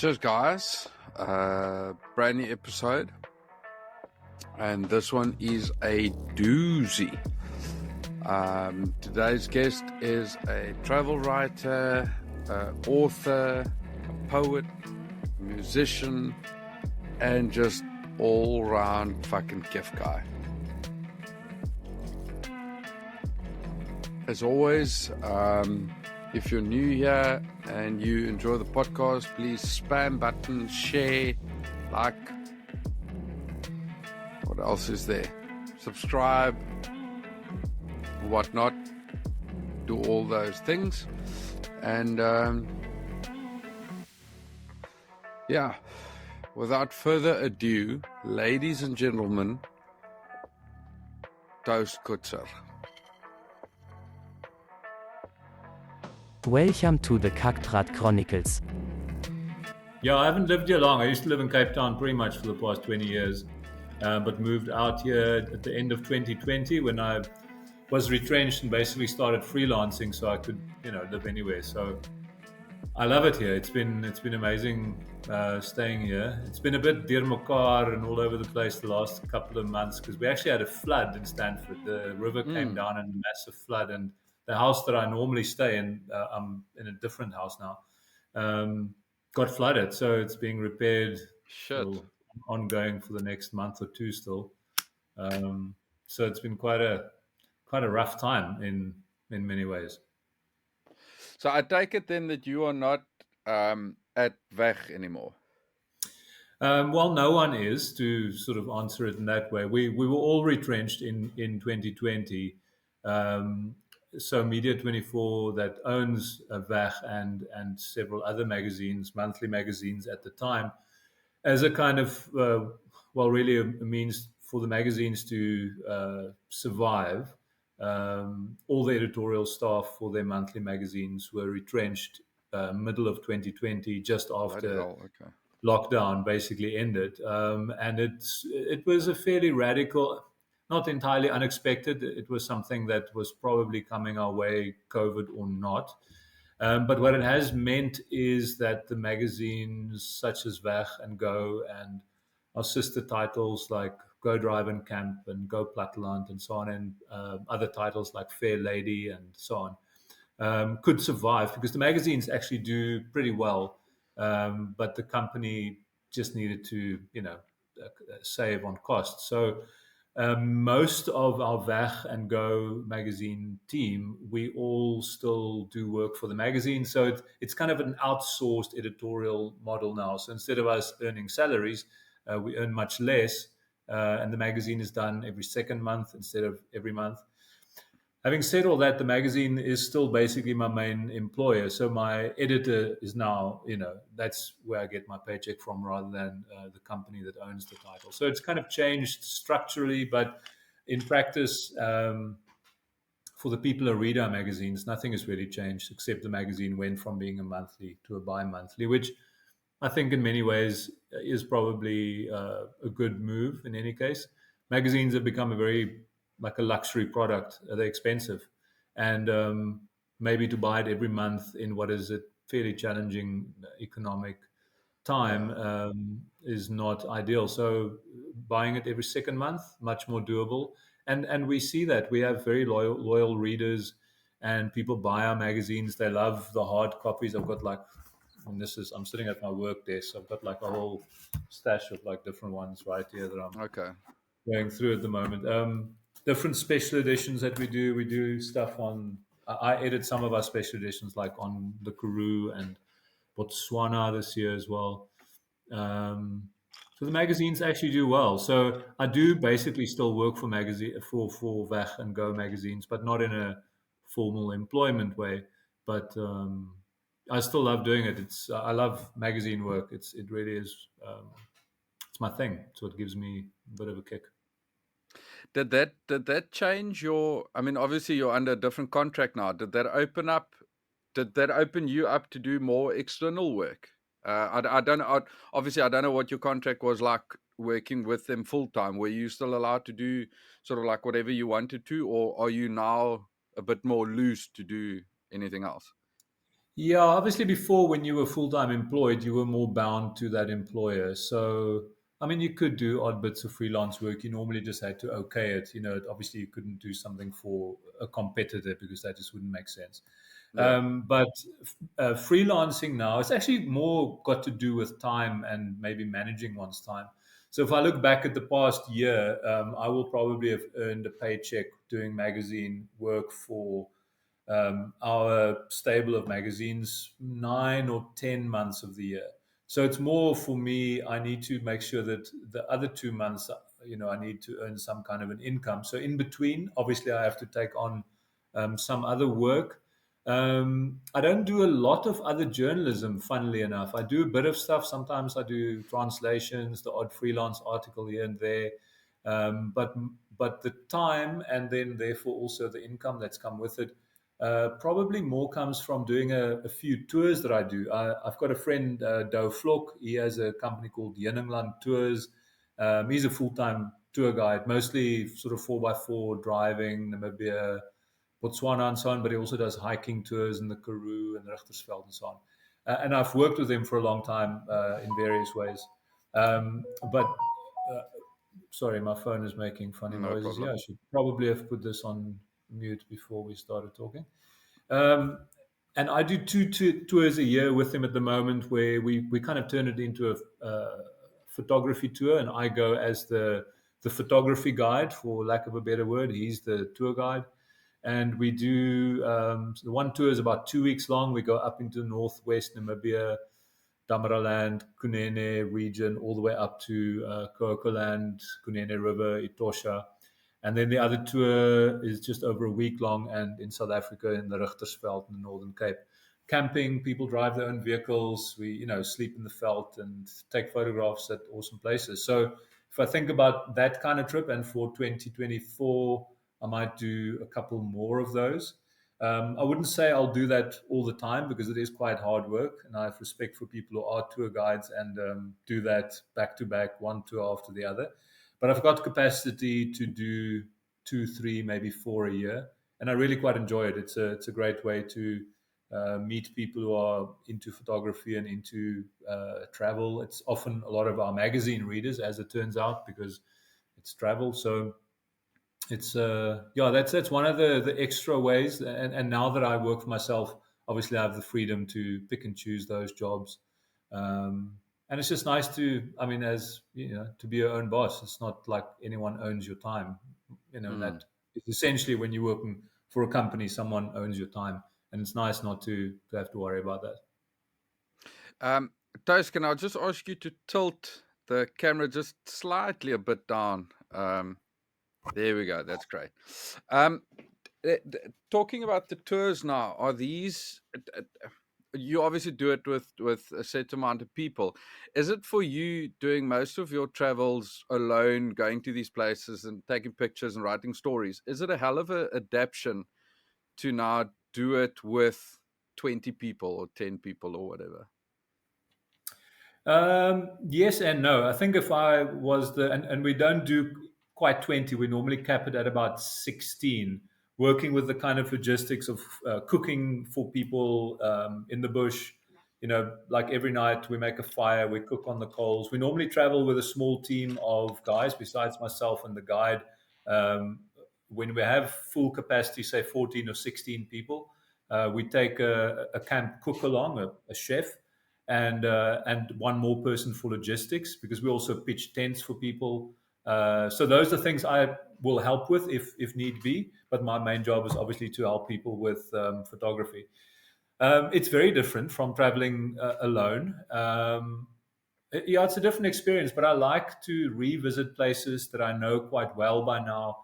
Cheers, guys. Brand new episode. And this one is a doozy. Today's guest is a travel writer, author, a poet, musician, and just all-round fucking gift guy. As always, if you're new here and you enjoy the podcast, please spam button, share, like. What else is there? Subscribe, whatnot. Do all those things. And yeah, without further ado, ladies and gentlemen, toast Coetzer. Welcome to the Kaktrat Chronicles. Yeah, I haven't lived here long. I used to live in Cape Town pretty much for the past 20 years, but moved out here at the end of 2020 when I was retrenched and basically started freelancing so I could, live anywhere. So I love it here. It's been amazing staying here. It's been a bit dear mekaar and all over the place the last couple of months because we actually had a flood in Stanford. The river came down in a massive flood, and the house that I normally stay in, I'm in a different house now, got flooded. So it's being repaired. Shit. Ongoing for the next month or two still. So it's been quite a rough time in many ways. So I take it then that you are not at Weg anymore. Well, no one is, to sort of answer it in that way. We were all retrenched in 2020. So Media24 that owns Weg and several other magazines, monthly magazines at the time, as a kind of, really a means for the magazines to survive. All the editorial staff for their monthly magazines were retrenched middle of 2020, just after lockdown basically ended. And it was a fairly radical, not entirely unexpected. It was something that was probably coming our way, COVID or not. But what it has meant is that the magazines such as Weg and Go and our sister titles like Go Drive and Camp and Go Platteland and so on, and other titles like Fair Lady and so on, could survive because the magazines actually do pretty well. But the company just needed to, save on costs. So most of our Weg and Go magazine team, we all still do work for the magazine. So it's kind of an outsourced editorial model now. So instead of us earning salaries, we earn much less. And the magazine is done every second month instead of every month. Having said all that, the magazine is still basically my main employer. So my editor is now, that's where I get my paycheck from rather than the company that owns the title. So it's kind of changed structurally, but in practice, for the people who read our magazines, nothing has really changed except the magazine went from being a monthly to a bi-monthly, which I think in many ways is probably a good move in any case. Magazines have become like a luxury product. They're expensive. And maybe to buy it every month in what is a fairly challenging economic time is not ideal. So buying it every second month, much more doable. And we see that. We have very loyal readers and people buy our magazines. They love the hard copies. I've got I'm sitting at my work desk. So I've got like a whole stash of like different ones right here that I'm going through at the moment. Different special editions that we do stuff on. I edit some of our special editions, like on the Karoo and Botswana this year as well. So the magazines actually do well. So I do basically still work for Weg and Go magazines, but not in a formal employment way. But I still love doing it. I love magazine work. It really is. It's my thing. So it gives me a bit of a kick. Did that change your? I mean, obviously you're under a different contract now. Did that open you up to do more external work? I don't know. Obviously, I don't know what your contract was like working with them full time. Were you still allowed to do sort of like whatever you wanted to, or are you now a bit more loose to do anything else? Yeah, obviously before when you were full-time employed, you were more bound to that employer. So, I mean, you could do odd bits of freelance work. You normally just had to okay it. Obviously you couldn't do something for a competitor because that just wouldn't make sense. Yeah. But freelancing now, it's actually more got to do with time and maybe managing one's time. So if I look back at the past year, I will probably have earned a paycheck doing magazine work for our stable of magazines 9 or 10 months of the year. So it's more for me. I need to make sure that the other 2 months, I need to earn some kind of an income. So in between, obviously, I have to take on some other work. I don't do a lot of other journalism, funnily enough. I do a bit of stuff. Sometimes I do translations, the odd freelance article here and there. But the time and then therefore also the income that's come with it probably more comes from doing a few tours that I do. I've got a friend, Doe Flock. He has a company called Yeningland Tours. He's a full-time tour guide, mostly sort of 4x4 driving, Namibia, Botswana and so on, but he also does hiking tours in the Karoo and the Richtersveld and so on. And I've worked with him for a long time in various ways. But sorry, my phone is making funny No noises here. problem. I should probably have put this on mute before we started talking. Um, and I do two tours a year with him at the moment, where we kind of turn it into a photography tour, and I go as the photography guide, for lack of a better word. He's the tour guide, and we do so the one tour is about 2 weeks long. We go up into northwest Namibia, Damaraland, Kunene region, all the way up to Coetzer, Kunene River, Etosha. And then the other tour is just over a week long and in South Africa in the Richtersveld in the Northern Cape. Camping, people drive their own vehicles. We, sleep in the veld and take photographs at awesome places. So if I think about that kind of trip, and for 2024, I might do a couple more of those. I wouldn't say I'll do that all the time because it is quite hard work, and I have respect for people who are tour guides and do that back to back, one tour after the other. But I've got capacity to do two, three, maybe four a year, and I really quite enjoy it. It's a great way to meet people who are into photography and into travel. It's often a lot of our magazine readers, as it turns out, because it's travel. So it's yeah, that's one of the extra ways. And now that I work for myself, obviously I have the freedom to pick and choose those jobs. And it's just nice to, I mean, as you know, to be your own boss. It's not like anyone owns your time. And Mm. that is essentially when you're working for a company, someone owns your time, and it's nice not to have to worry about that. Um, Toast, can I just ask you to tilt the camera just slightly a bit down? There we go. That's great. Um, Talking about the tours now, are these? You obviously do it with a set amount of people. Is it for you doing most of your travels alone, going to these places and taking pictures and writing stories? Is it a hell of a adaptation to now do it with 20 people or 10 people or whatever? Yes and no. I think if I was and we don't do quite 20, we normally cap it at about 16, working with the kind of logistics of cooking for people in the bush. Like every night we make a fire, we cook on the coals. We normally travel with a small team of guys, besides myself and the guide. Um, when we have full capacity, say 14 or 16 people, we take a camp cook along, a chef, and one more person for logistics, because we also pitch tents for people. So those are things I will help with if need be. But my main job is obviously to help people with photography. It's very different from traveling alone. Yeah, it's a different experience, but I like to revisit places that I know quite well by now,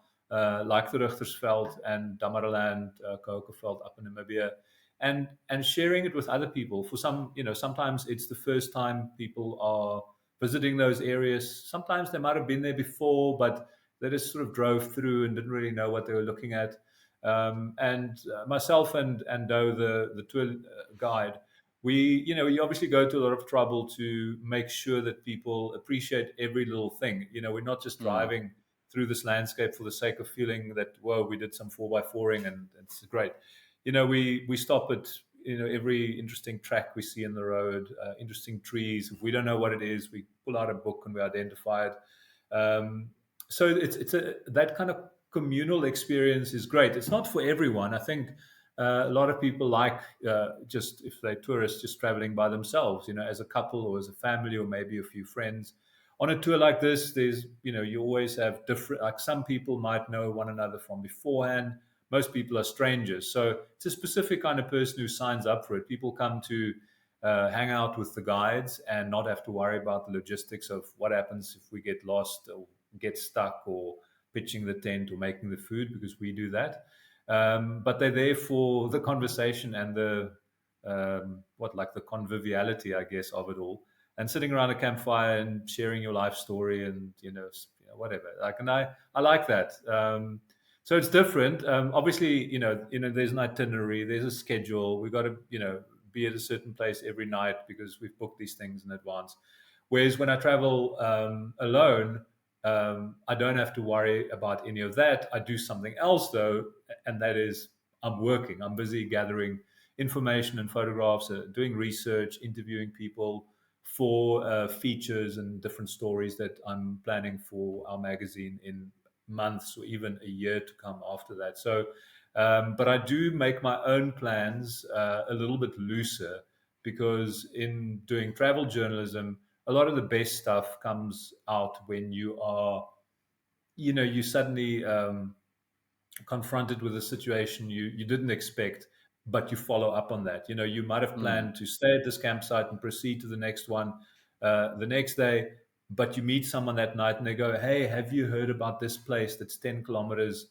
like the Richtersveld and Damaraland, Kokerveld up in Namibia, and sharing it with other people. For some, sometimes it's the first time people are visiting those areas. Sometimes they might have been there before, but they just sort of drove through and didn't really know what they were looking at. And myself and Doe, the tour guide, we obviously go to a lot of trouble to make sure that people appreciate every little thing. We're not just Mm. driving through this landscape for the sake of feeling that, whoa, we did some 4x4ing and it's great. We stop at every interesting track we see in the road, interesting trees. If we don't know what it is, we pull out a book and we identify it. So it's that kind of communal experience is great. It's not for everyone. I think a lot of people like just if they're tourists, just traveling by themselves, as a couple or as a family or maybe a few friends. On a tour like this, there's you always have different. Like some people might know one another from beforehand. Most people are strangers, so it's a specific kind of person who signs up for it. People come to hang out with the guides and not have to worry about the logistics of what happens if we get lost or get stuck or pitching the tent or making the food, because we do that. But they're there for the conversation and the like the conviviality, I guess, of it all, and sitting around a campfire and sharing your life story and whatever. Like, and I like that. So it's different. Obviously, there's an itinerary, there's a schedule. We've got to be at a certain place every night because we've booked these things in advance. Whereas when I travel alone, I don't have to worry about any of that. I do something else though, and that is I'm working. I'm busy gathering information and photographs, doing research, interviewing people for features and different stories that I'm planning for our magazine in months or even a year to come after that. So, but I do make my own plans a little bit looser, because in doing travel journalism, a lot of the best stuff comes out when you suddenly confronted with a situation you didn't expect, but you follow up on that. You might have Mm. planned to stay at this campsite and proceed to the next one the next day, but you meet someone that night and they go, "Hey, have you heard about this place that's 10 kilometers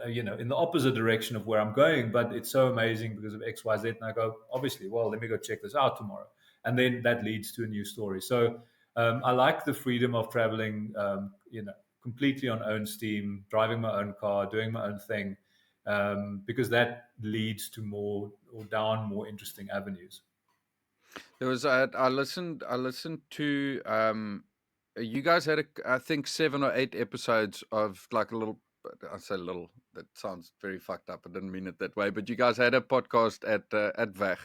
in the opposite direction of where I'm going, but it's so amazing because of X, Y, Z." And I go, obviously, well, let me go check this out tomorrow. And then that leads to a new story. So I like the freedom of traveling, completely on own steam, driving my own car, doing my own thing, because that leads to more or down more interesting avenues. There was I listened. I listened to you guys had I think 7 or 8 episodes of like a little. I say little. That sounds very fucked up. I didn't mean it that way. But you guys had a podcast at Weg.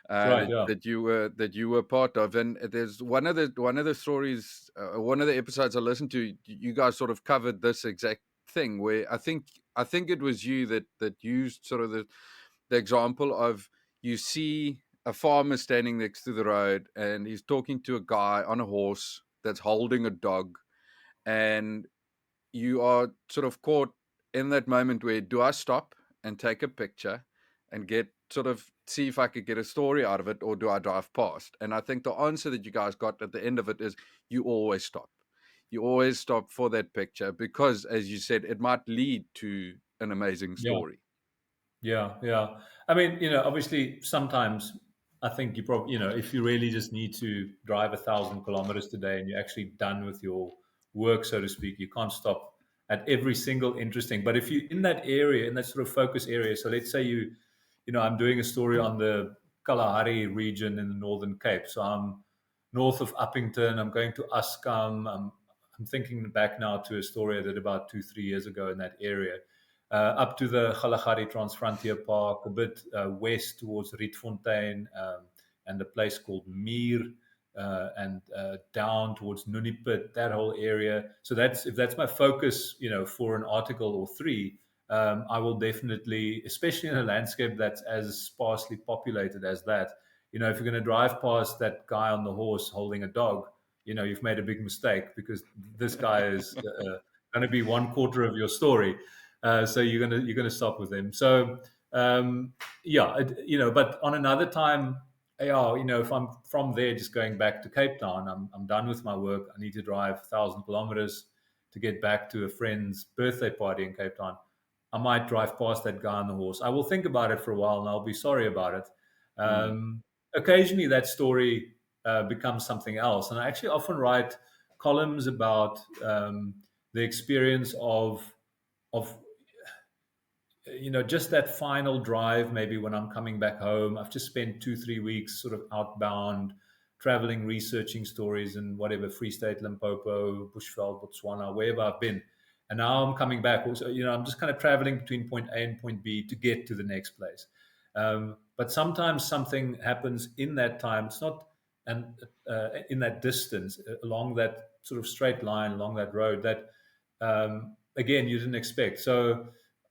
Right. That, Yeah. that you were part of, and there's one of the stories, one of the episodes I listened to. You guys sort of covered this exact thing where I think it was you that used sort of the example of you see a farmer standing next to the road and he's talking to a guy on a horse that's holding a dog, and you are sort of caught in that moment where do I stop and take a picture and get sort of see if I could get a story out of it, or do I drive past? And I think the answer that you guys got at the end of it is you always stop. You always stop for that picture because, as you said, it might lead to an amazing Yeah. story. Yeah, yeah. I mean, obviously, sometimes I think you probably, if you really just need to drive 1,000 kilometers today and you're actually done with your work, so to speak, you can't stop at every single interesting. But if you're in that area, in that sort of focus area, so let's say I'm doing a story on the Kalahari region in the Northern Cape. So I'm north of Uppington. I'm going to Askam. I'm thinking back now to a story I did about 2, 3 years ago in that area, up to the Kalahari Transfrontier Park, a bit west towards Rietfontein, and a place called Meer, and down towards Nuniput, that whole area. So if that's my focus, for an article or three, I will definitely, especially in a landscape that's as sparsely populated as that, if you're going to drive past that guy on the horse holding a dog, you've made a big mistake, because this guy is going to be one quarter of your story. So you're gonna stop with him. So yeah, but on another time, yeah, if I'm from there just going back to Cape Town, I'm done with my work. I need to drive 1,000 kilometers to get back to a friend's birthday party in Cape Town. I might drive past that guy on the horse. I will think about it for a while and I'll be sorry about it. Mm. Occasionally, that story becomes something else, and I actually often write columns about the experience of just that final drive, maybe when I'm coming back home. I've just spent 2, 3 weeks sort of outbound, traveling, researching stories in whatever, Free State, Limpopo, Bushveld, Botswana, wherever I've been. And now I'm coming back. Also, I'm just kind of traveling between point A and point B to get to the next place. But sometimes something happens in that time. It's not and in that distance along that sort of straight line along that road that again you didn't expect. So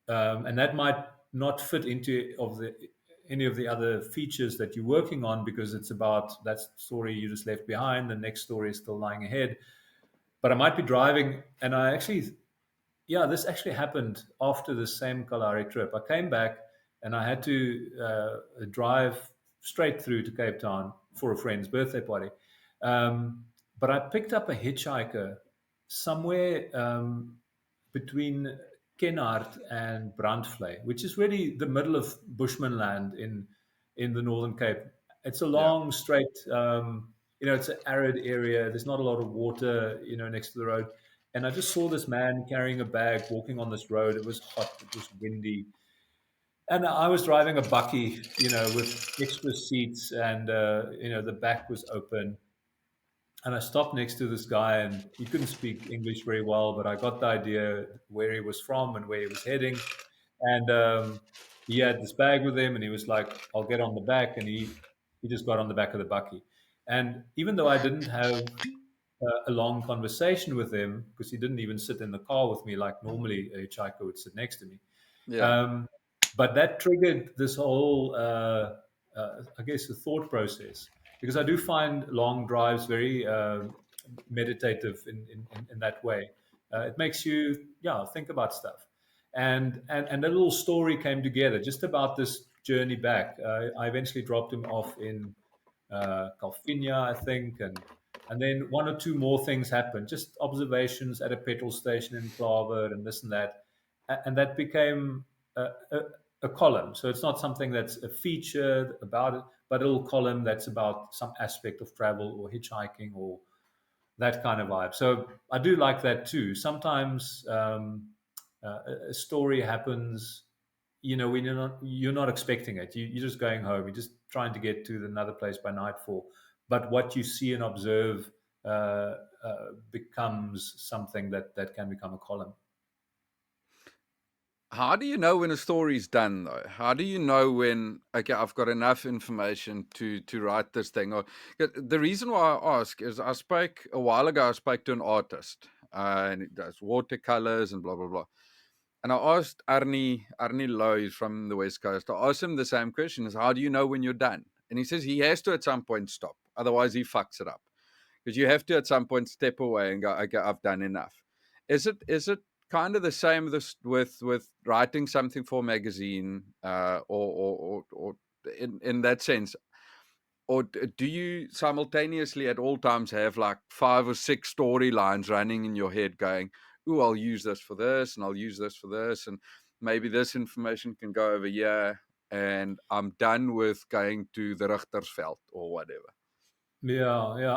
and that might not fit into of the any of the other features that you're working on because it's about that story you just left behind. The next story is still lying ahead. But I might be driving, and I actually, yeah, this actually happened after the same Kalahari trip. I came back and I had to drive straight through to Cape Town for a friend's birthday party. But I picked up a hitchhiker somewhere between Kennard and Brandvlei, which is really the middle of Bushman land in the Northern Cape. It's a Yeah. long, straight, it's an arid area. There's not a lot of water, next to the road. And I just saw this man carrying a bag walking on this road. It was hot, it was windy. And I was driving a bucky, with extra seats and, the back was open. And I stopped next to this guy, and he couldn't speak English very well, but I got the idea where he was from and where he was heading. And he had this bag with him, and he was like, "I'll get on the back," and he just got on the back of the bucky. And even though I didn't have a long conversation with him, because he didn't even sit in the car with me like normally a hitchhiker would sit next to me, Yeah. um, but that triggered this whole, I guess, the thought process because I do find long drives very meditative in that way. It makes you, yeah, think about stuff. And a little story came together just about this journey back. I eventually dropped him off in Calvinia, I think, and then one or two more things happened, just observations at a petrol station in Klaver and this and that, and that became a, a column. So it's not something that's a feature about it, but a little column that's about some aspect of travel or hitchhiking or that kind of vibe. So I do like that too. Sometimes a story happens, when you're not expecting it. You're just going home. You're just trying to get to another place by nightfall. But what you see and observe becomes something that can become a column. How do you know when a story's done, though? How do you know when, okay, I've got enough information to write this thing? Or the reason why I ask is I spoke a while ago. I spoke to an artist, and he does watercolors and blah blah blah. And I asked Arnie Lowe, he's from the West Coast. I asked him the same question: is how do you know when you're done? And he says he has to at some point stop, otherwise he fucks it up. Because you have to at some point step away and go, okay, I've done enough. Is it kind of the same with writing something for a magazine, or in that sense? Or do you simultaneously at all times have like 5 or 6 storylines running in your head going, "Ooh, I'll use this for this, and I'll use this for this, and maybe this information can go over here, and I'm done with going to the Richtersveld or whatever." Yeah, yeah.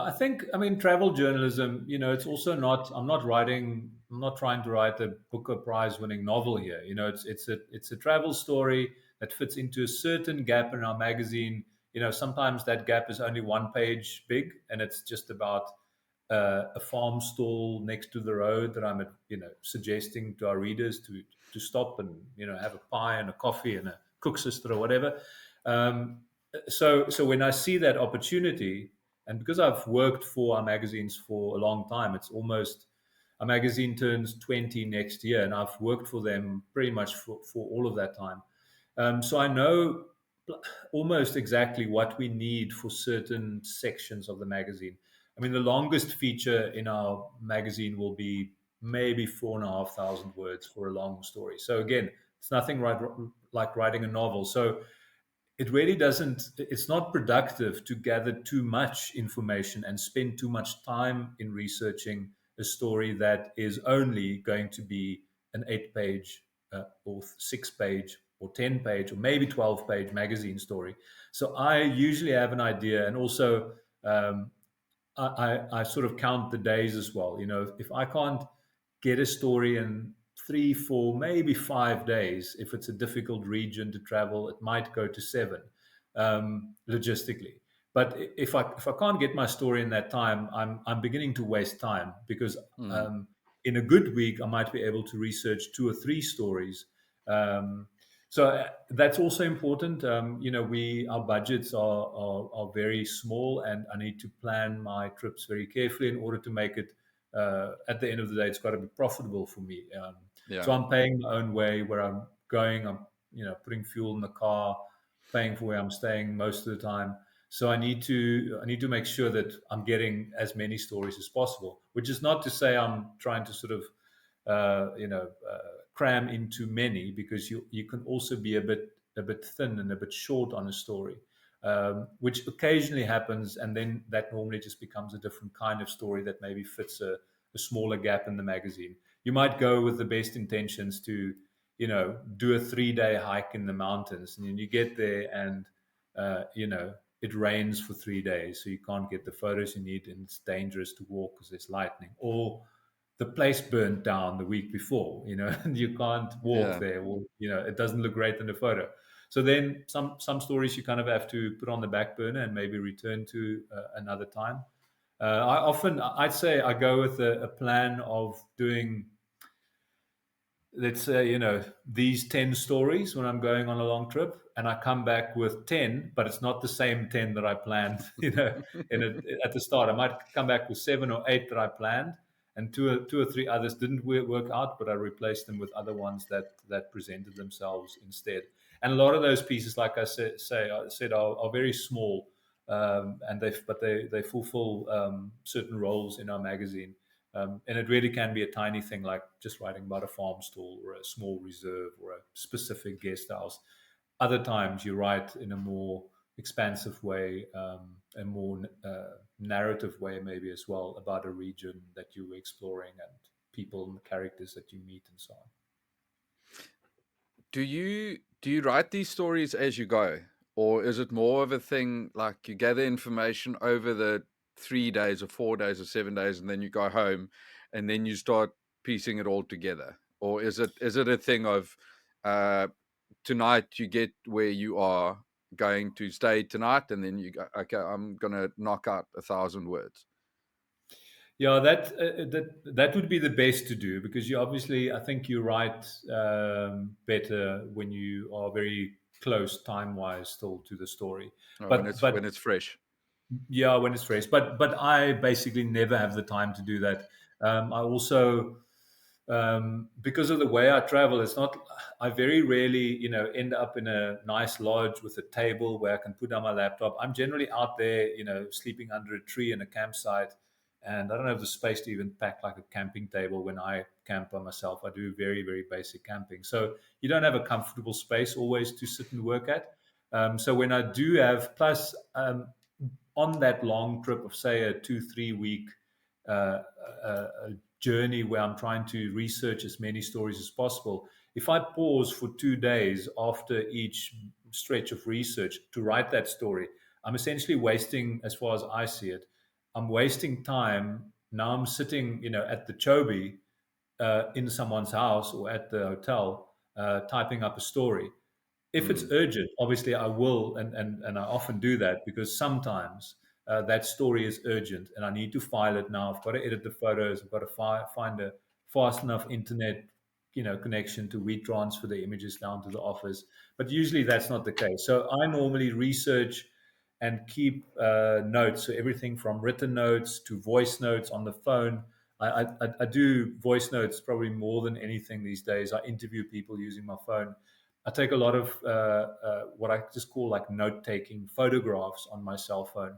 I mean, travel journalism, it's also not, I'm not trying to write a Booker Prize winning novel here. It's a travel story that fits into a certain gap in our magazine. Sometimes that gap is only one page big and it's just about a farm stall next to the road that I'm, suggesting to our readers to stop and, have a pie and a coffee and a cook sister or whatever. Um, so when I see that opportunity, and because I've worked for our magazines for a long time, it's almost our magazine turns 20 next year, and I've worked for them pretty much for all of that time. So I know almost exactly what we need for certain sections of the magazine. I mean, the longest feature in our magazine will be maybe 4,500 words for a long story. So again, it's nothing like writing a novel. So it really doesn't, it's not productive to gather too much information and spend too much time in researching a story that is only going to be an 8 page or 6 page or 10 page or maybe 12 page magazine story. So I usually have an idea, and also um, I sort of count the days as well. If I can't get a story in 3, 4, maybe 5 days, if it's a difficult region to travel, it might go to 7 logistically. But if I can't get my story in that time, I'm beginning to waste time because Mm. in a good week I might be able to research 2 or 3 stories. Um, So that's also important. We our budgets are very small, and I need to plan my trips very carefully in order to make it. At the end of the day, it's got to be profitable for me. So Yeah. I'm paying my own way where I'm going. I'm putting fuel in the car, paying for where I'm staying most of the time. So I need to make sure that I'm getting as many stories as possible. Which is not to say I'm trying to sort of cram into many, because you can also be a bit thin and a bit short on a story, which occasionally happens, and then that normally just becomes a different kind of story that maybe fits a smaller gap in the magazine. You might go with the best intentions to do a 3-day hike in the mountains, and then you get there and it rains for 3 days, so you can't get the photos you need, and it's dangerous to walk because there's lightning, or the place burnt down the week before, and you can't walk Yeah. there, or it doesn't look great in the photo. So then some stories you kind of have to put on the back burner and maybe return to another time. I'd say I go with a plan of doing, let's say, these 10 stories when I'm going on a long trip, and I come back with 10, but it's not the same 10 that I planned, in at the start. I might come back with 7 or 8 that I planned, and two or three others didn't work out, but I replaced them with other ones that presented themselves instead. And a lot of those pieces, like I said, are very small, and they fulfill certain roles in our magazine. And it really can be a tiny thing, like just writing about a farm stall or a small reserve or a specific guest house. Other times you write in a more expansive way, a more narrative way, maybe as well, about a region that you were exploring and people and the characters that you meet and so on. Do you write these stories as you go, or is it more of a thing like you gather information over the 3 days or 4 days or 7 days, and then you go home, and then you start piecing it all together, or is it a thing of uh, tonight you get where you are going to stay tonight, and then you go, okay, I'm gonna knock out 1,000 words. Yeah, that would be the best to do, because you obviously, I think you write better when you are very close time wise still to the story. When But it's but when it's fresh. Yeah, when it's fresh. But I basically never have the time to do that. I also, because of the way I travel, it's not. I very rarely, end up in a nice lodge with a table where I can put down my laptop. I'm generally out there, sleeping under a tree in a campsite, and I don't have the space to even pack like a camping table when I camp by myself. I do very, very basic camping, so you don't have a comfortable space always to sit and work at. So when I do have, plus on that long trip of, say, a 2-3 week uh, journey where I'm trying to research as many stories as possible, if I pause for 2 days after each stretch of research to write that story, I'm essentially wasting, as far as I see it, I'm wasting time. Now I'm sitting, at the Chobe, in someone's house or at the hotel, typing up a story. If it's Mm, urgent, obviously I will, and I often do that, because sometimes that story is urgent and I need to file it now. I've got to edit the photos. I've got to find a fast enough internet, connection to transfer the images down to the office. But usually that's not the case. So I normally research and keep notes. So everything from written notes to voice notes on the phone. I do voice notes probably more than anything these days. I interview people using my phone. I take a lot of what I just call like note taking photographs on my cell phone,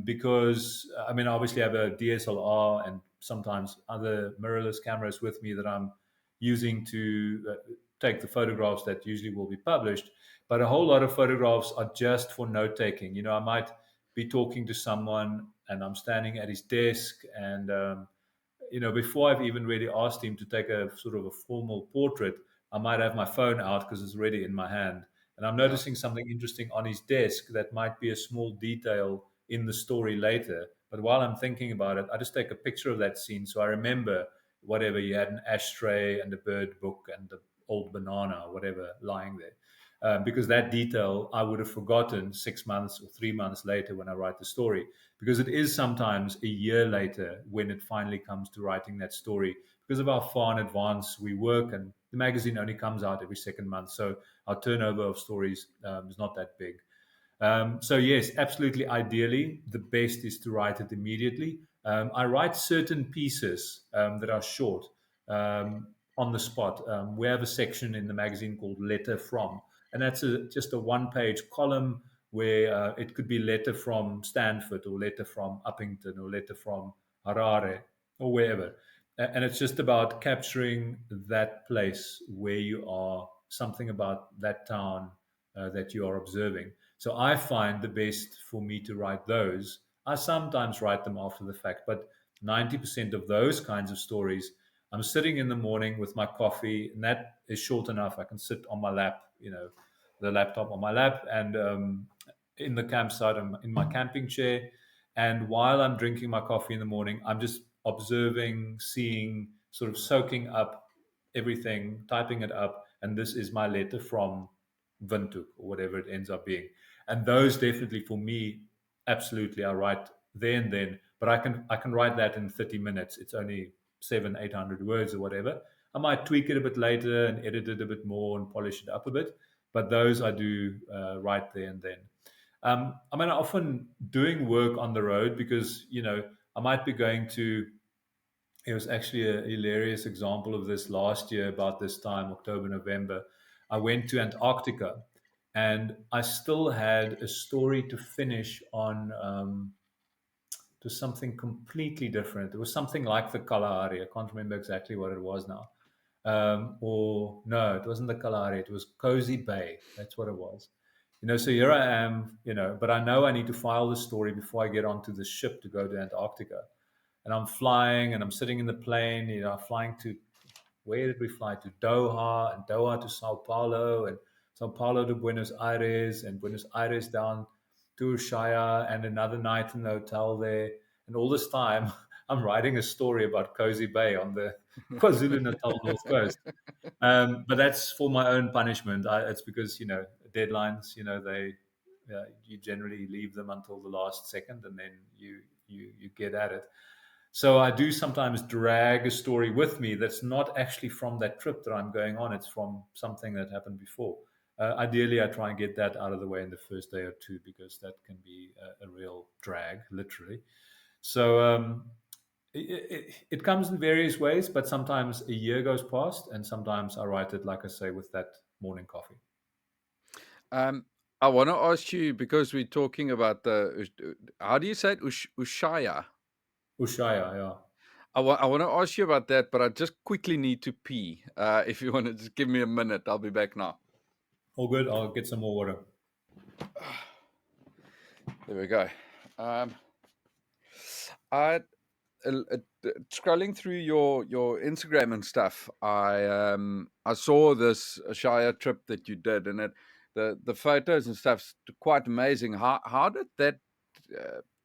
because I mean, obviously, I have a DSLR and sometimes other mirrorless cameras with me that I'm using to take the photographs that usually will be published. But a whole lot of photographs are just for note taking. I might be talking to someone and I'm standing at his desk, and before I've even really asked him to take a sort of a formal portrait, I might have my phone out because it's already in my hand. And I'm yeah. noticing something interesting on his desk that might be a small detail in the story later. But while I'm thinking about it, I just take a picture of that scene so I remember whatever he had, an ashtray and a bird book and the old banana or whatever lying there. Because that detail I would have forgotten 6 months or 3 months later when I write the story, because it is sometimes a year later when it finally comes to writing that story, because of how far in advance we work, and the magazine only comes out every second month, so our turnover of stories is not that big. So yes, absolutely. Ideally, the best is to write it immediately. I write certain pieces that are short on the spot. We have a section in the magazine called "Letter From," and that's just a one-page column where it could be letter from Stanford or letter from Uppington or letter from Harare or wherever, and it's just about capturing that place where you are, something about that town that you are observing. So I find the best for me to write those. I sometimes write them after the fact, but 90% of those kinds of stories, I'm sitting in the morning with my coffee, and that is short enough. I can sit on my lap, the laptop on my lap, and in the campsite, I'm in my camping chair. And while I'm drinking my coffee in the morning, I'm just observing, seeing, sort of soaking up everything, typing it up. And this is my letter from Windhoek or whatever it ends up being. And those definitely for me, absolutely, I write there and then. But I can write that in 30 minutes. It's only 700-800 words or whatever. I might tweak it a bit later and edit it a bit more and polish it up a bit. But those I do write there and then. I mean, I'm often doing work on the road because I might be going to. It was actually a hilarious example of this last year about this time, October, November. I went to Antarctica, and I still had a story to finish on to something completely different. It was something like the Kalahari. I can't remember exactly what it was now. Or no, it wasn't the Kalahari. It was Cozy Bay. That's what it was. So here I am, but I know I need to file the story before I get onto the ship to go to Antarctica. And I'm flying and I'm sitting in the plane, flying to, where did we fly to? Doha, and Doha to Sao Paulo, and Sao Paulo to Buenos Aires, and Buenos Aires down to Ushuaia, and another night in the hotel there. And all this time, I'm writing a story about Cozy Bay on the KwaZulu Natal North Coast. But that's for my own punishment. It's because deadlines. You generally leave them until the last second, and then you get at it. So I do sometimes drag a story with me that's not actually from that trip that I'm going on. It's from something that happened before. Ideally, I try and get that out of the way in the first day or two because that can be a real drag, literally. So it comes in various ways, but sometimes a year goes past, and sometimes I write it, like I say, with that morning coffee. Um, I want to ask you because we're talking about how do you say it? Ushaya. Ushuaia, yeah. I want to ask you about that, but I just quickly need to pee. If you want to just give me a minute, I'll be back now. All good. I'll get some more water. There we go. I scrolling through your Instagram and stuff. I saw this Shire trip that you did, and the photos and stuff's quite amazing. How did that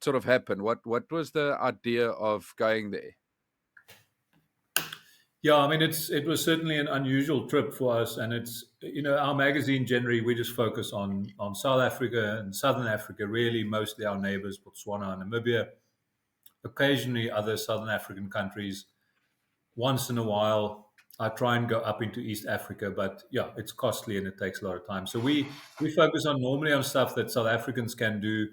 sort of happen? What was the idea of going there? Yeah, I mean, it was certainly an unusual trip for us, and it's our magazine generally we just focus on South Africa and Southern Africa, really mostly our neighbors Botswana and Namibia, occasionally other Southern African countries. Once in a while, I try and go up into East Africa, but yeah, it's costly and it takes a lot of time. So we focus on normally on stuff that South Africans can do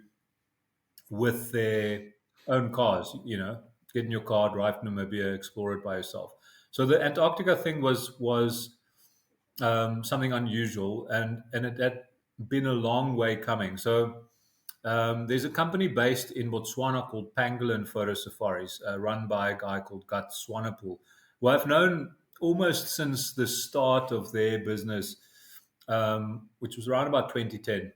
with their own cars. Get in your car, drive to Namibia, explore it by yourself. So the Antarctica thing was something unusual, and it had been a long way coming. So there's a company based in Botswana called Pangolin Photo Safaris, run by a guy called Gut Swanepoel, who I've known almost since the start of their business, which was around about 2010.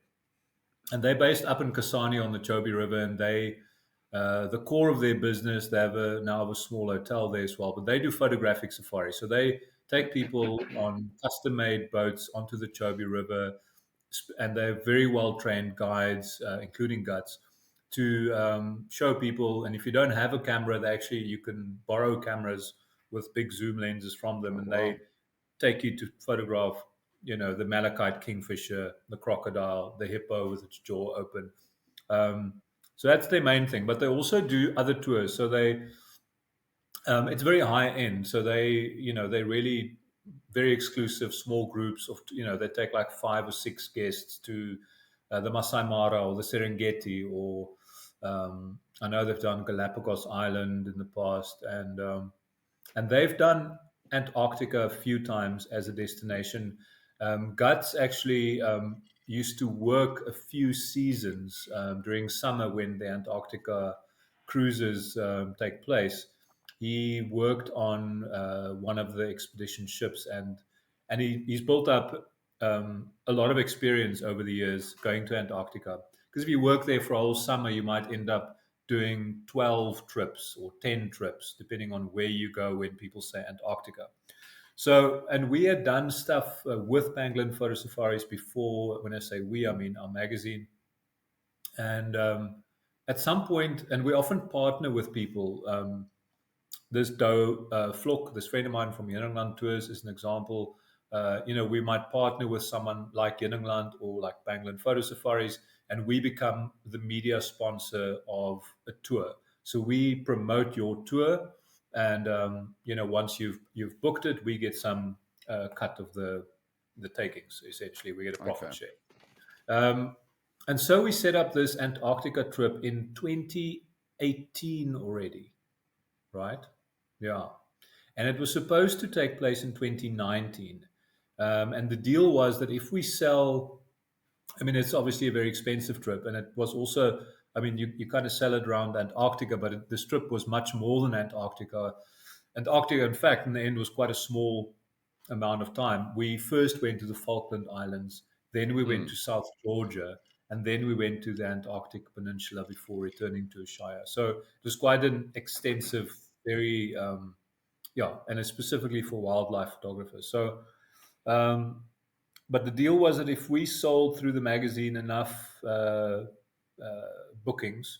And they're based up in Kasane on the Chobe River, and the core of their business, they now have a small hotel there as well, but they do photographic safari. So they take people on custom-made boats onto the Chobe River, and they're very well-trained guides, including guides, to show people. And if you don't have a camera, you can borrow cameras with big zoom lenses from them, Oh, and wow. they take you to photograph, the malachite kingfisher, the crocodile, the hippo with its jaw open. Um, so that's their main thing. But they also do other tours. So it's very high end. So they really very exclusive small groups of, they take like 5 or 6 guests to the Masai Mara or the Serengeti, or I know they've done Galapagos Island in the past, and they've done Antarctica a few times as a destination. Guts actually used to work a few seasons during summer when the Antarctica cruises take place. He worked on one of the expedition ships, and he's built up a lot of experience over the years going to Antarctica. Because if you work there for a whole summer, you might end up doing 12 trips or 10 trips, depending on where you go when people say Antarctica. So, and we had done stuff with Pangolin Photo Safaris before. When I say we, I mean our magazine. And at some point, and we often partner with people. This Doe Flock, this friend of mine from Yeningland Tours, is an example. We might partner with someone like Yeningland or like Pangolin Photo Safaris, and we become the media sponsor of a tour. So we promote your tour, and once you've booked it, we get some cut of the takings. Essentially, we get a Okay. profit share. And so we set up this Antarctica trip in 2018 already, right? Yeah. And it was supposed to take place in 2019. And the deal was that if we sell, I mean, it's obviously a very expensive trip. And it was also, I mean, you kind of sell it around Antarctica, but this trip was much more than Antarctica. Antarctica, in fact, in the end, was quite a small amount of time. We first went to the Falkland Islands, then we went Mm. to South Georgia, and then we went to the Antarctic Peninsula before returning to Ushuaia. So it was quite an extensive, very, and it's specifically for wildlife photographers. So, but the deal was that if we sold through the magazine enough bookings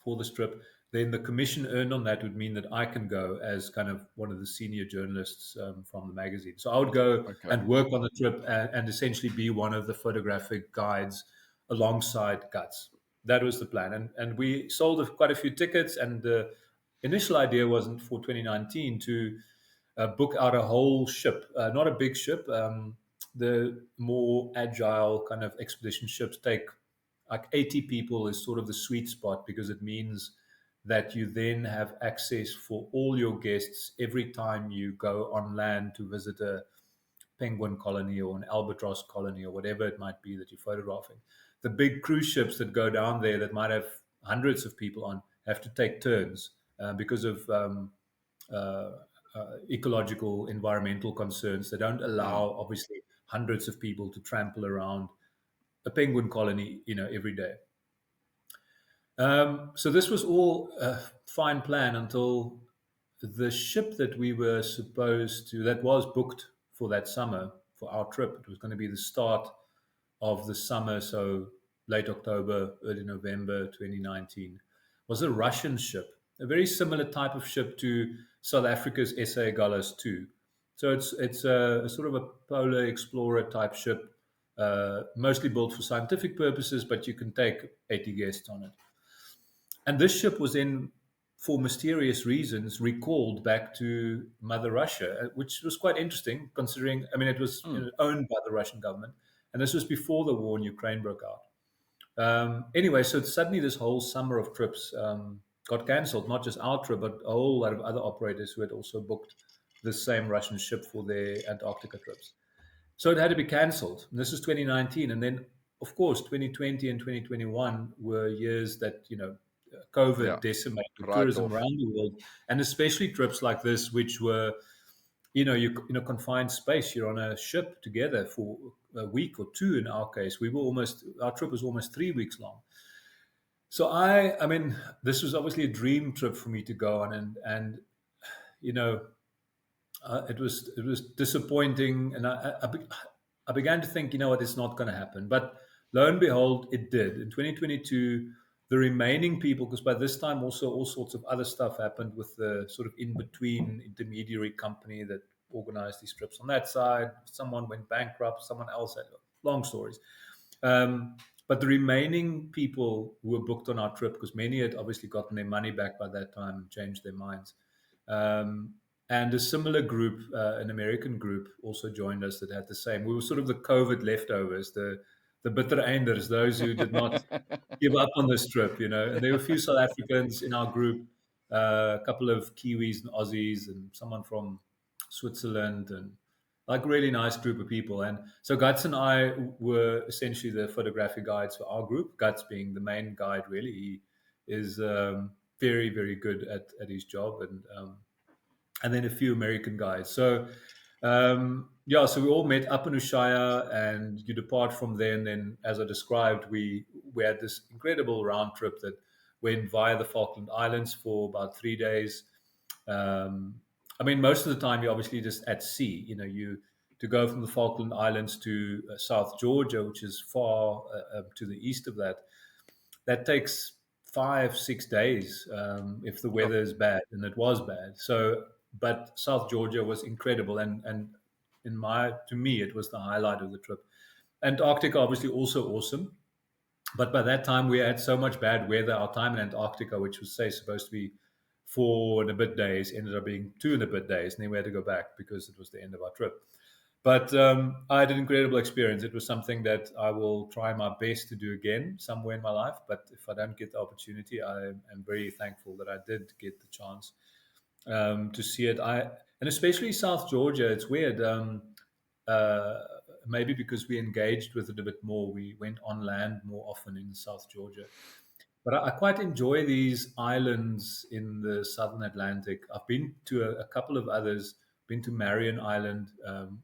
for this trip, then the commission earned on that would mean that I can go as kind of one of the senior journalists from the magazine. So I would go Okay. and work on the trip and essentially be one of the photographic guides alongside Guts. That was the plan. And we sold quite a few tickets. And the initial idea wasn't for 2019 to book out a whole ship, not a big ship. The more agile kind of expedition ships take like 80 people is sort of the sweet spot, because it means that you then have access for all your guests every time you go on land to visit a penguin colony or an albatross colony or whatever it might be that you're photographing. The big cruise ships that go down there that might have hundreds of people on have to take turns because of uh, ecological, environmental concerns. They don't Mm. allow, obviously, hundreds of people to trample around a penguin colony, every day. So this was all a fine plan until the ship that we were supposed to, that was booked for that summer for our trip. It was going to be the start of the summer, so late October, early November 2019, was a Russian ship, a very similar type of ship to South Africa's SA Gullas 2. So it's a sort of a polar explorer type ship, mostly built for scientific purposes, but you can take 80 guests on it. And this ship was then, for mysterious reasons, recalled back to Mother Russia, which was quite interesting considering, I mean, it was Mm. owned by the Russian government. And this was before the war in Ukraine broke out. Anyway, so suddenly this whole summer of trips got cancelled, not just our trip, but a whole lot of other operators who had also booked the same Russian ship for their Antarctica trips. So it had to be cancelled. And this was 2019. And then, of course, 2020 and 2021 were years that, Yeah. COVID decimated Right tourism off. around the world, and especially trips like this, which were, you in a confined space. You're on a ship together for a week or two. In our case, our trip was almost 3 weeks long. So I mean, this was obviously a dream trip for me to go on, and you know, it was disappointing, and I began to think, you know what, it's not going to happen. But lo and behold, it did. In 2022, the remaining people, because by this time also all sorts of other stuff happened with the sort of in between intermediary company that organized these trips on that side. Someone went bankrupt. Someone else had long stories. Um, but the remaining people who were booked on our trip, because many had obviously gotten their money back by that time and changed their minds. Um, and a similar group, an American group, also joined us that had the same. We were sort of the COVID leftovers, the bitter einders, those who did not give up on this trip, you know. And there were a few South Africans in our group, a couple of Kiwis and Aussies, and someone from Switzerland, and like a really nice group of people. And so Guts and I were essentially the photographic guides for our group. Guts being the main guide, really. He is very, very good at his job, and then a few American guys. So yeah, so we all met up in Ushuaia, and you depart from there. And then, as I described, we had this incredible round trip that went via the Falkland Islands for about 3 days. Um, I mean, most of the time you're obviously just at sea. You know, you to go from the Falkland Islands to South Georgia, which is far to the east of that. That takes 5 6 days if the Oh, weather is bad, and it was bad. So, but South Georgia was incredible, and in my to me it was the highlight of the trip. Antarctica obviously also awesome, but by that time we had so much bad weather. Our time in Antarctica, which was say supposed to be 4 and a bit days, ended up being 2 and a bit days, and then we had to go back because it was the end of our trip. But I had an incredible experience. It was something that I will try my best to do again somewhere in my life. But if I don't get the opportunity, I am very thankful that I did get the chance to see it. And especially South Georgia. It's weird. Uh, Maybe because we engaged with it a bit more. We went on land more often in South Georgia. But I quite enjoy these islands in the southern Atlantic. I've been to a couple of others. Been to Marion Island,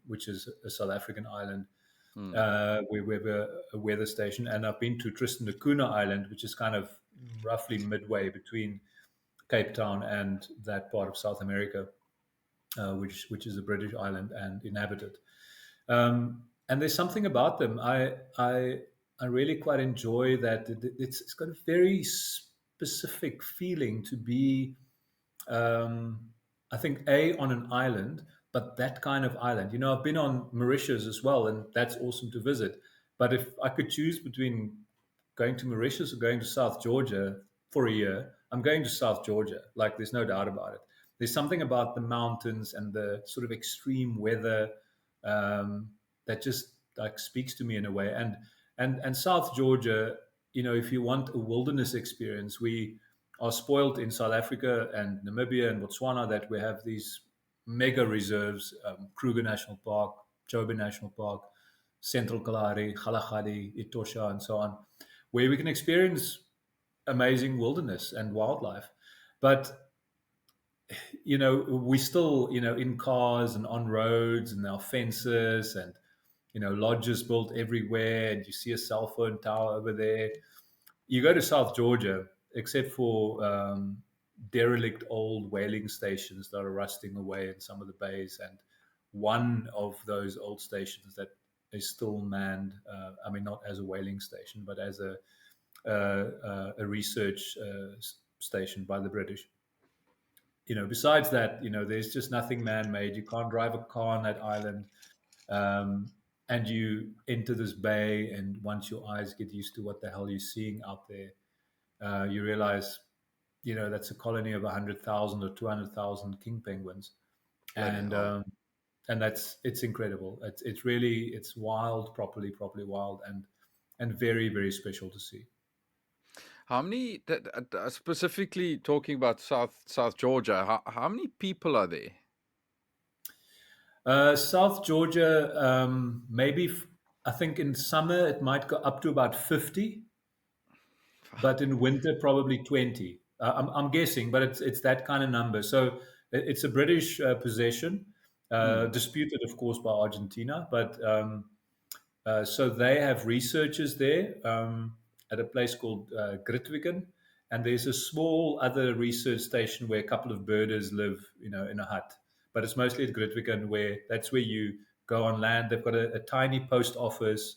which is a South African island, hmm. where we have a weather station, and I've been to Tristan da Cunha Island, which is kind of roughly midway between Cape Town and that part of South America, which is a British island and inhabited. And there's something about them. I really quite enjoy that. It's got a very specific feeling to be, um, I think, on an island, but that kind of island. You know, I've been on Mauritius as well, and that's awesome to visit. But if I could choose between going to Mauritius or going to South Georgia for a year, I'm going to South Georgia. Like, there's no doubt about it. There's something about the mountains and the sort of extreme weather um, that just like speaks to me in a way. And South Georgia, you know, if you want a wilderness experience, we are spoiled in South Africa and Namibia and Botswana that we have these mega reserves, Kruger National Park, Chobe National Park, Central Kalahari, Kalahari, Etosha, and so on, where we can experience amazing wilderness and wildlife. But you know, we still, you know, in cars and on roads and our fences and, you know, lodges built everywhere. And you see a cell phone tower over there. You go to South Georgia, except for derelict old whaling stations that are rusting away in some of the bays. And one of those old stations that is still manned, I mean, not as a whaling station, but as a research station by the British. You know, besides that, you know, there's just nothing man-made. You can't drive a car on that island, um, and you enter this bay, and once your eyes get used to what the hell you're seeing out there, you realize, you know, that's a colony of 100,000 or 200,000 king penguins, Bloody and hell. um, and it's incredible. It's really it's wild, properly wild, and very very special to see. How many, specifically talking about South Georgia, how many people are there? South Georgia, maybe I think in summer it might go up to about 50, but in winter probably 20. I'm guessing, but it's that kind of number. So it's a British possession, Hmm. disputed, of course, by Argentina. But so they have researchers there at a place called Gritwigen, and there's a small other research station where a couple of birders live, you know, in a hut. But it's mostly at Gritwigen, where that's where you go on land. They've got a tiny post office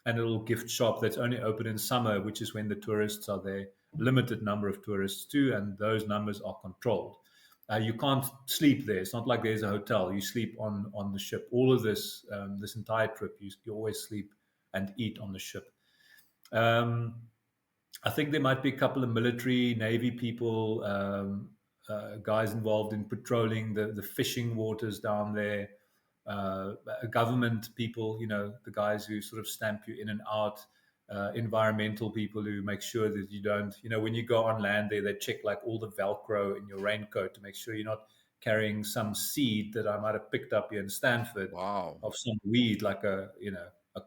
and a little gift shop that's only open in summer, which is when the tourists are there. Limited number of tourists too, and those numbers are controlled. You can't sleep there. It's not like there's a hotel. You sleep on the ship. All of this this entire trip, you always sleep and eat on the ship. Um, I think there might be a couple of military, navy people guys involved in patrolling the fishing waters down there, government people, the guys who sort of stamp you in and out, environmental people who make sure that you don't, when you go on land there, they check like all the Velcro in your raincoat to make sure you're not carrying some seed that I might have picked up here in Stanford Wow. of some weed like a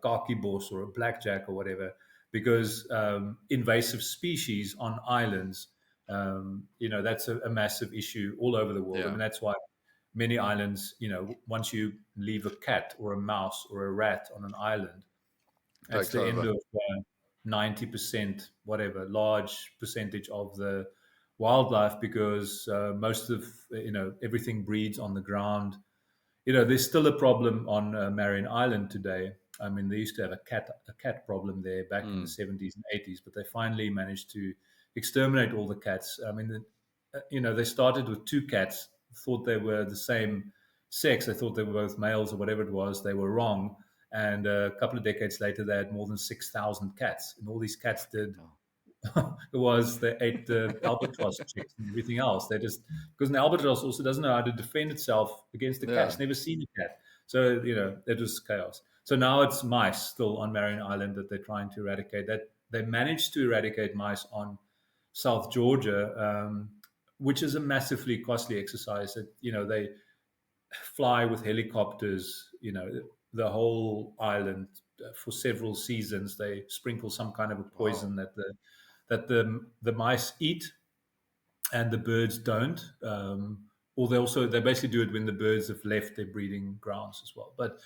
khaki boss or a blackjack or whatever, because invasive species on islands, that's a massive issue all over the world. I Yeah. mean, that's why many islands, once you leave a cat or a mouse or a rat on an island, that's Takes the end over. of 90%, whatever, large percentage of the wildlife, because most of, everything breeds on the ground. There's still a problem on Marion Island today. I mean, they used to have a cat problem there back in the Mm. 70s and 80s, but they finally managed to exterminate all the cats. I mean, they started with two cats, thought they were the same sex. They thought they were both males or whatever it was. They were wrong. And a couple of decades later, they had more than 6,000 cats. And all these cats did Oh. was they ate the albatross chicks and everything else. They just, because an albatross also doesn't know how to defend itself against a cat. Yeah. It's never seen a cat. So, it was chaos. So now it's mice still on Marion Island that they're trying to eradicate. That they managed to eradicate mice on South Georgia, which is a massively costly exercise. That they fly with helicopters, the whole island for several seasons. They sprinkle some kind of a Wow. poison that the mice eat, and the birds don't. Or they basically do it when the birds have left their breeding grounds as well. But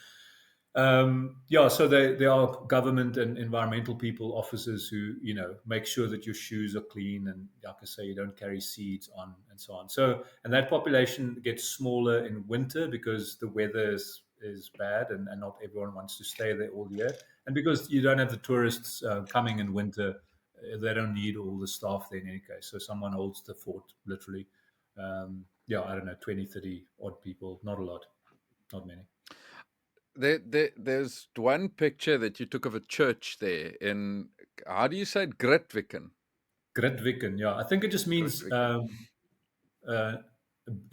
yeah, so there are government and environmental people, officers who make sure that your shoes are clean, and like I say, you don't carry seeds on and so on. So, and that population gets smaller in winter because the weather is bad, and not everyone wants to stay there all year, and because you don't have the tourists coming in winter, they don't need all the staff there in any case. So someone holds the fort literally. Yeah, I don't know, 20, 30 odd people, not a lot, not many. There's one picture that you took of a church there in, how do you say it? Gritviken. Gritviken, yeah. I think it just means Gritviken. uh,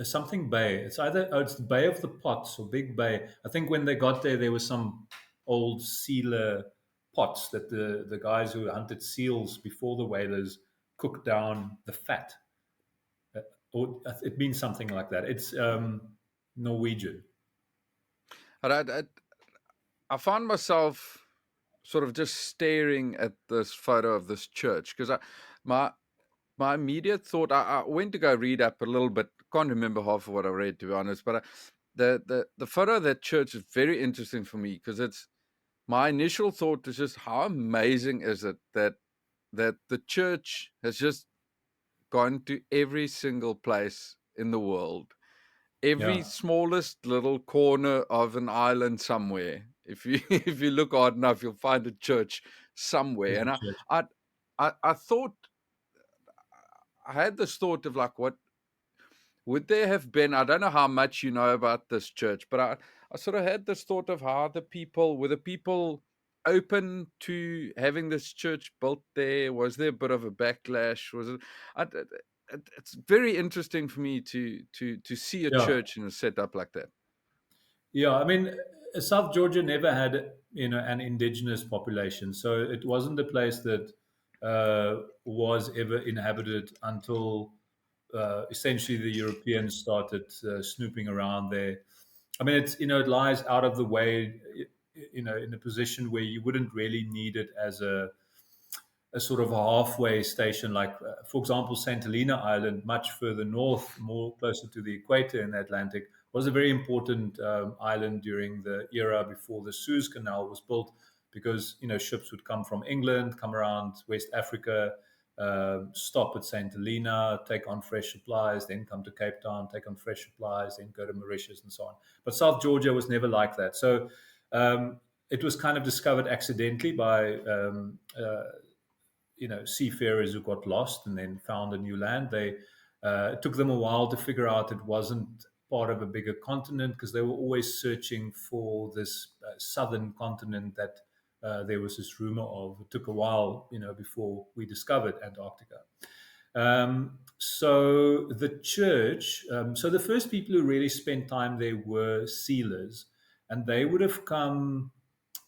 something bay. It's either it's the Bay of the Pots or Big Bay. I think when they got there, there was some old sealer pots that the guys who hunted seals before the whalers cooked down the fat. Or it means something like that. It's Norwegian. And I found myself sort of just staring at this photo of this church because my my immediate thought, I went to go read up a little bit. Can't remember half of what I read, to be honest. But the photo of that church is very interesting for me because it's, my initial thought is just how amazing is it that the church has just gone to every single place in the world, every Yeah, smallest little corner of an island somewhere. If you if you look hard enough, you'll find a church somewhere. there's a And church. I I thought, I had this thought of like, what would there have been? I don't know how much you know about this church, but I sort of had this thought of how the people open to having this church built there? Was there a bit of a backlash? Was it? It's very interesting for me to see a Yeah. church in a setup like that. Yeah, I mean, South Georgia never had an indigenous population, so it wasn't a place that was ever inhabited until essentially the Europeans started snooping around there. I mean, it lies out of the way, in a position where you wouldn't really need it as a sort of a halfway station, like, for example, St. Helena Island, much further north, more closer to the equator in the Atlantic, was a very important island during the era before the Suez Canal was built, because ships would come from England, come around West Africa, stop at St. Helena, take on fresh supplies, then come to Cape Town, take on fresh supplies, then go to Mauritius and so on. But South Georgia was never like that. So it was kind of discovered accidentally by seafarers who got lost and then found a new land. It took them a while to figure out it wasn't part of a bigger continent, because they were always searching for this southern continent that there was this rumor of. It took a while, before we discovered Antarctica. So the church, so the first people who really spent time there were sealers, and they would have come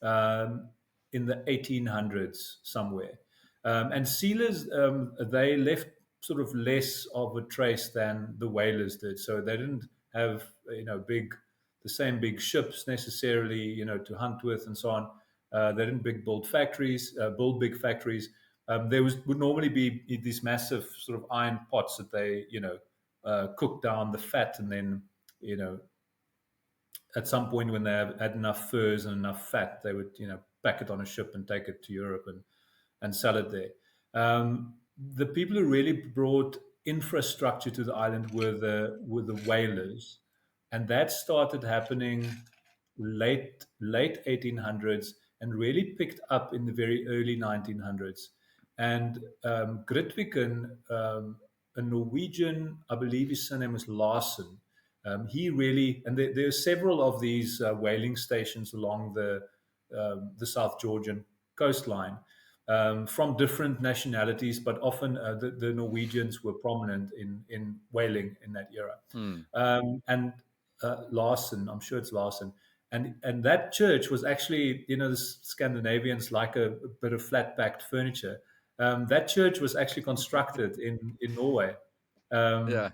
um, in the 1800s somewhere. And sealers, they left sort of less of a trace than the whalers did. So they didn't have, the same big ships necessarily, to hunt with and so on. They didn't build big factories. There would normally be these massive sort of iron pots that they, cook down the fat, and then, you know, at some point when they have had enough furs and enough fat, they would, pack it on a ship and take it to Europe and sell it there. The people who really brought infrastructure to the island were the whalers, and that started happening late 1800s and really picked up in the very early 1900s. And Grytviken, a Norwegian, I believe his surname was Larsen. He really, and there are several of these whaling stations along the South Georgian coastline, from different nationalities, but often the Norwegians were prominent in whaling in that era. Hmm. And Larsen, I'm sure it's Larsen, and that church was actually, the Scandinavians like a bit of flat backed furniture. That church was actually constructed in Norway. Um, Yeah.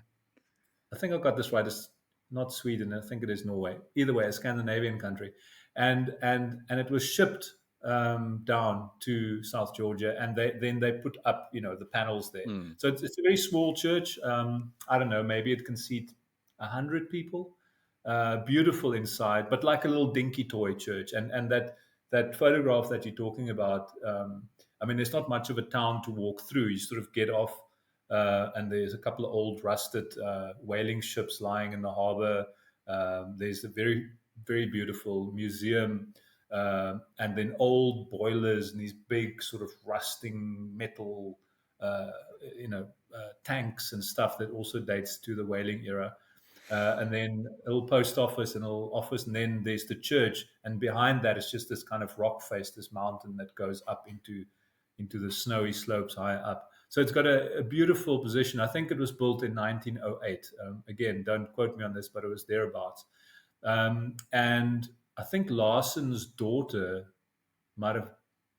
I think I got this right. It's not Sweden. I think it is Norway. Either way, a Scandinavian country, and it was shipped down to South Georgia, and then they put up, the panels there. Hmm. So it's a very small church. I don't know, maybe it can seat 100 people. Beautiful inside, but like a little dinky toy church. And that photograph that you're talking about, I mean, there's not much of a town to walk through. You sort of get off, and there's a couple of old rusted whaling ships lying in the harbor. There's a very, very beautiful museum, and then old boilers and these big sort of rusting metal, uh, tanks and stuff that also dates to the whaling era. And then a little post office and a little office, and then there's the church, and behind that is just this kind of rock face, this mountain that goes up into the snowy slopes high up. So it's got a beautiful position. I think it was built in 1908. Again, don't quote me on this, but it was thereabouts. And I think Larsen's daughter might have,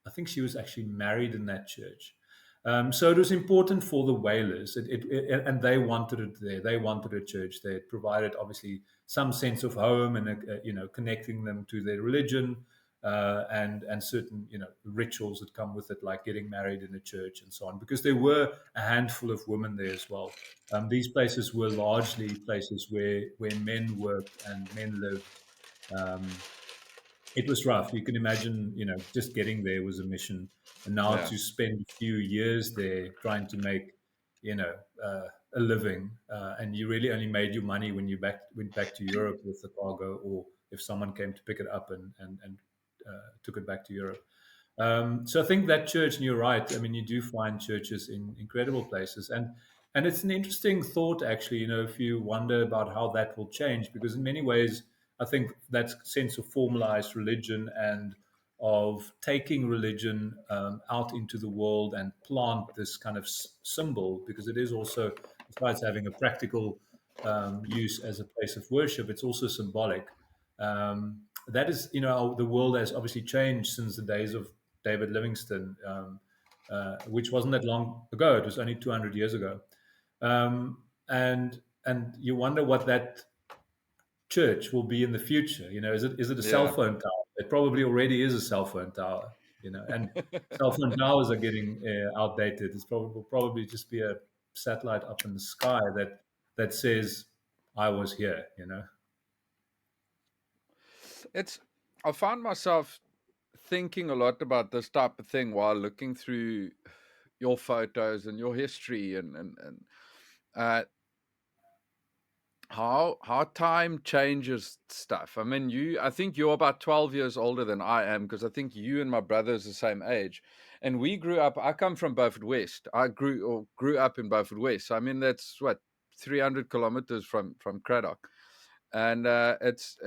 I think she was actually married in that church. So it was important for the whalers, and they wanted it there. They wanted a church there. It provided obviously some sense of home, and connecting them to their religion, and certain rituals that come with it, like getting married in a church and so on. Because there were a handful of women there as well. These places were largely places where men worked and men lived. Um, it was rough. You can imagine, just getting there was a mission, and now Yeah. to spend a few years there trying to make, you know, a living, and you really only made your money when you went back to Europe with the cargo, or if someone came to pick it up and took it back to Europe. So I think that church, and you're right. I mean, you do find churches in incredible places, and it's an interesting thought, actually. If you wonder about how that will change, because in many ways, I think that sense of formalized religion and of taking religion out into the world and plant this kind of symbol, because it is also, besides having a practical use as a place of worship, it's also symbolic. That is, the world has obviously changed since the days of David Livingstone, which wasn't that long ago. It was only 200 years ago. And you wonder what that church will be in the future. Is it a cell Yeah. phone tower? It probably already is a cell phone tower. And cell phone towers are getting outdated. Will probably just be a satellite up in the sky that says, "I was here." It's I found myself thinking a lot about this type of thing while looking through your photos and your history, and uh, how time changes stuff. I mean, I think you're about 12 years older than I am, because I think you and my brother is the same age, and we grew up. I come from Beaufort West. I grew up in Beaufort West. So, I mean, that's what, 300 kilometers from Cradock, and it's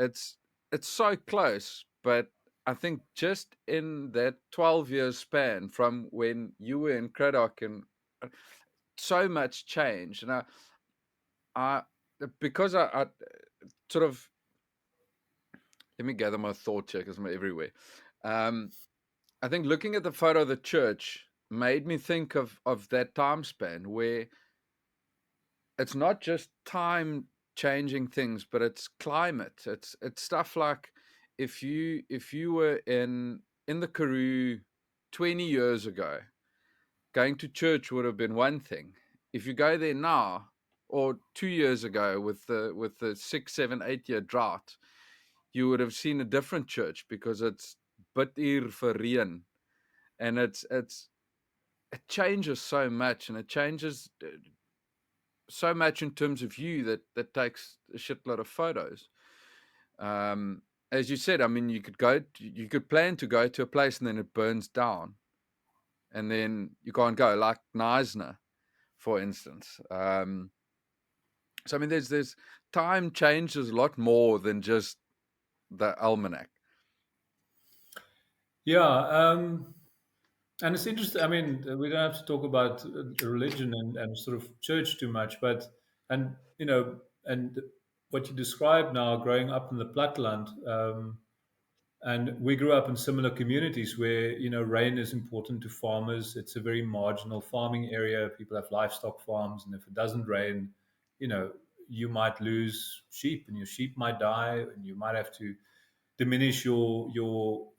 so close. But I think just in that 12 year span from when you were in Cradock, and so much changed, and I because I sort of let me gather my thoughts here because I'm everywhere. Um, I think looking at the photo of the church made me think of that time span where it's not just time changing things, but it's climate. It's stuff like if you were in the Karoo 20 years ago, going to church would have been one thing. If you go there now, or 2 years ago with the 6, 7, 8 year drought, you would have seen a different church because it's bid vir reën, and it changes so much, and it changes so much in terms of you that takes a shitload of photos. Um, as you said, I mean, you could plan to go to a place and then it burns down, and then you can't go, like Neisner, for instance. So I mean, there's time changes a lot more than just the almanac. Yeah, and it's interesting. I mean, we don't have to talk about religion and sort of church too much, but and you know, and what you described now, growing up in the Platteland, and we grew up in similar communities where rain is important to farmers. It's a very marginal farming area. People have livestock farms, and if it doesn't rain, you know, you might lose sheep, and your sheep might die, and you might have to diminish your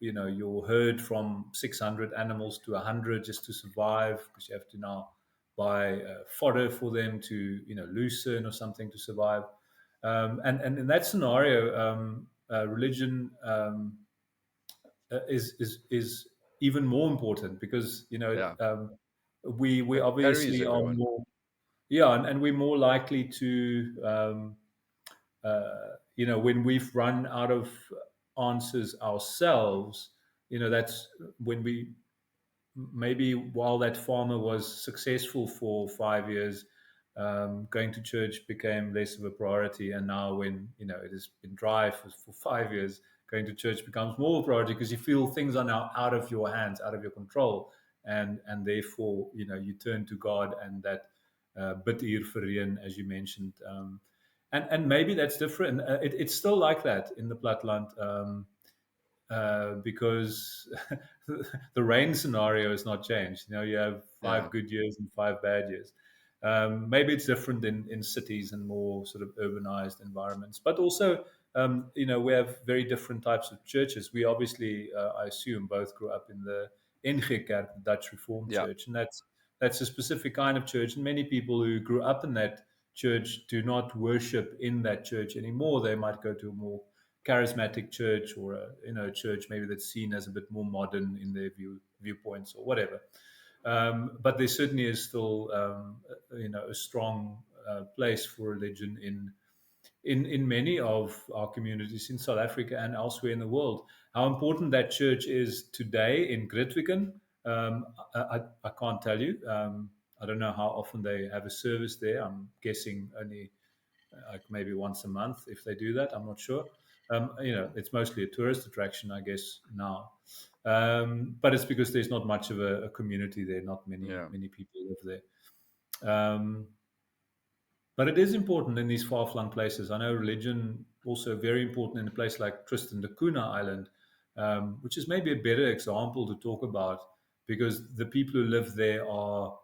herd from 600 animals to 100 just to survive, because you have to now buy fodder for them to loosen or something to survive. And in that scenario, religion is even more important, because Yeah, we it carries obviously are everyone. more, yeah, and we're more likely to when we've run out of answers ourselves, that's when we, maybe while that farmer was successful for 5 years, going to church became less of a priority. And now, when it has been dry for 5 years, going to church becomes more of a priority, because you feel things are now out of your hands, out of your control, and therefore you turn to God, and that bid hier vir reën, as you mentioned. And maybe that's different. It's still like that in the Platteland. Because the rain scenario has not changed. You have Yeah, 5 good years and 5 bad years. Maybe it's different in cities and more sort of urbanized environments, but also, we have very different types of churches. We obviously, I assume, both grew up in the NG Kerk, the Dutch Reformed yeah, Church, and that's a specific kind of church. And many people who grew up in that church do not worship in that church anymore. They might go to a more charismatic church, or a church maybe that's seen as a bit more modern in their viewpoints or whatever. But there certainly is still a strong place for religion in many of our communities in South Africa and elsewhere in the world. How important that church is today in Gritwigen, I can't tell you. I don't know how often they have a service there. I'm guessing only like maybe once a month, if they do that. I'm not sure. It's mostly a tourist attraction, I guess, now. But it's because there's not much of a community there. Not yeah, many people live there. But it is important in these far-flung places. I know religion also very important in a place like Tristan da Cunha Island, which is maybe a better example to talk about, because the people who live there are,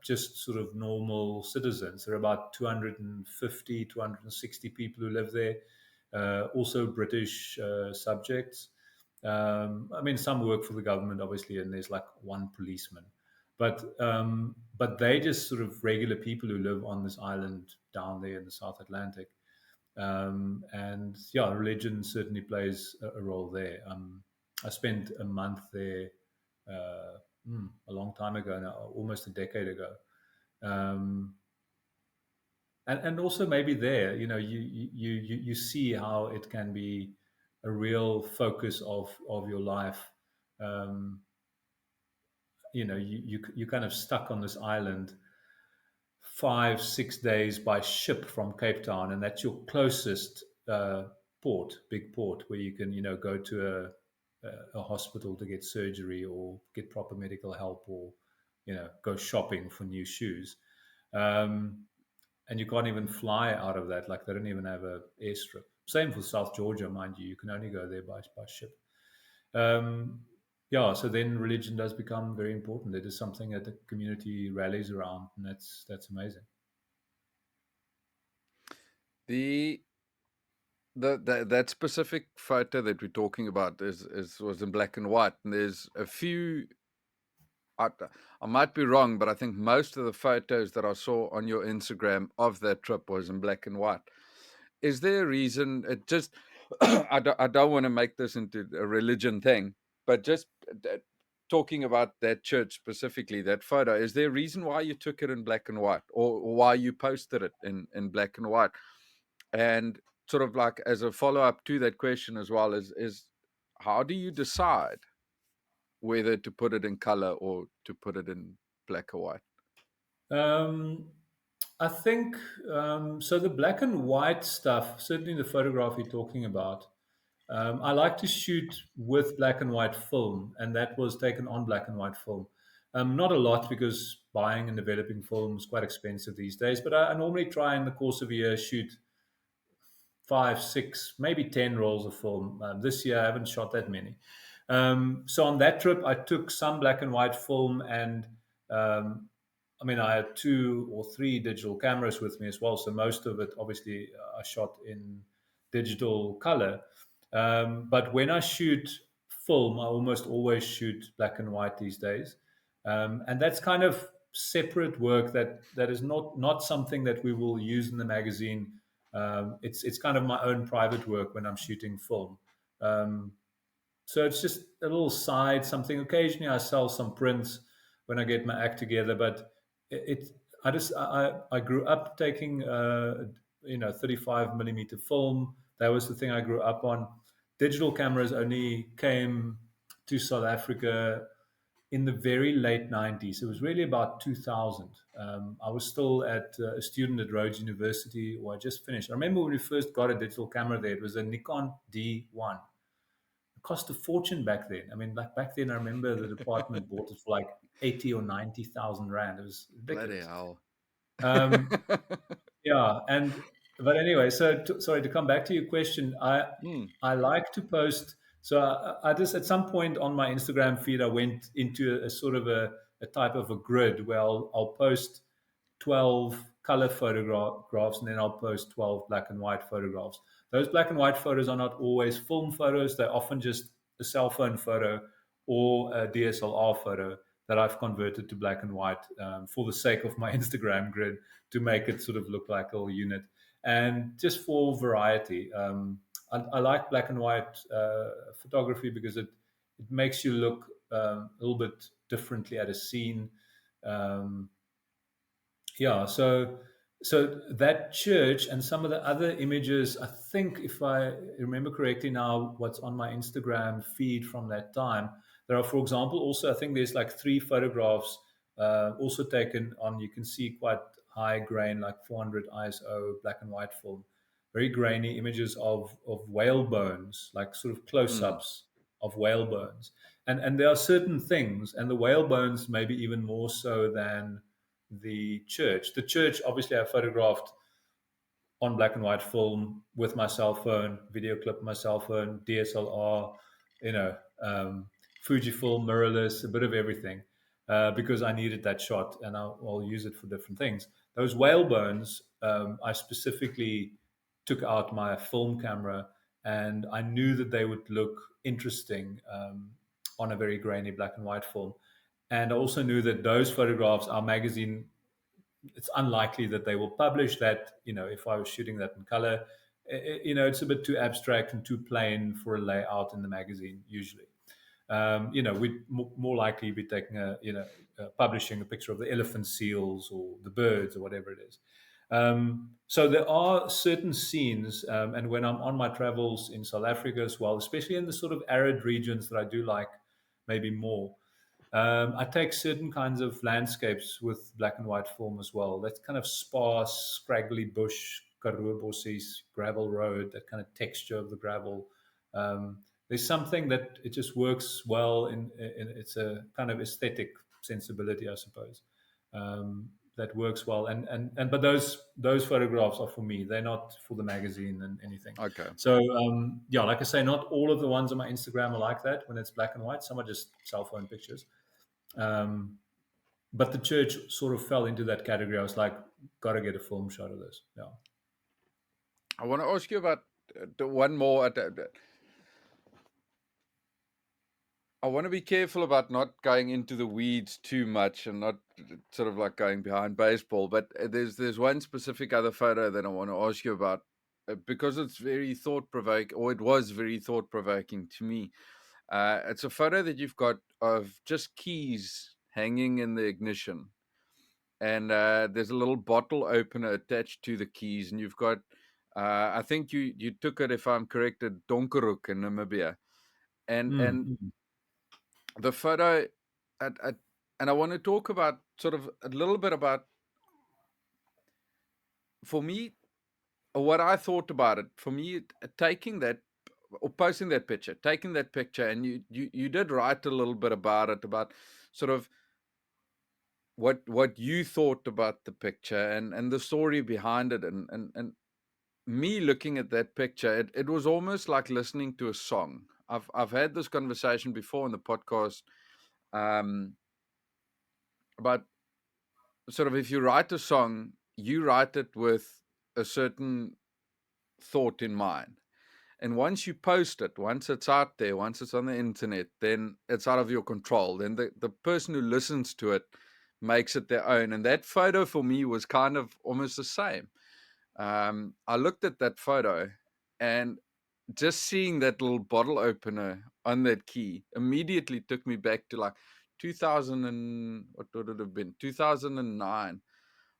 just sort of normal citizens. There are about 250, 260 people who live there, also British subjects. I mean, some work for the government, obviously, and there's like one policeman, but they just sort of regular people who live on this island down there in the South Atlantic. And yeah, religion certainly plays a role there. I spent a month there uh, a long time ago now, almost a decade ago. Um, and also maybe there, you see how it can be a real focus of your life. Um, you kind of stuck on this island 5 6 days by ship from Cape Town, and that's your closest big port, where you can go to a hospital to get surgery or get proper medical help, or go shopping for new shoes. Um, and you can't even fly out of that. Like they don't even have a airstrip. Same for South Georgia, mind you. You can only go there by ship. Um, yeah, so then religion does become very important. It is something that the community rallies around, and that's amazing. The that specific photo that we're talking about is was in black and white, and there's a few. I, I might be wrong, but I think most of the photos that I saw on your Instagram of that trip was in black and white. Is there a reason? It just I don't want to make this into a religion thing, but just talking about that church specifically, that photo. Is there a reason why you took it in black and white, or why you posted it in black and white? And sort of like as a follow up to that question as well is how do you decide whether to put it in color or to put it in black or white? Um, I think so. The black and white stuff, certainly the photograph you're talking about, I like to shoot with black and white film, and that was taken on black and white film. Not a lot because buying and developing film is quite expensive these days, but I normally try in the course of a year shoot five, six, maybe 10 rolls of film. This year I haven't shot that many. So on that trip, I took some black and white film, and um, I mean, I had 2 or 3 digital cameras with me as well. So most of it, obviously, I shot in digital color. But when I shoot film, I almost always shoot black and white these days, and that's kind of separate work that is not something that we will use in the magazine. It's kind of my own private work when I'm shooting film. Um, so it's just a little side something. Occasionally, I sell some prints when I get my act together, but it I grew up taking 35 millimeter film. That was the thing I grew up on. Digital cameras only came to South Africa in the very late 90s. It was really about 2000. I was still a student at Rhodes University, or I just finished. I remember when we first got a digital camera there, it was a Nikon D1. It cost a fortune back then. I mean, like back then, I remember the department bought it for like 80 or 90,000 Rand. It was Bloody ridiculous. hell. Um, yeah, but anyway, sorry to come back to your question. Hmm. I like to post. So I just at some point on my Instagram feed, I went into a sort of a type of a grid where I'll post 12 color photographs, and then I'll post 12 black and white photographs. Those black and white photos are not always film photos. They're often just a cell phone photo or a DSLR photo that I've converted to black and white for the sake of my Instagram grid to make it sort of look like a little unit. And just for variety, I like black and white photography because it makes you look a little bit differently at a scene. Um, yeah, so that church and some of the other images, I think if I remember correctly now, what's on my Instagram feed from that time, there are, for example, also I think there's like 3 photographs also taken on, you can see quite high grain, like 400 ISO black and white film, very grainy images of whale bones, like sort of Hmm. close-ups of whale bones. And there are certain things, and the whale bones maybe even more so than the church. The church, obviously, I photographed on black and white film with my cell phone, video clip my cell phone, DSLR, you know, um, Fujifilm, mirrorless, a bit of everything, because I needed that shot, and I'll use it for different things. Those whale bones, I specifically took out my film camera, and I knew that they would look interesting on a very grainy black and white film. And I also knew that those photographs, our magazine, it's unlikely that they will publish that. If I was shooting that in color, it's a bit too abstract and too plain for a layout in the magazine usually. We'd more likely be taking publishing a picture of the elephant seals or the birds or whatever it is. So there are certain scenes, and when I'm on my travels in South Africa as well, especially in the sort of arid regions that I do like maybe more, I take certain kinds of landscapes with black and white film as well. That kind of sparse, scraggly bush, karoo bossies, gravel road, that kind of texture of the gravel. There's something that it just works well in it's a kind of aesthetic sensibility, I suppose. That works well. And but those photographs are for me. They're not for the magazine and anything. Okay. So yeah, like I say, not all of the ones on my Instagram are like that when it's black and white. Some are just cell phone pictures. Um, but the church sort of fell into that category. I was like, gotta get a film shot of this. Yeah. I want to ask you about the one more. I want to be careful about not going into the weeds too much and not sort of like going behind baseball. But there's one specific other photo that I want to ask you about because it's very thought provoking, or it was very thought provoking to me. It's a photo that you've got of just keys hanging in the ignition, and there's a little bottle opener attached to the keys, and you've got. I think you took it, if I'm correct, at Donkerhoek in Namibia, and Mm. the photo at and I want to talk about sort of a little bit about, for me, what I thought about it. For me, taking that or posting that picture, taking that picture, and you did write a little bit about it, about sort of what you thought about the picture and the story behind it, and me looking at that picture, it was almost like listening to a song. I've had this conversation before in the podcast, um, about sort of, if you write a song, you write it with a certain thought in mind. And once you post it, once it's out there, once it's on the internet, then it's out of your control. Then the person who listens to it makes it their own. And that photo for me was kind of almost the same. I looked at that photo, and just seeing that little bottle opener on that key immediately took me back to like 2000 and what would it have been, 2009.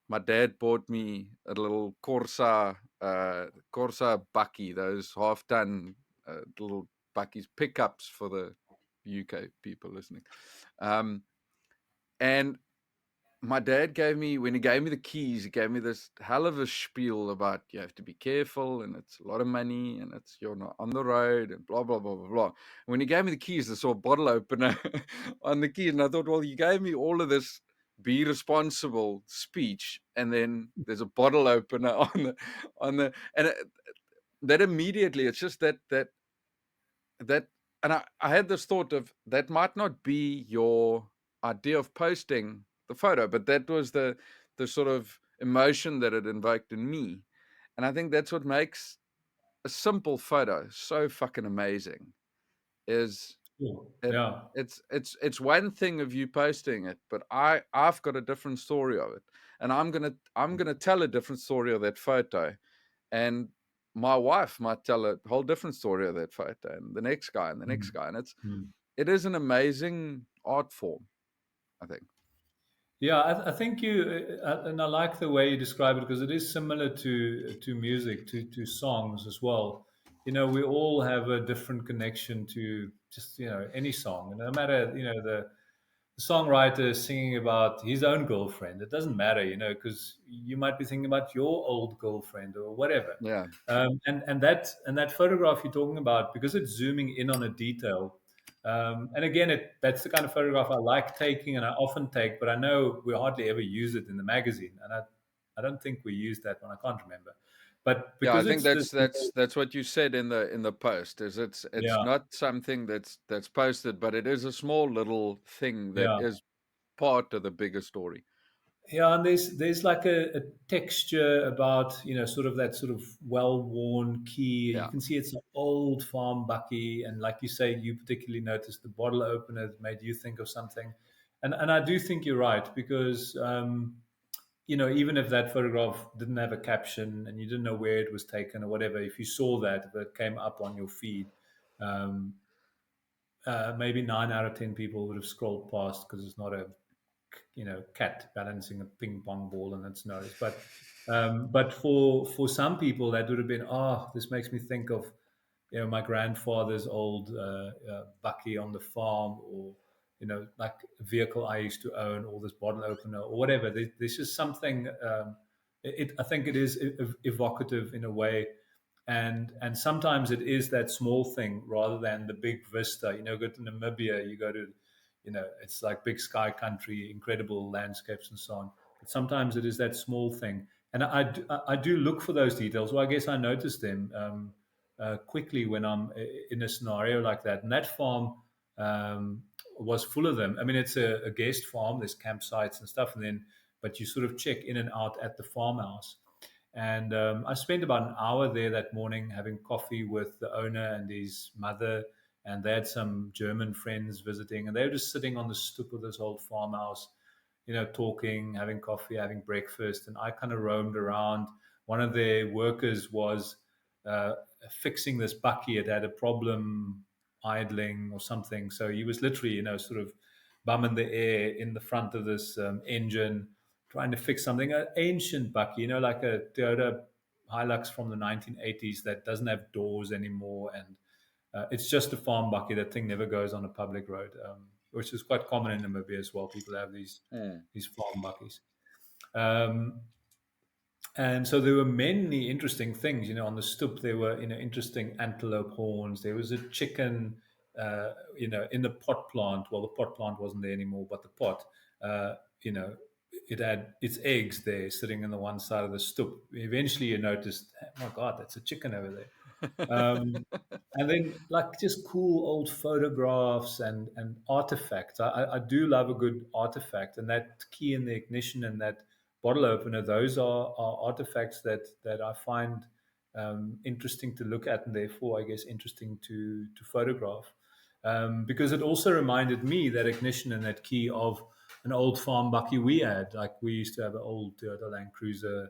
My dad bought me a little Corsa bucky, those half ton little buckies, pickups for the UK people listening. Um, and my dad gave me, when he gave me the keys, he gave me this hell of a spiel about you have to be careful, and it's a lot of money, and it's, you're not on the road, and blah blah blah blah blah. When he gave me the keys, I saw a bottle opener on the keys, and I thought, well, you gave me all of this be responsible speech, and then there's a bottle opener on the and that immediately, it's just that and I had this thought of, that might not be your idea of posting the photo, but that was the sort of emotion that it invoked in me. And I think that's what makes a simple photo so fucking amazing, is Cool. it Yeah. it's one thing of you posting it, but I've got a different story of it, and I'm gonna tell a different story of that photo, and my wife might tell a whole different story of that photo, and the next guy and the next Mm. guy, and Mm. it is an amazing art form, I think. Yeah, I think and I like the way you describe it because it is similar to music, to songs as well. You know, we all have a different connection to just any song, and no matter the songwriter is singing about his own girlfriend. It doesn't matter, because you might be thinking about your old girlfriend or whatever. Yeah, And that photograph you're talking about, because it's zooming in on a detail. And again, that's the kind of photograph I like taking, and I often take, but I know we hardly ever use it in the magazine, and I don't think we used that one. I can't remember, but yeah, I because think it's this, that's what you said in the post, is it's yeah, not something that's posted, but it is a small little thing that yeah. is part of the bigger story. Yeah, and there's like a texture about sort of that sort of well-worn key. You Yeah. can see it's an old farm bucky, and like you say, you particularly noticed the bottle opener that made you think of something. And I do think you're right because even if that photograph didn't have a caption and you didn't know where it was taken or whatever, if you saw that if it came up on your feed, um, maybe 9 out of 10 people would have scrolled past because it's not a cat balancing a ping pong ball in its nose. But for some people that would have been, this makes me think of my grandfather's old bucky on the farm, or like a vehicle I used to own, or this bottle opener or whatever. There's just something. I think it is evocative in a way. And sometimes it is that small thing rather than the big vista. Go to Namibia, you go to it's like big sky country, incredible landscapes and so on. But sometimes it is that small thing, and I do look for those details. Well, I guess I notice them quickly when I'm in a scenario like that. And that farm um, was full of them. I mean, it's a guest farm. There's campsites and stuff, and then but you sort of check in and out at the farmhouse. And I spent about an hour there that morning having coffee with the owner and his mother. And they had some German friends visiting, and they were just sitting on the stoop of this old farmhouse, talking, having coffee, having breakfast. And I kind of roamed around. One of their workers was uh, fixing this bucky. It had a problem idling or something. So he was literally, sort of bum in the air in the front of this engine, trying to fix something, an ancient bucky, like a Toyota Hilux from the 1980s that doesn't have doors anymore. And it's just a farm bucky. That thing never goes on a public road, which is quite common in Namibia as well. People have Mm. these farm buckies. Um, and so there were many interesting things, on the stoop. There were, interesting antelope horns. There was a chicken, in the pot plant. Well, the pot plant wasn't there anymore, but the pot, uh, you know, it had its eggs there sitting on the one side of the stoop. Eventually you noticed, oh my God, that's a chicken over there. Um, and then like just cool old photographs and artifacts. I do love a good artifact, and that key in the ignition and that bottle opener, those are artifacts that I find interesting to look at, and therefore I guess interesting to photograph, because it also reminded me, that ignition and that key, of an old farm bucky we had. Like we used to have an old Toyota Land Cruiser,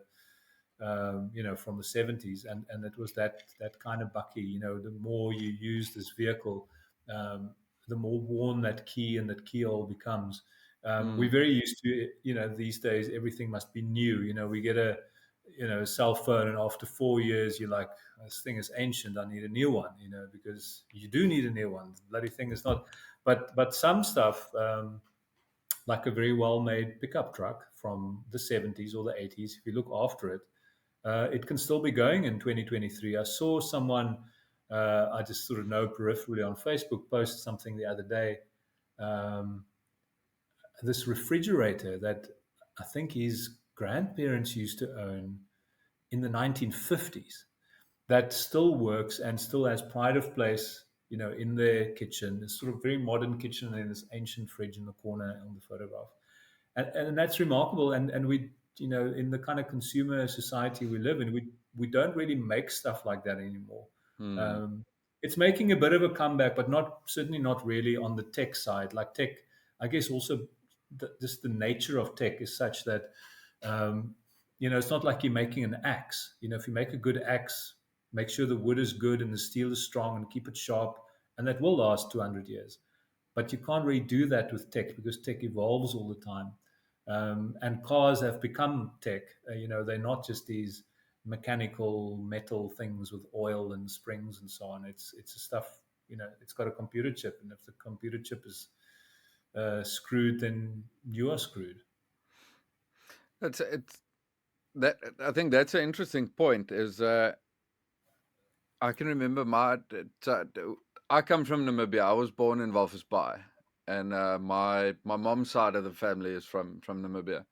from the 70s, and it was that kind of bucky. The more you use this vehicle, the more worn that key and that keyhole becomes. We're Mm. very used to, these days everything must be new. We get a cell phone, and after 4 years you're like, this thing is ancient, I need a new one. Because you do need a new one. The bloody thing is not. But some stuff, like a very well made pickup truck from the 70s or the 80s, if you look after it, it can still be going in 2023. I saw someone, I just sort of know peripherally on Facebook, post something the other day. Um, this refrigerator that I think his grandparents used to own in the 1950s, that still works and still has pride of place, in their kitchen. This sort of very modern kitchen, and this ancient fridge in the corner on the photograph. And that's remarkable. And we, in the kind of consumer society we live in, we don't really make stuff like that anymore. Mm. um, it's making a bit of a comeback, but certainly not really on the tech side. Like tech, I guess also just the nature of tech is such that, um, it's not like you're making an axe. If you make a good axe, make sure the wood is good and the steel is strong and keep it sharp, and that will last 200 years. But you can't really do that with tech, because tech evolves all the time. And cars have become tech. They're not just these mechanical metal things with oil and springs and so on. It's a stuff. It's got a computer chip, and if the computer chip is screwed, then you are screwed. It's that I think that's an interesting point. Is I can remember I come from Namibia. I was born in Walvis Bay, and my mom's side of the family is from Namibia,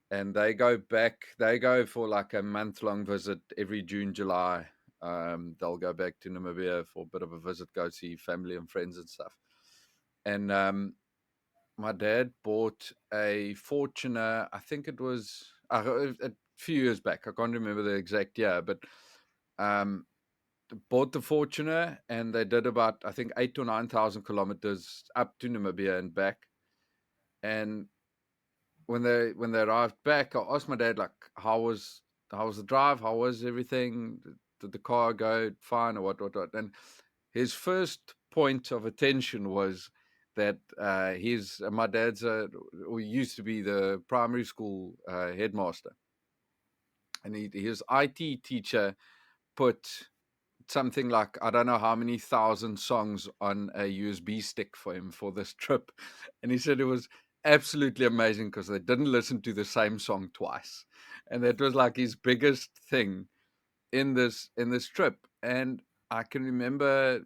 and they go back. They go for like a month long visit every June, July. They'll go back to Namibia for a bit of a visit, go see family and friends and stuff. And my dad bought a Fortuner. I think it was a few years back. I can't remember the exact year, but um, bought the Fortuner, and they did about, I think, 8 to 9 thousand kilometers up to Namibia and back. And when they arrived back, I asked my dad, like, how was the drive? How was everything? Did the car go fine or what? And his first point of attention was that my dad's or used to be the primary school headmaster, and his IT teacher put something like, I don't know how many thousand songs on a USB stick for him for this trip. And he said it was absolutely amazing because they didn't listen to the same song twice. And that was like his biggest thing in this trip. And I can remember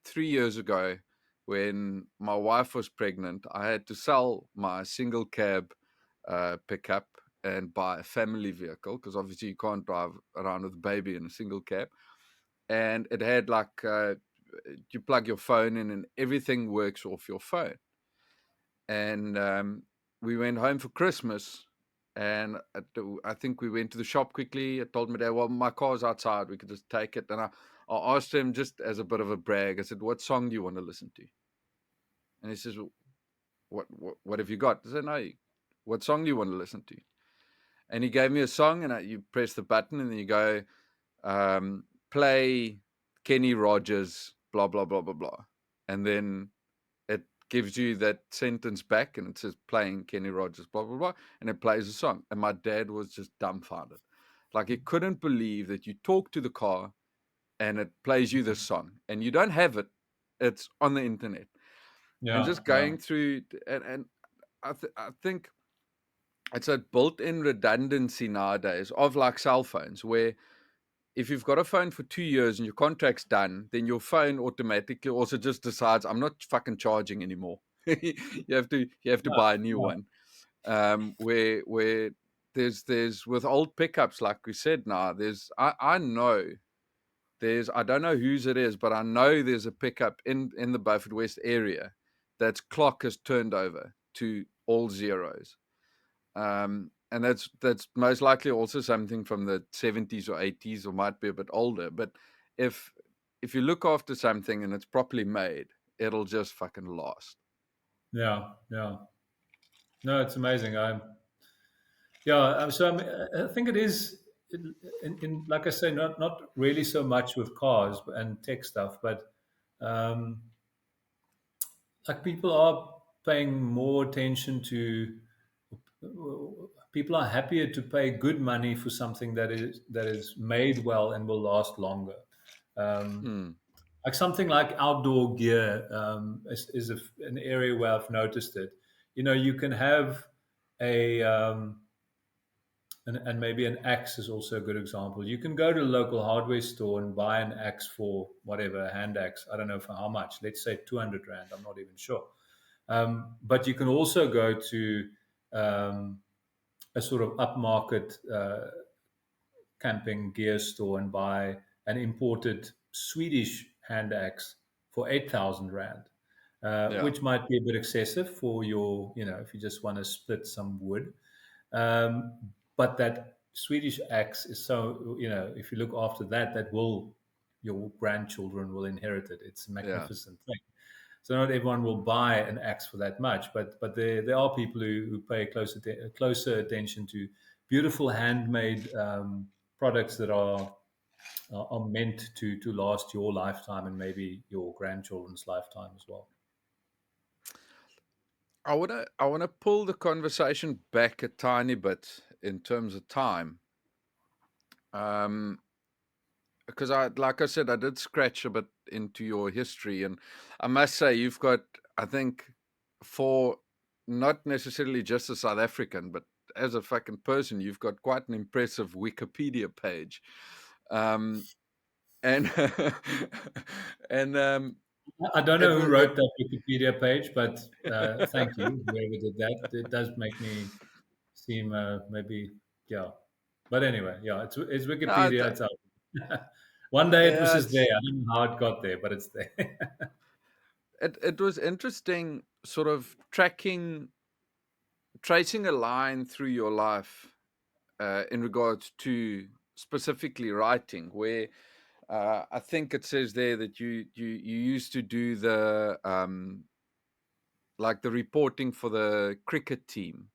3 years ago when my wife was pregnant, I had to sell my single cab pickup and buy a family vehicle because obviously you can't drive around with a baby in a single cab. And it had like you plug your phone in and everything works off your phone. And we went home for Christmas. And I think we went to the shop quickly. I told my dad, well, my car's outside. We could just take it. And I asked him just as a bit of a brag. I said, what song do you want to listen to? And he says, well, what have you got? I said, no, what song do you want to listen to? And he gave me a song, and you press the button, and then you go, play Kenny Rogers, blah, blah, blah, blah, blah. And then it gives you that sentence back, and it says playing Kenny Rogers, blah, blah, blah. And it plays a song. And my dad was just dumbfounded. Like, he couldn't believe that you talk to the car and it plays you this song. And you don't have it, it's on the internet. And Yeah, just yeah, going through, and I think it's a built-in redundancy nowadays of like cell phones, where if you've got a phone for 2 years and your contract's done, then your phone automatically also just decides I'm not fucking charging anymore. You have to yeah, buy a new yeah, one. Where there's with old pickups, like we said, now I know I don't know whose it is, but I know there's a pickup in the Beaufort West area that's clock has turned over to all zeros. And that's most likely also something from the 70s or 80s, or might be a bit older. But if if you look after something and it's properly made, it'll just fucking last. yeah, yeah. No, it's amazing. I think it is, like I say, not really so much with cars and tech stuff, but um, like people are paying more attention to. People are happier to pay good money for something that is made well and will last longer. Um, Mm, like something like outdoor gear is an area where I've noticed it. You can have a and maybe an axe is also a good example. You can go to a local hardware store and buy an axe for whatever, a hand axe. I don't know for how much. Let's say 200 Rand. I'm not even sure. But you can also go to um, a sort of upmarket camping gear store and buy an imported Swedish hand axe for 8,000 Rand, yeah, which might be a bit excessive for if you just want to split some wood. Um, but that Swedish axe is so, if you look after that, your grandchildren will inherit it. It's a yeah. magnificent thing. So not everyone will buy an axe for that much, but there are people who pay closer attention to beautiful handmade products that are meant to last your lifetime and maybe your grandchildren's lifetime as well. I wanna pull the conversation back a tiny bit in terms of time. Um, because like I said, I did scratch a bit into your history, and I must say you've got, I think, for not necessarily just a South African, but as a fucking person, you've got quite an impressive Wikipedia page. Um, and and I don't it know who was wrote that Wikipedia page, but thank you, whoever did that. It does make me seem maybe, yeah. But anyway, yeah, it's no, Wikipedia. It's out. One day it was yeah, just there. I don't know how it got there, but it's there. it was interesting, sort of tracing a line through your life in regards to specifically writing, where I think it says there that you used to do the like the reporting for the cricket team,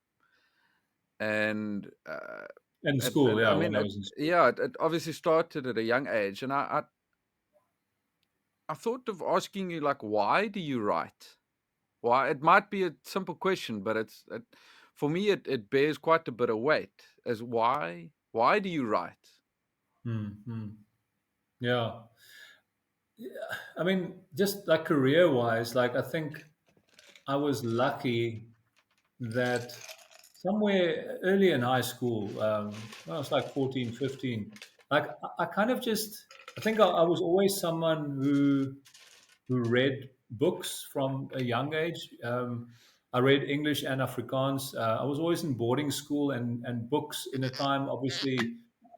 and In school, I yeah, mean, when I was in school. yeah, it obviously started at a young age, and I thought of asking you, like, why do you write? Why? It might be a simple question, but for me it bears quite a bit of weight. As why do you write? Hmm. Yeah. I mean, just like career wise, like I think I was lucky that somewhere early in high school, when I was like 14, 15, like I kind of just, I think I was always someone who read books from a young age. I read English and Afrikaans. I was always in boarding school, and books in a time, obviously,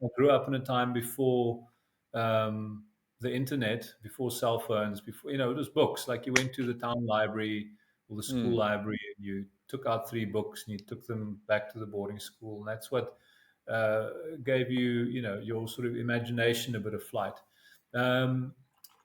I grew up in a time before um, the internet, before cell phones, before, it was books. Like you went to the town library or the school Mm. library and you took out three books and you took them back to the boarding school. And that's what uh, gave you, your sort of imagination a bit of flight. Um,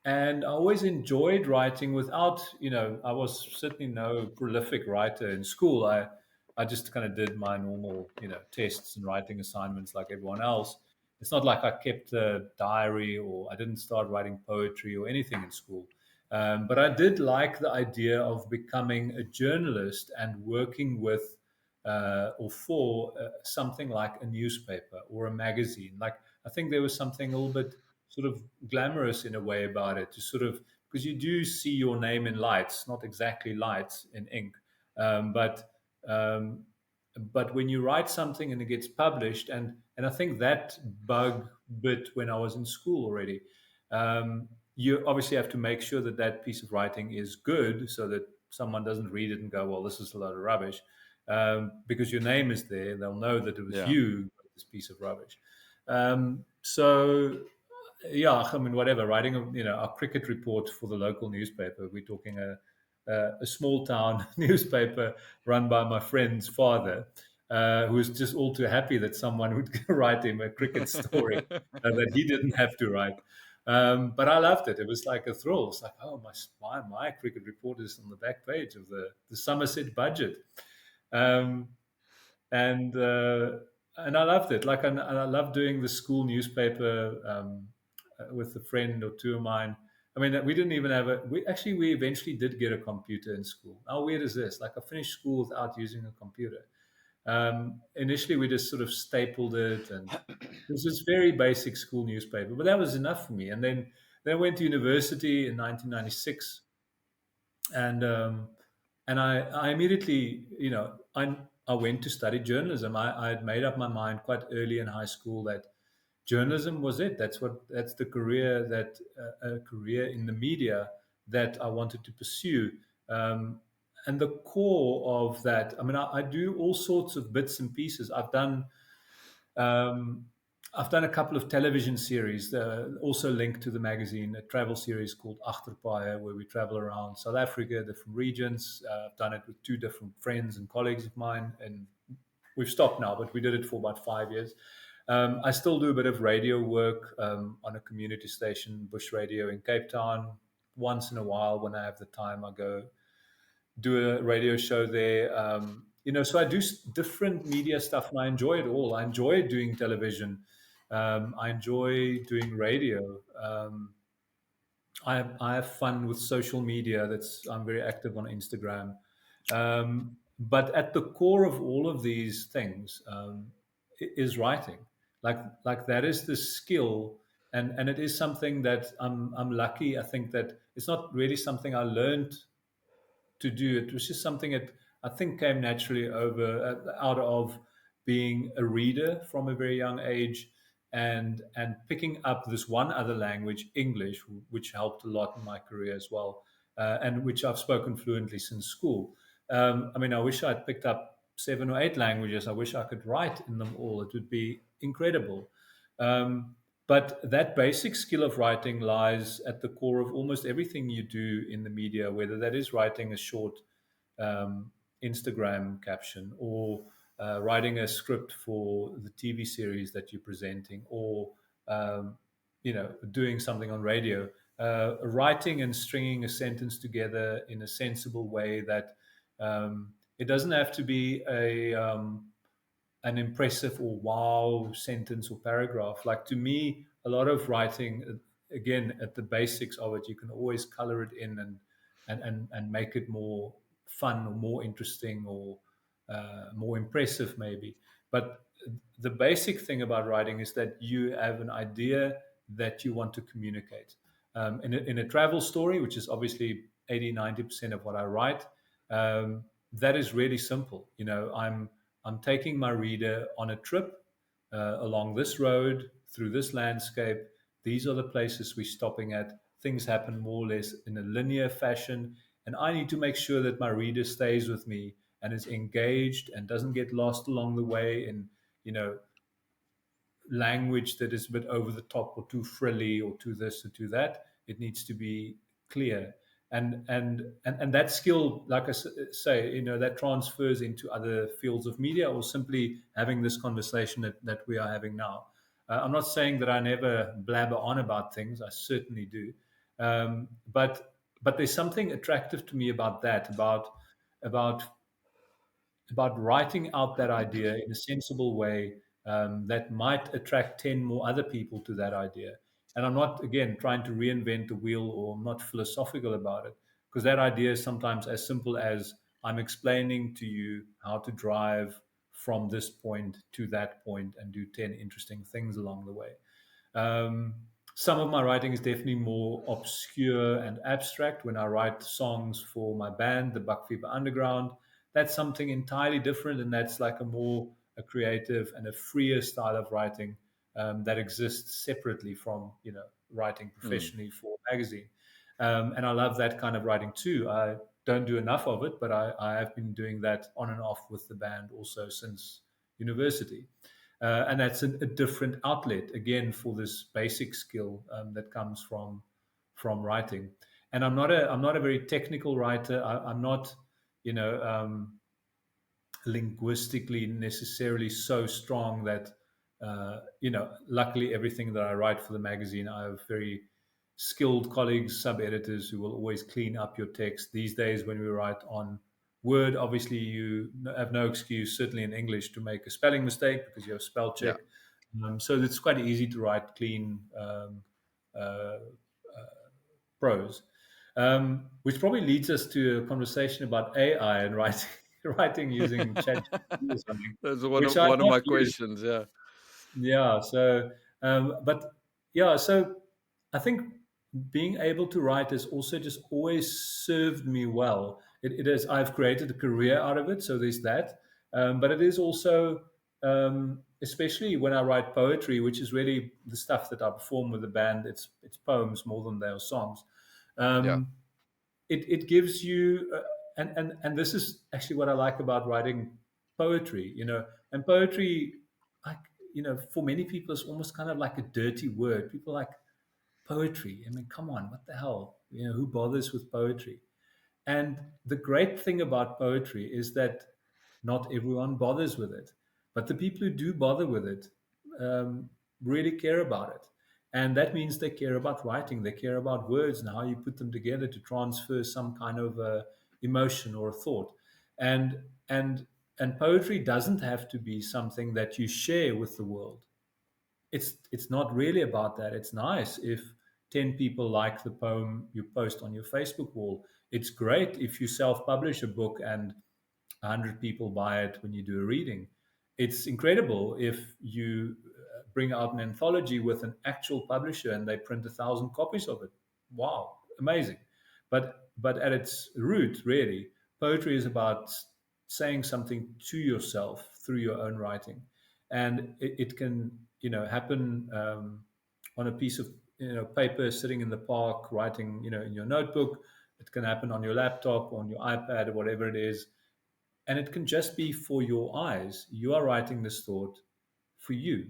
and I always enjoyed writing without, I was certainly no prolific writer in school. I just kind of did my normal, tests and writing assignments like everyone else. It's not like I kept a diary or I didn't start writing poetry or anything in school. But I did like the idea of becoming a journalist and working with or for something like a newspaper or a magazine. Like, I think there was something a little bit sort of glamorous in a way about it, to sort of, because you do see your name in lights, not exactly lights in ink, but um, when you write something and it gets published, and I think that bug bit when I was in school already. Um, you obviously have to make sure that that piece of writing is good, so that someone doesn't read it and go, "Well, this is a load of rubbish," because your name is there. They'll know that it was Yeah. you who wrote this piece of rubbish. So yeah, I mean, whatever. Writing a cricket report for the local newspaper. We're talking a small town newspaper run by my friend's father, who was just all too happy that someone would write him a cricket story that he didn't have to write. But I loved it. It was like a thrill. It's like, oh, my cricket report is on the back page of the Somerset budget. Um, and and I loved it. Like, and I loved doing the school newspaper with a friend or two of mine. I mean, we didn't even have a. We eventually did get a computer in school. How weird is this? Like, I finished school without using a computer. Initially, we just sort of stapled it, and it was this very basic school newspaper. But that was enough for me. And then I went to university in 1996, and I immediately, I went to study journalism. I had made up my mind quite early in high school that journalism was it. That's the career, that a career in the media that I wanted to pursue. Um, and the core of that, I mean, I do all sorts of bits and pieces. Um, I've done a couple of television series, also linked to the magazine, a travel series called Achterpaaie, where we travel around South Africa, different regions. I've done it with two different friends and colleagues of mine, and we've stopped now, but we did it for about 5 years. I still do a bit of radio work on a community station, Bush Radio in Cape Town. Once in a while, when I have the time, I go do a radio show there. So I do different media stuff, and I enjoy it all. I enjoy doing television. I enjoy doing radio. I have fun with social media. I'm very active on Instagram. But at the core of all of these things is writing. Like that is the skill, and it is something that I'm lucky. I think that it's not really something I learned to do. It was just something that I think came naturally out of being a reader from a very young age, and picking up this one other language, English, which helped a lot in my career as well, and which I've spoken fluently since school. I mean, I wish I'd picked up 7 or 8 languages. I wish I could write in them all. It would be incredible. Um, but that basic skill of writing lies at the core of almost everything you do in the media, whether that is writing a short um, Instagram caption, or writing a script for the TV series that you're presenting, or doing something on radio. Writing and stringing a sentence together in a sensible way that it doesn't have to be an impressive or wow sentence or paragraph. Like, to me, a lot of writing, again, at the basics of it, you can always color it in and make it more fun or more interesting or more impressive, maybe. But the basic thing about writing is that you have an idea that you want to communicate. In a travel story, which is obviously 80-90% of what I write, that is really simple. I'm taking my reader on a trip along this road, through this landscape. These are the places we're stopping at. things happen more or less in a linear fashion, and I need to make sure that my reader stays with me and is engaged and doesn't get lost along the way in, you know, language that is a bit over the top or too frilly or too this or too that. It needs to be clear. And that skill, like say, you know, that transfers into other fields of media, or simply having this conversation that we are having now. I'm not saying that I never blabber on about things. I certainly do, but there's something attractive to me about that, about about writing out that idea in a sensible way, that might attract 10 more other people to that idea. And I'm not, again, trying to reinvent the wheel, or I'm not philosophical about it, because that idea is sometimes as simple as I'm explaining to you how to drive from this point to that point and do 10 interesting things along the way. Um, some of my writing is definitely more obscure and abstract. When I write songs for my band, the Buck Fever Underground, that's something entirely different, and that's like a creative and a freer style of writing, that exists separately from, you know, writing Mm. professionally for a magazine. And I love that kind of writing too. I don't do enough of it, but I have been doing that on and off with the band also since university. And that's a different outlet again for this basic skill, that comes from writing. And I'm not a very technical writer. I'm not, you know, linguistically necessarily so strong that, you know, luckily everything that I write for the magazine, I have very skilled colleagues, sub editors, who will always clean up your text. These days, when we write on Word, obviously you have no excuse, certainly in English, to make a spelling mistake because you have spell Yeah. check. So it's quite easy to write clean, uh, prose, which probably leads us to a conversation about AI and writing, writing using ChatGPT or something, That's which I've one of not my used. questions. Yeah. Yeah. So, but yeah, so I think being able to write has also just always served me well. It is, I've created a career out of it. So there's that. But it is also, especially when I write poetry, which is really the stuff that I perform with the band, it's poems more than they are songs. Yeah. Um, it gives you, and this is actually what I like about writing poetry, you know. And poetry, like, you know, for many people it's almost kind of like a dirty word. People like poetry, I mean, come on, what the hell, you know, who bothers with poetry? And the great thing about poetry is that not everyone bothers with it, but the people who do bother with it, um, really care about it. And that means they care about writing, they care about words and how you put them together to transfer some kind of emotion or a thought. And and and poetry doesn't have to be something that you share with the world. It's not really about that. It's nice if 10 people like the poem you post on your Facebook wall. It's great if you self-publish a book and 100 people buy it when you do a reading. It's incredible if you bring out an anthology with an actual publisher and they print 1,000 copies of it. Wow, amazing. But at its root, really, poetry is about saying something to yourself through your own writing. And it can, you know, happen, on a piece of, you know, paper sitting in the park, writing, you know, in your notebook. It can happen on your laptop, on your iPad, or whatever it is. And it can just be for your eyes. You are writing this thought for you.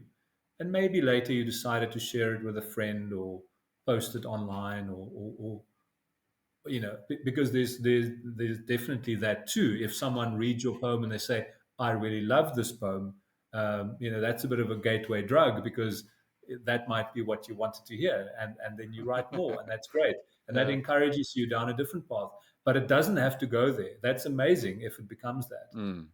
And maybe later you decided to share it with a friend or post it online, or you know, because there's definitely that too. If someone reads your poem and they say, I really love this poem, you know, that's a bit of a gateway drug, because that might be what you wanted to hear, and then you write more, and that's great, and that Yeah. encourages you down a different path. But it doesn't have to go there. That's amazing if it becomes that. Mm.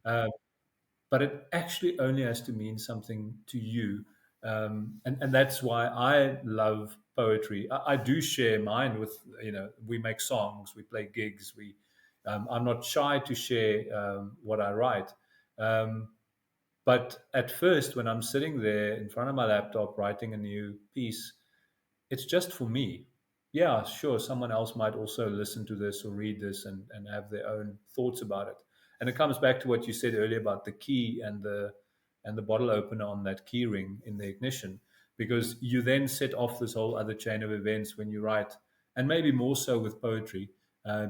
But it actually only has to mean something to you. And that's why I love poetry. I do share mine with, you know, we make songs, we play gigs, I'm not shy to share, what I write. Um, but at first, when I'm sitting there in front of my laptop writing a new piece, it's just for me. Yeah, sure, someone else might also listen to this or read this, and have their own thoughts about it. And it comes back to what you said earlier about the key and the bottle opener on that key ring in the ignition, because you then set off this whole other chain of events when you write. and maybe more so with poetry,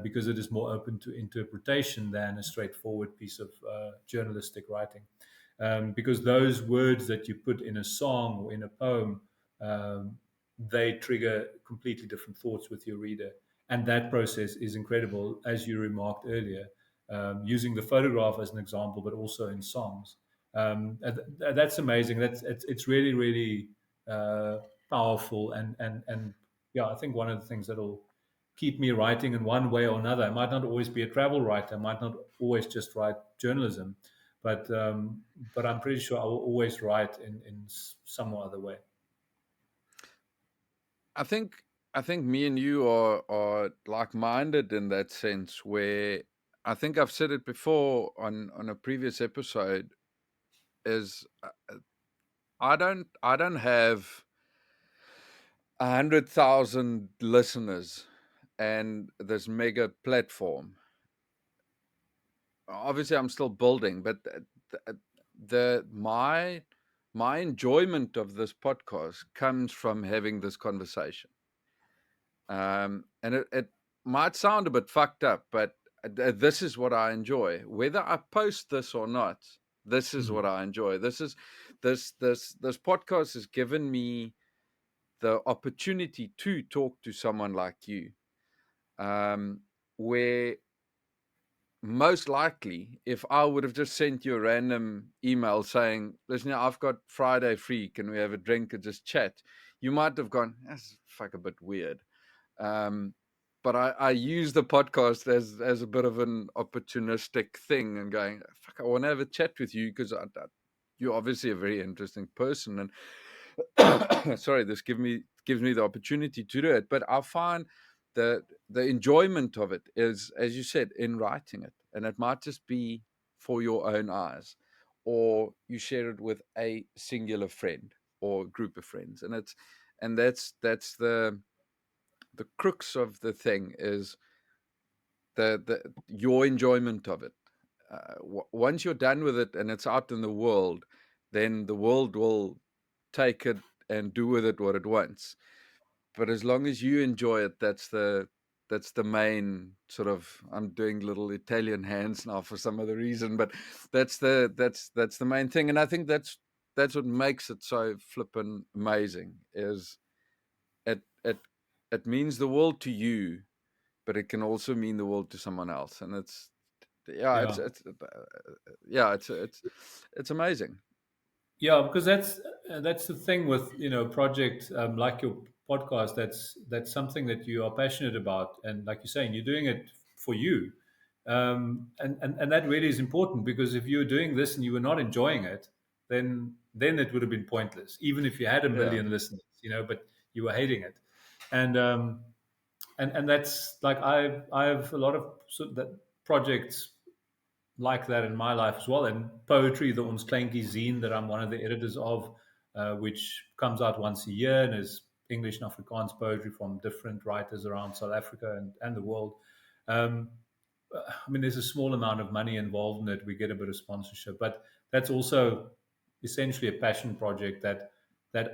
because it is more open to interpretation than a straightforward piece of journalistic writing. Because those words that you put in a song or in a poem, um, they trigger completely different thoughts with your reader. And that process is incredible, as you remarked earlier, using the photograph as an example, but also in songs. That's amazing. It's really, really powerful. And yeah, I think one of the things that'll keep me writing in one way or another. I might not always be a travel writer. I might not always just write journalism, but um, but I'm pretty sure I will always write in some other way. I think I think me and you are like minded in that sense. Where I think I've said it before on a previous episode. Is I don't have 100,000 listeners and this mega platform. Obviously, I'm still building, but my enjoyment of this podcast comes from having this conversation. And it might sound a bit fucked up, but this is what I enjoy. Whether I post this or not, this is Mhm. what I enjoy. This podcast has given me the opportunity to talk to someone like you, um, where most likely, if I would have just sent you a random email saying, "Listen, I've got Friday free. Can we have a drink and just chat?" You might have gone, "That's fuck a bit weird." Um, but I use the podcast as a bit of an opportunistic thing and going, "Fuck, I want to have a chat with you because you're obviously a very interesting person." And sorry, this gives me the opportunity to do it. But I find the enjoyment of it is, as you said, in writing it, and it might just be for your own eyes, or you share it with a singular friend or group of friends, and that's the crux of the thing is the your enjoyment of it. Once you're done with it and it's out in the world, then the world will take it and do with it what it wants. But as long as you enjoy it, that's the main sort of. I'm doing little Italian hands now for some other reason, but that's the main thing, and I think that's what makes it so flippin' amazing. Is it it means the world to you, but it can also mean the world to someone else, and it's yeah, Yeah. yeah, it's amazing. Yeah, because that's the thing with project like your podcast. That's something that you are passionate about, and like you're saying, you're doing it for you, and that really is important because if you were doing this and you were not enjoying it, then it would have been pointless, even if you had a Yeah, million listeners, but you were hating it, and and that's like I have a lot of that projects like that in my life as well. And poetry, the Ons Kleintjie zine that I'm one of the editors of, which comes out once a year and is English and Afrikaans poetry from different writers around South Africa and the world. Um, I mean, there's a small amount of money involved in it. We get a bit of sponsorship, but that's also essentially a passion project that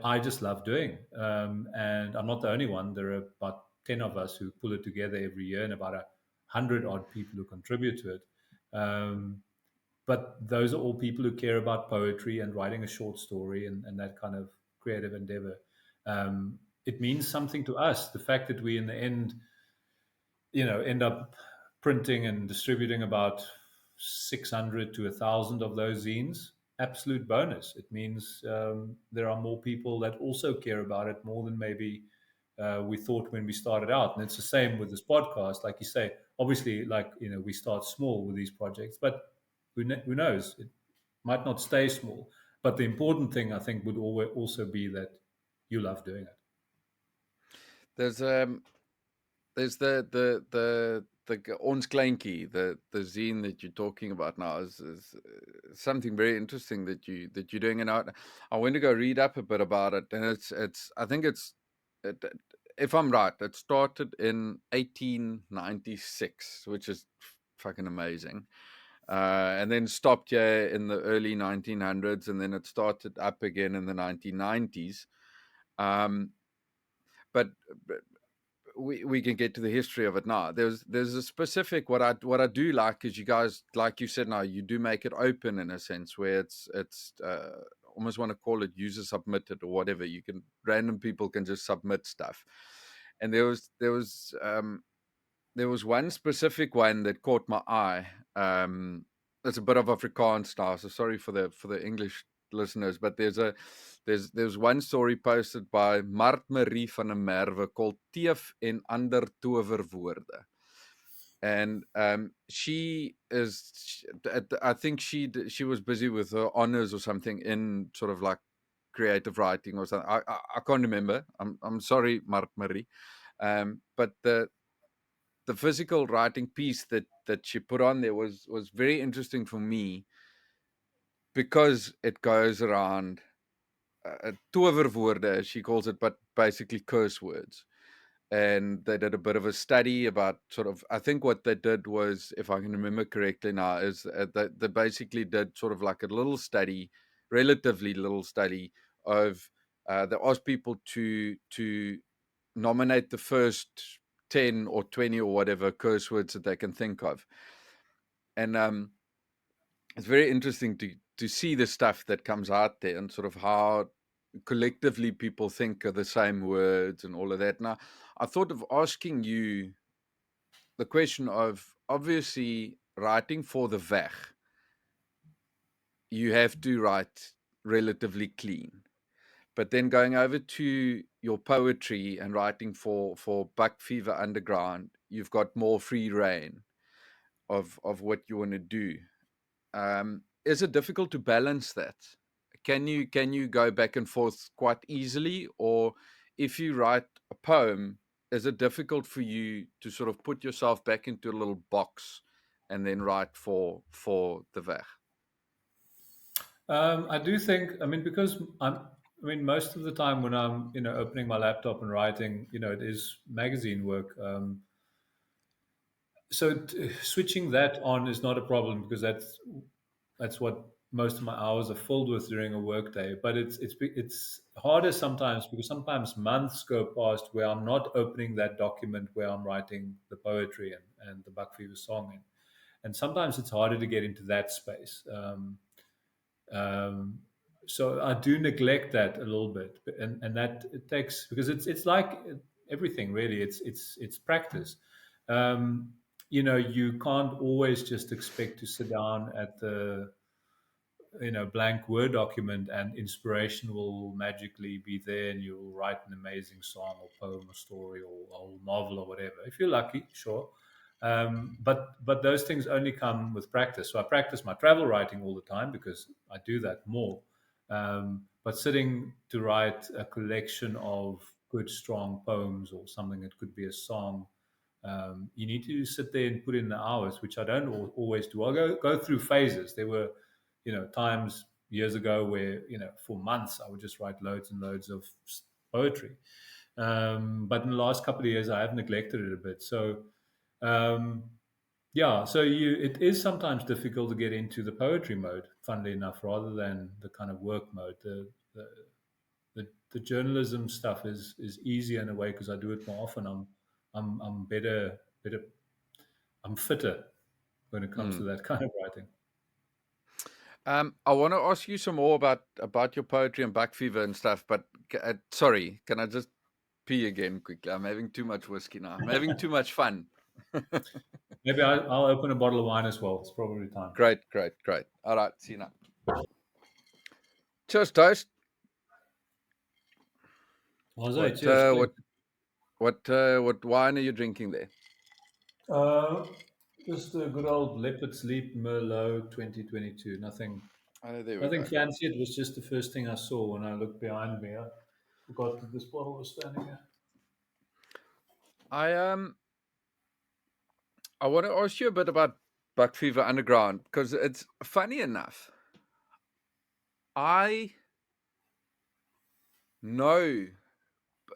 I just love doing. And I'm not the only one. There are about 10 of us who pull it together every year, and about 100 odd people who contribute to it. Um, but those are all people who care about poetry and writing a short story and that kind of creative endeavor. It means something to us. The fact that we, in the end, end up printing and distributing about 600 to 1,000 of those zines, absolute bonus. It means there are more people that also care about it more than maybe we thought when we started out. And it's the same with this podcast. Like you say, obviously, like, we start small with these projects, but who knows? It might not stay small. But the important thing, I think, would always also be that you love doing it. there's there's Ons Kleintjie, the zine that you're talking about now is something very interesting that you're doing, and I went to go read up a bit about it, and it's I think if I'm right, it started in 1896, which is fucking amazing. And then stopped here in the early 1900s, and then it started up again in the 1990s. Um, but we can get to the history of it now. There's a specific what I do like is you guys, like you said, now you do make it open in a sense where it's almost want to call it user submitted or whatever. You can random people can just submit stuff, and there was one specific one that caught my eye. It's a bit of Afrikaans now, so sorry for the English listeners, but there's one story posted by Mart Marie van der Merwe called Teef en ander towerwoorde. And I think she was busy with her honors or something in sort of like creative writing or something. I can't remember. I'm sorry, Mart Marie. But the physical writing piece that she put on there was very interesting for me because it goes around toverwoorde, as she calls it, but basically curse words. And they did a bit of a study about sort of, I think what they did was, if I can remember correctly now, is they basically did sort of like a little study, relatively little study of, they asked people to nominate the first 10 or 20 or whatever curse words that they can think of. And it's very interesting to see the stuff that comes out there and sort of how collectively people think of the same words and all of that. Now, I thought of asking you the question of, obviously, writing for the weg, you have to write relatively clean. But then going over to your poetry and writing for Buck Fever Underground, you've got more free reign of what you want to do. Is it difficult to balance that? Can you go back and forth quite easily, or if you write a poem, is it difficult for you to sort of put yourself back into a little box and then write for the weg? I do think, I mean, because I mean, most of the time when I'm, opening my laptop and writing, it is magazine work. So switching that on is not a problem because that's what most of my hours are filled with during a workday. But it's harder sometimes because sometimes months go past where I'm not opening that document where I'm writing the poetry and the Buck Fever song, and sometimes it's harder to get into that space. Um, so I do neglect that a little bit, and that it takes, because it's like everything really. It's practice. Um, you can't always just expect to sit down at the blank Word document and inspiration will magically be there and you'll write an amazing song or poem or story or novel or whatever. If you're lucky, sure. But those things only come with practice. So I practice my travel writing all the time because I do that more. But sitting to write a collection of good, strong poems or something that could be a song, you need to sit there and put in the hours, which I don't always do. I go through phases. There were, times years ago where, for months I would just write loads and loads of poetry. But in the last couple of years, I have neglected it a bit. So, um, yeah, so it is sometimes difficult to get into the poetry mode, funnily enough, rather than the kind of work mode. The journalism stuff is easier in a way because I do it more often. I'm better. I'm fitter when it comes to Mm. that kind of writing. I want to ask you some more about your poetry and Buck Fever and stuff, but sorry, can I just pee again quickly? I'm having too much whiskey now. I'm having too much fun. Maybe I'll open a bottle of wine as well. It's probably time. Great, great, great. All right, see you now. Cheers, toast. Jose, What cheers. uh, Clink. what what wine are you drinking there? Uh, just a good old Leopard Sleep Merlot 2022. Oh, there we Nothing go. fancy. It was just the first thing I saw when I looked behind me. I forgot that this bottle was standing here. I I want to ask you a bit about Buck Fever Underground because it's funny enough. I know,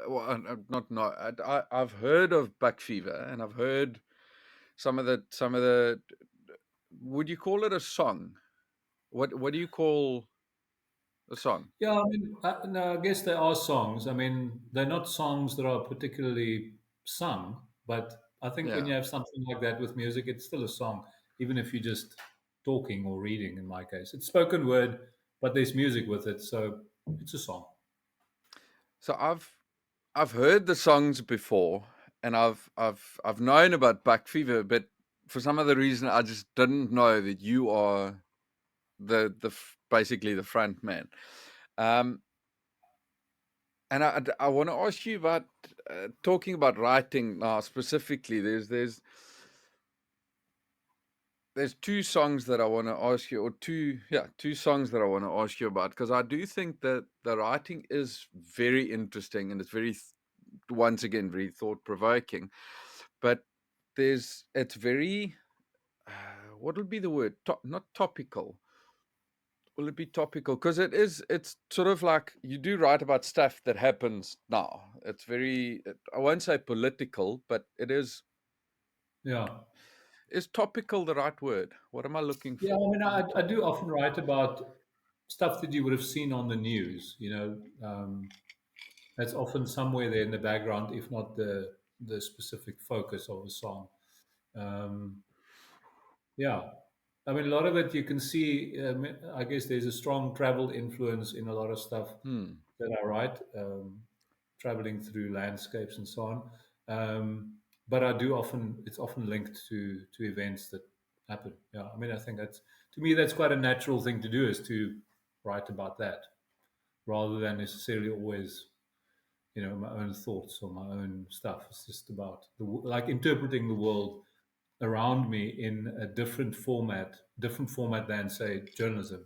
well, not know. I've heard of Buck Fever and I've heard some of the. Would you call it a song? What do you call a song? Yeah, I mean, no, I guess there are songs. I mean, they're not songs that are particularly. sung. But I think when Yeah. you have something like that with music, it's still a song, even if you're just talking or reading. In my case, it's spoken word, but there's music with it, so it's a song. So I've heard the songs before, and I've known about Buck Fever, but for some other reason I just didn't know that you are basically the front man. Um, and I want to ask you about talking about writing now specifically. There's two songs that I want to ask you, or two songs that I want to ask you about, because I do think that the writing is very interesting and it's very once again very thought provoking. But it's very what would be the word? Not topical. Will it be topical? Because it's sort of like you do write about stuff that happens now. It's very, I won't say political, but it is. Yeah. Is topical the right word? What am I looking Yeah, for? I mean, Is it I do often write about stuff that you would have seen on the news. That's often somewhere there in the background, if not the specific focus of a song. Um, yeah, I mean, a lot of it you can see. I guess there's a strong travel influence in a lot of stuff Hmm. that I write, traveling through landscapes and so on. But I do often, it's often linked to events that happen. Yeah, I mean, I think that's, to me, that's quite a natural thing to do, is to write about that rather than necessarily always, my own thoughts or my own stuff. It's just about like interpreting the world around me in a different format than, say, journalism,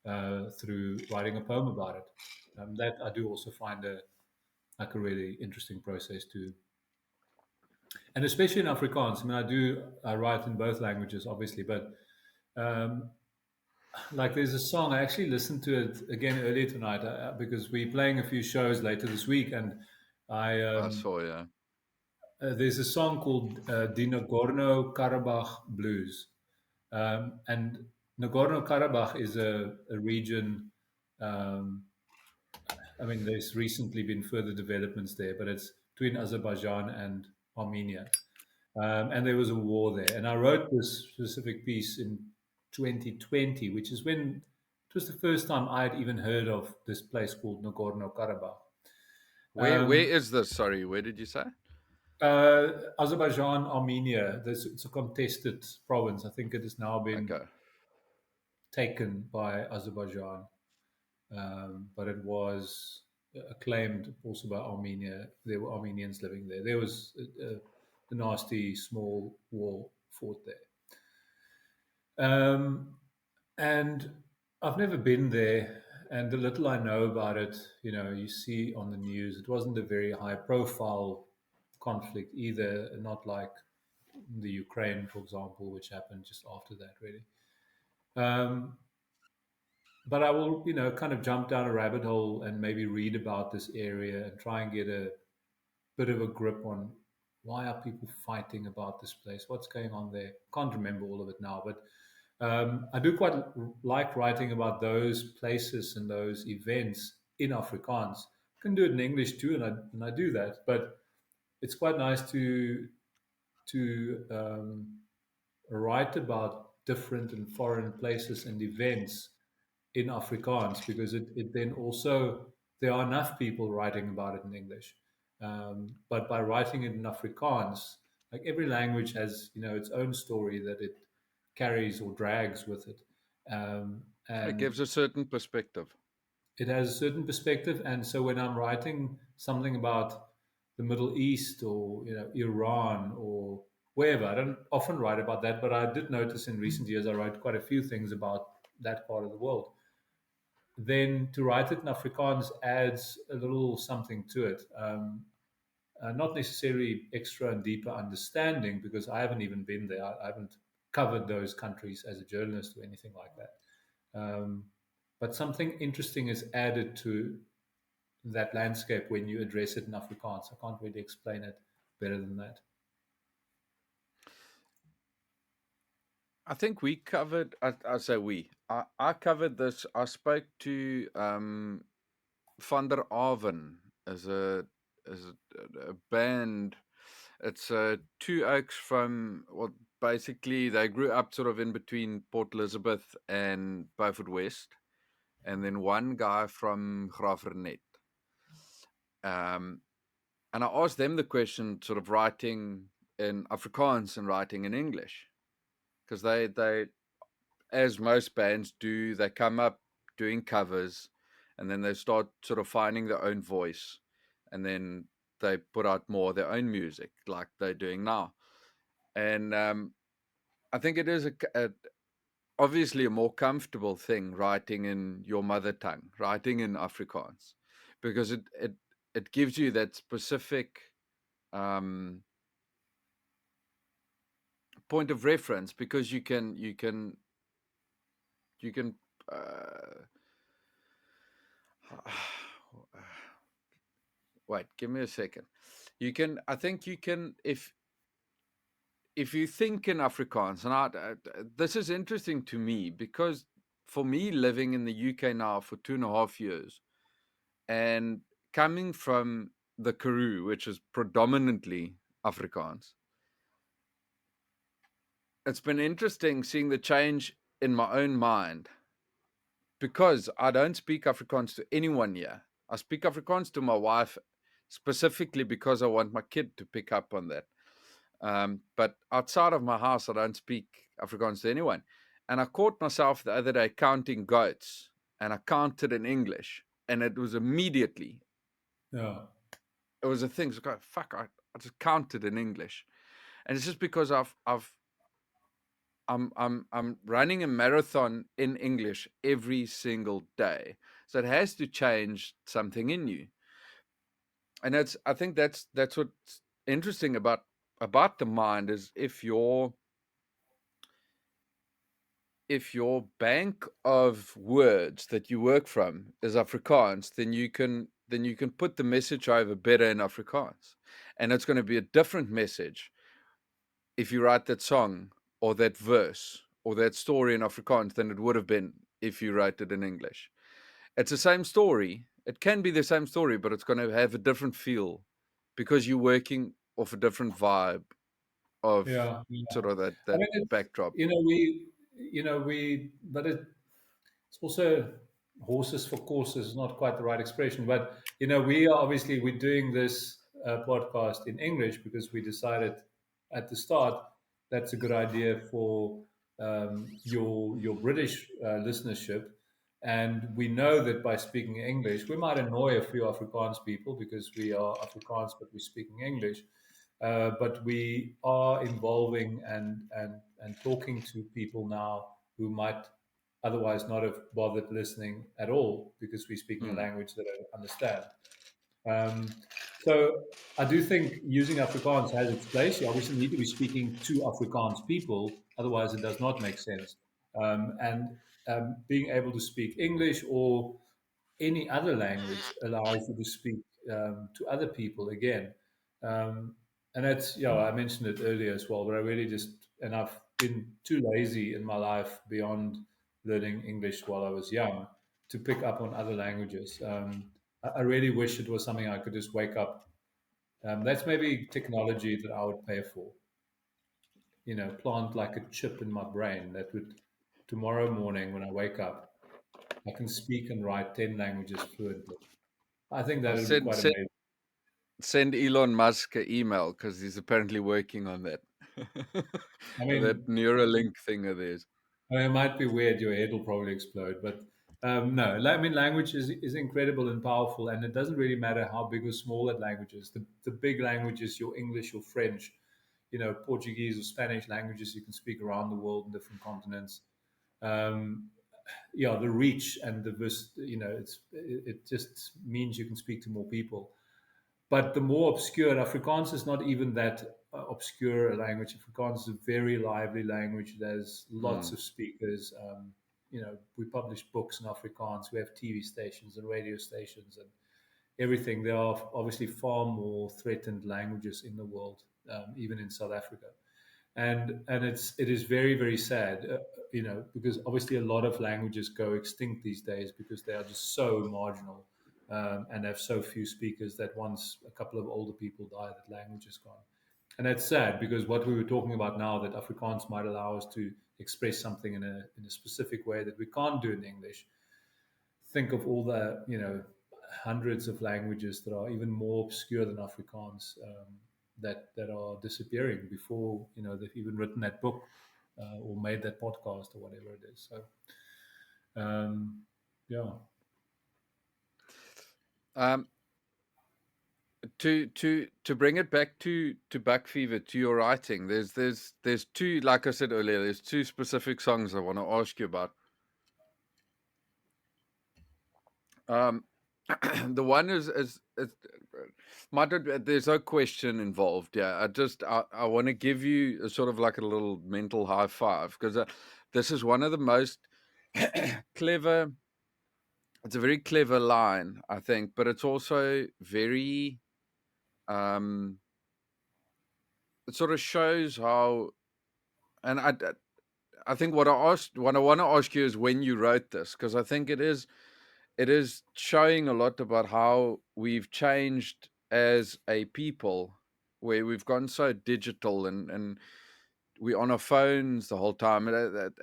through writing a poem about it. That I do also find like a really interesting process too, and especially in Afrikaans. I mean, I write in both languages, obviously, but um, like there's a song I actually listened to it again earlier tonight, because we're playing a few shows later this week, and I I saw, yeah. there's a song called the Nagorno Karabakh Blues. And Nagorno Karabakh is a region. Um, I mean, there's recently been further developments there, but it's between Azerbaijan and Armenia. And there was a war there. And I wrote this specific piece in 2020, which is when it was the first time I had even heard of this place called Nagorno Karabakh. Where Um, is this? Sorry, where did you say? Azerbaijan, Armenia, it's a contested province. I think it has now been Okay. taken by Azerbaijan, but it was claimed also by Armenia. There were Armenians living there. There was a nasty small war fought there. Um, and I've never been there. And the little I know about it, you see on the news, it wasn't a very high profile conflict either, not like the Ukraine, for example, which happened just after that, really. Um, but I will, kind of jump down a rabbit hole and maybe read about this area and try and get a bit of a grip on why are people fighting about this place, what's going on there. Can't remember all of it now, but I do quite like writing about those places and those events in Afrikaans. I can do it in English too, and I do that. But it's quite nice to write about different and foreign places and events in Afrikaans, because it then also, there are enough people writing about it in English. But by writing it in Afrikaans, like every language has, its own story that it carries or drags with it. It And gives a certain perspective. it has a certain perspective. And so when I'm writing something about the Middle East, or Iran or wherever, I don't often write about that, but I did notice in recent years I wrote quite a few things about that part of the world. Then to write it in Afrikaans adds a little something to it. Not necessarily extra and deeper understanding, because I haven't even been there. I haven't covered those countries as a journalist or anything like that. But something interesting is added to that landscape when you address it in Afrikaans. I can't really explain it better than that. I think we covered. I say we. I covered this. I spoke to Van der Aven as a band. It's two oaks from, well, basically they grew up sort of in between Port Elizabeth and Beaufort West, and then one guy from Graafrenet. Um, and I asked them the question, sort of writing in Afrikaans and writing in English, because they, as most bands do, they come up doing covers, and then they start sort of finding their own voice, and then they put out more of their own music, like they're doing now. And I think it is obviously a more comfortable thing writing in your mother tongue, writing in Afrikaans, because it gives you that specific um, point of reference, because you can uh, wait, give me a second. You can, I think you can, if you think in Afrikaans, and this is interesting to me because for me, living in the UK now for 2.5 years and coming from the Karoo, which is predominantly Afrikaans, it's been interesting seeing the change in my own mind, because I don't speak Afrikaans to anyone here. I speak Afrikaans to my wife specifically because I want my kid to pick up on that. But outside of my house, I don't speak Afrikaans to anyone. And I caught myself the other day counting goats, and I counted in English, and it was immediately, Yeah. it was a thing. It's like, fuck, I just counted in English, and it's just because I'm running a marathon in English every single day, so it has to change something in you. And I think that's what's interesting about the mind, is if your bank of words that you work from is Afrikaans, then you can put the message over better in Afrikaans, and it's going to be a different message if you write that song or that verse or that story in Afrikaans than it would have been if you write it in English. It's the same story. It can be the same story, but it's going to have a different feel because you're working off a different vibe of Yeah, yeah. sort of that I that mean, it's backdrop. but it's also horses for courses is not quite the right expression. But we are obviously we're doing this podcast in English because we decided at the start that's a good idea for your British listenership. And we know that by speaking English, we might annoy a few Afrikaans people because we are Afrikaans, but we're speaking English. But we are involving and talking to people now who might otherwise not have bothered listening at all because we're speaking a Mm, language that I understand. Um, so I do think using Afrikaans has its place. You obviously need to be speaking to Afrikaans people, otherwise it does not make sense. And being able to speak English or any other language allows you to speak to other people again. Um, and that's, I mentioned it earlier as well, but I really and I've been too lazy in my life beyond learning English while I was young to pick up on other languages. I really wish it was something I could just wake up. That's maybe technology that I would pay for, plant like a chip in my brain that would, tomorrow morning when I wake up, I can speak and write 10 languages fluently. I think that I'll would be send quite send amazing. send Elon Musk an email because he's apparently working on that. I That mean, Neuralink thing of theirs. it might be weird. Your head will probably explode, but no. I mean, language is incredible and powerful, and it doesn't really matter how big or small that language is. The big languages, your English, your French, Portuguese or Spanish languages, you can speak around the world in different continents. Um, yeah, the reach and it just means you can speak to more people. But the more obscure, Afrikaans is not even that obscure a language. Afrikaans is a very lively language. There's lots Mm, of speakers. We publish books in Afrikaans. We have TV stations and radio stations and everything. There are obviously far more threatened languages in the world, even in South Africa, and it is very very sad, because obviously a lot of languages go extinct these days because they are just so marginal, and have so few speakers that once a couple of older people die, that language is gone. And that's sad because what we were talking about now, that Afrikaans might allow us to express something in a specific way that we can't do in English. Think of all the, hundreds of languages that are even more obscure than Afrikaans, that are disappearing before they've even written that book, or made that podcast or whatever it is. So yeah. Um, to bring it back to Buck Fever, to your writing, there's two, like I said earlier, there's two specific songs I want to ask you about. Um, the one is there's no question involved. Yeah, I want to give you a sort of like a little mental high five, because this is one of the most clever. It's a very clever line, I think, but it's also very. It sort of shows how, and I think what I want to ask you is when you wrote this, because I think it is showing a lot about how we've changed as a people, where we've gone so digital, and we're on our phones the whole time.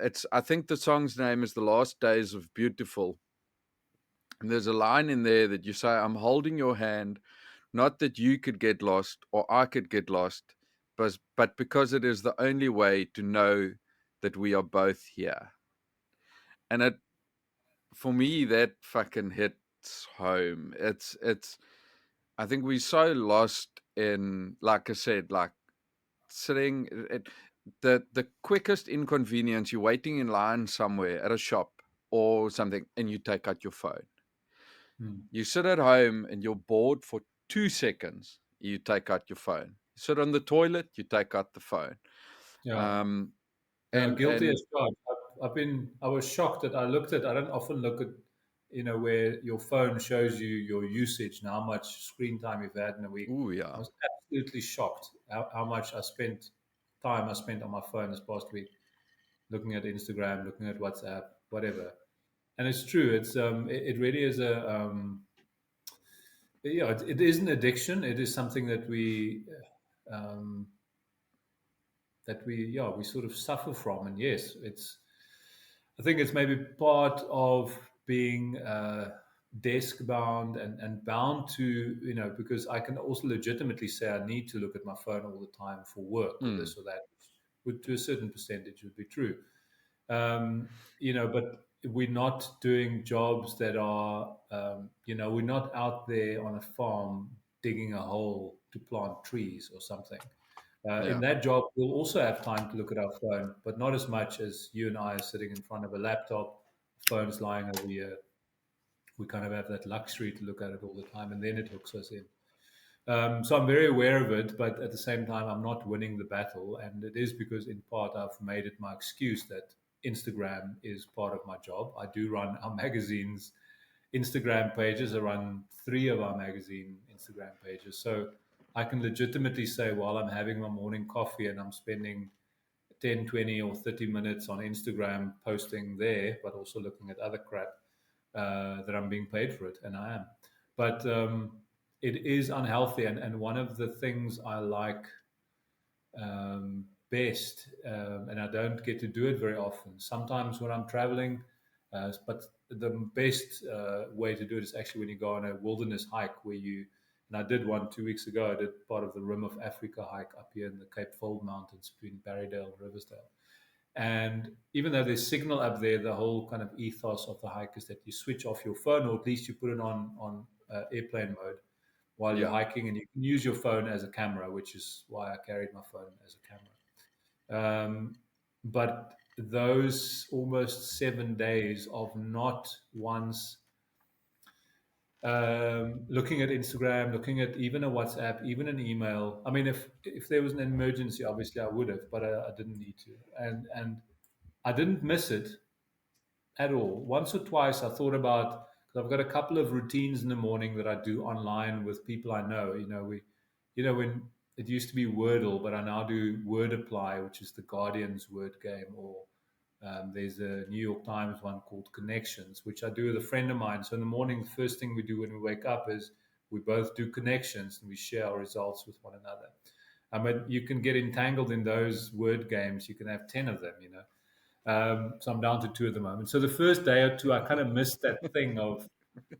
It's I think the song's name is "The Last Days of Beautiful," and there's a line in there that you say, "I'm holding your hand, not that you could get lost or I could get lost, but because it is the only way to know that we are both here." And it, for me, that fucking hits home. It's I think we're so lost in, like I said, like sitting at the quickest inconvenience. You're waiting in line somewhere at a shop or something, and you take out your phone. Mm. You sit at home and you're bored for 2 seconds. You take out your phone. You sit on the toilet. You take out the phone. Yeah. Um, Yeah, and guilty and as charged. I was shocked that I don't often look at, where your phone shows you your usage and how much screen time you've had in a week. ooh, I yeah, was absolutely shocked how much time I spent on my phone this past week, looking at Instagram, looking at WhatsApp, whatever. And it's true. It really is it is an addiction. It is something um, that we sort of suffer from. And yes, I think it's maybe part of being desk bound and bound to, because I can also legitimately say I need to look at my phone all the time for work or mm, this or that, which would, to a certain percentage, would be true. But we're not doing jobs that are, we're not out there on a farm digging a hole to plant trees or something. In yeah, that job, we'll also have time to look at our phone, but not as much as you and I are sitting in front of a laptop, phone's lying over here. We kind of have that luxury to look at it all the time, and then it hooks us in. So I'm very aware of it, but at the same time, I'm not winning the battle. And it is because, in part, I've made it my excuse that Instagram is part of my job. I do run our magazine's Instagram pages. I run three of our magazine Instagram pages. So I can legitimately say, while I'm having my morning coffee and I'm spending 10, 20, or 30 minutes on Instagram posting there, but also looking at other crap, that I'm being paid for it. And I am. But it is unhealthy. And one of the things I like best, and I don't get to do it very often. Sometimes when I'm traveling, but the best way to do it is actually when you go on a wilderness hike and I did one 2 weeks ago. I did part of the Rim of Africa hike up here in the Cape Fold Mountains between Barrydale and Riversdale. And even though there's signal up there, the whole kind of ethos of the hike is that you switch off your phone, or at least you put it on airplane mode while you're yeah. hiking, and you can use your phone as a camera, which is why I carried my phone as a camera. But those almost 7 days of not once looking at Instagram, looking at even a WhatsApp, even an email. I mean, if there was an emergency, obviously I would have, but I didn't need to, and I didn't miss it at all. Once or twice, I thought about, because I've got a couple of routines in the morning that I do online with people I know. When it used to be Wordle, but I now do Word Apply, which is the Guardian's word game, or there's a New York Times one called Connections, which I do with a friend of mine. So in the morning, the first thing we do when we wake up is we both do connections and we share our results with one another. I mean, you can get entangled in those word games. You can have 10 of them, you know. So I'm down to two at the moment. So the first day or two, I kind of missed that thing of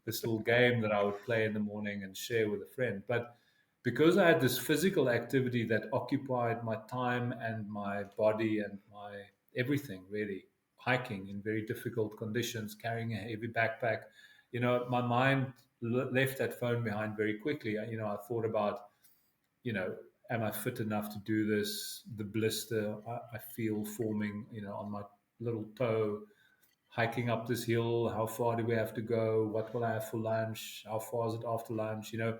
this little game that I would play in the morning and share with a friend. But because I had this physical activity that occupied my time and my body and my everything, really, hiking in very difficult conditions, carrying a heavy backpack, you know, my mind left that phone behind very quickly. You know, I thought about, you know, am I fit enough to do this? The blister I feel forming, you know, on my little toe, hiking up this hill. How far do we have to go? What will I have for lunch? How far is it after lunch? You know,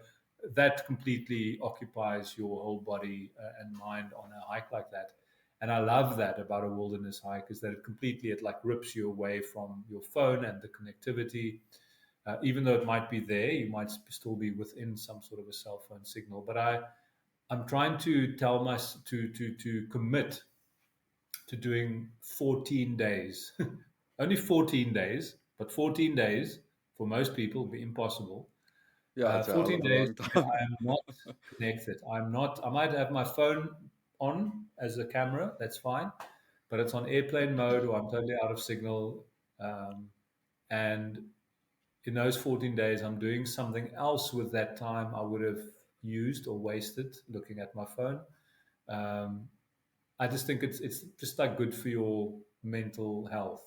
that completely occupies your whole body and mind on a hike like that. And I love that about a wilderness hike is that it like rips you away from your phone and the connectivity. Even though it might be there, you might still be within some sort of a cell phone signal. But I'm trying to tell my to commit to doing 14 days. Only 14 days, but 14 days for most people will be impossible. Yeah, it's a hell 14 of a days long where time. I am not connected. I'm not, I might have my phone on as a camera, that's fine, but it's on airplane mode or I'm totally out of signal. Um, and in those 14 days, I'm doing something else with that time I would have used or wasted looking at my phone. Um, I just think it's just like good for your mental health.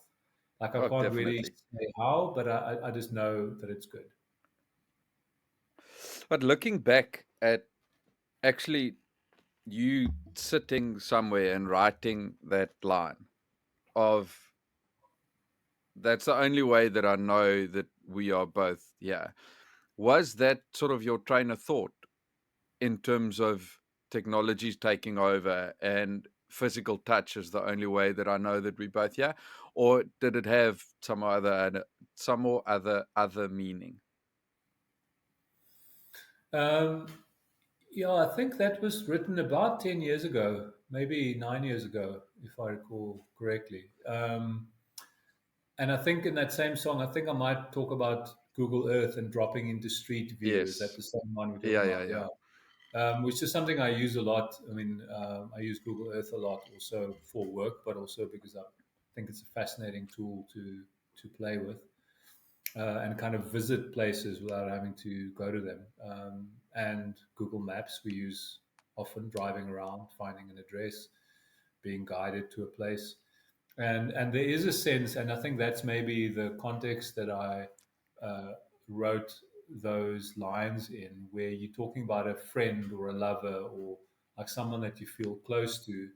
Like I Oh, can't really definitely. say how, but I just know that it's good. But looking back at actually you sitting somewhere and writing that line of that's the only way that I know that we are both here. Was that sort of your train of thought in terms of technologies taking over and physical touch is the only way that I know that we both here, or did it have some or other meaning? Um, yeah, I think that was written about 10 years ago, maybe 9 years ago, if I recall correctly. And I think in that same song, I think I might talk about Google Earth and dropping into Street View. Is that Yes. the same one we're Yeah, talking yeah, about? yeah. Yeah. Which is something I use a lot. I mean, I use Google Earth a lot also for work, but also because I think it's a fascinating tool to play with and kind of visit places without having to go to them. And Google Maps we use often driving around, finding an address, being guided to a place, and there is a sense, and I think that's maybe the context that I uh, wrote those lines in, where you're talking about a friend or a lover or like someone that you feel close to,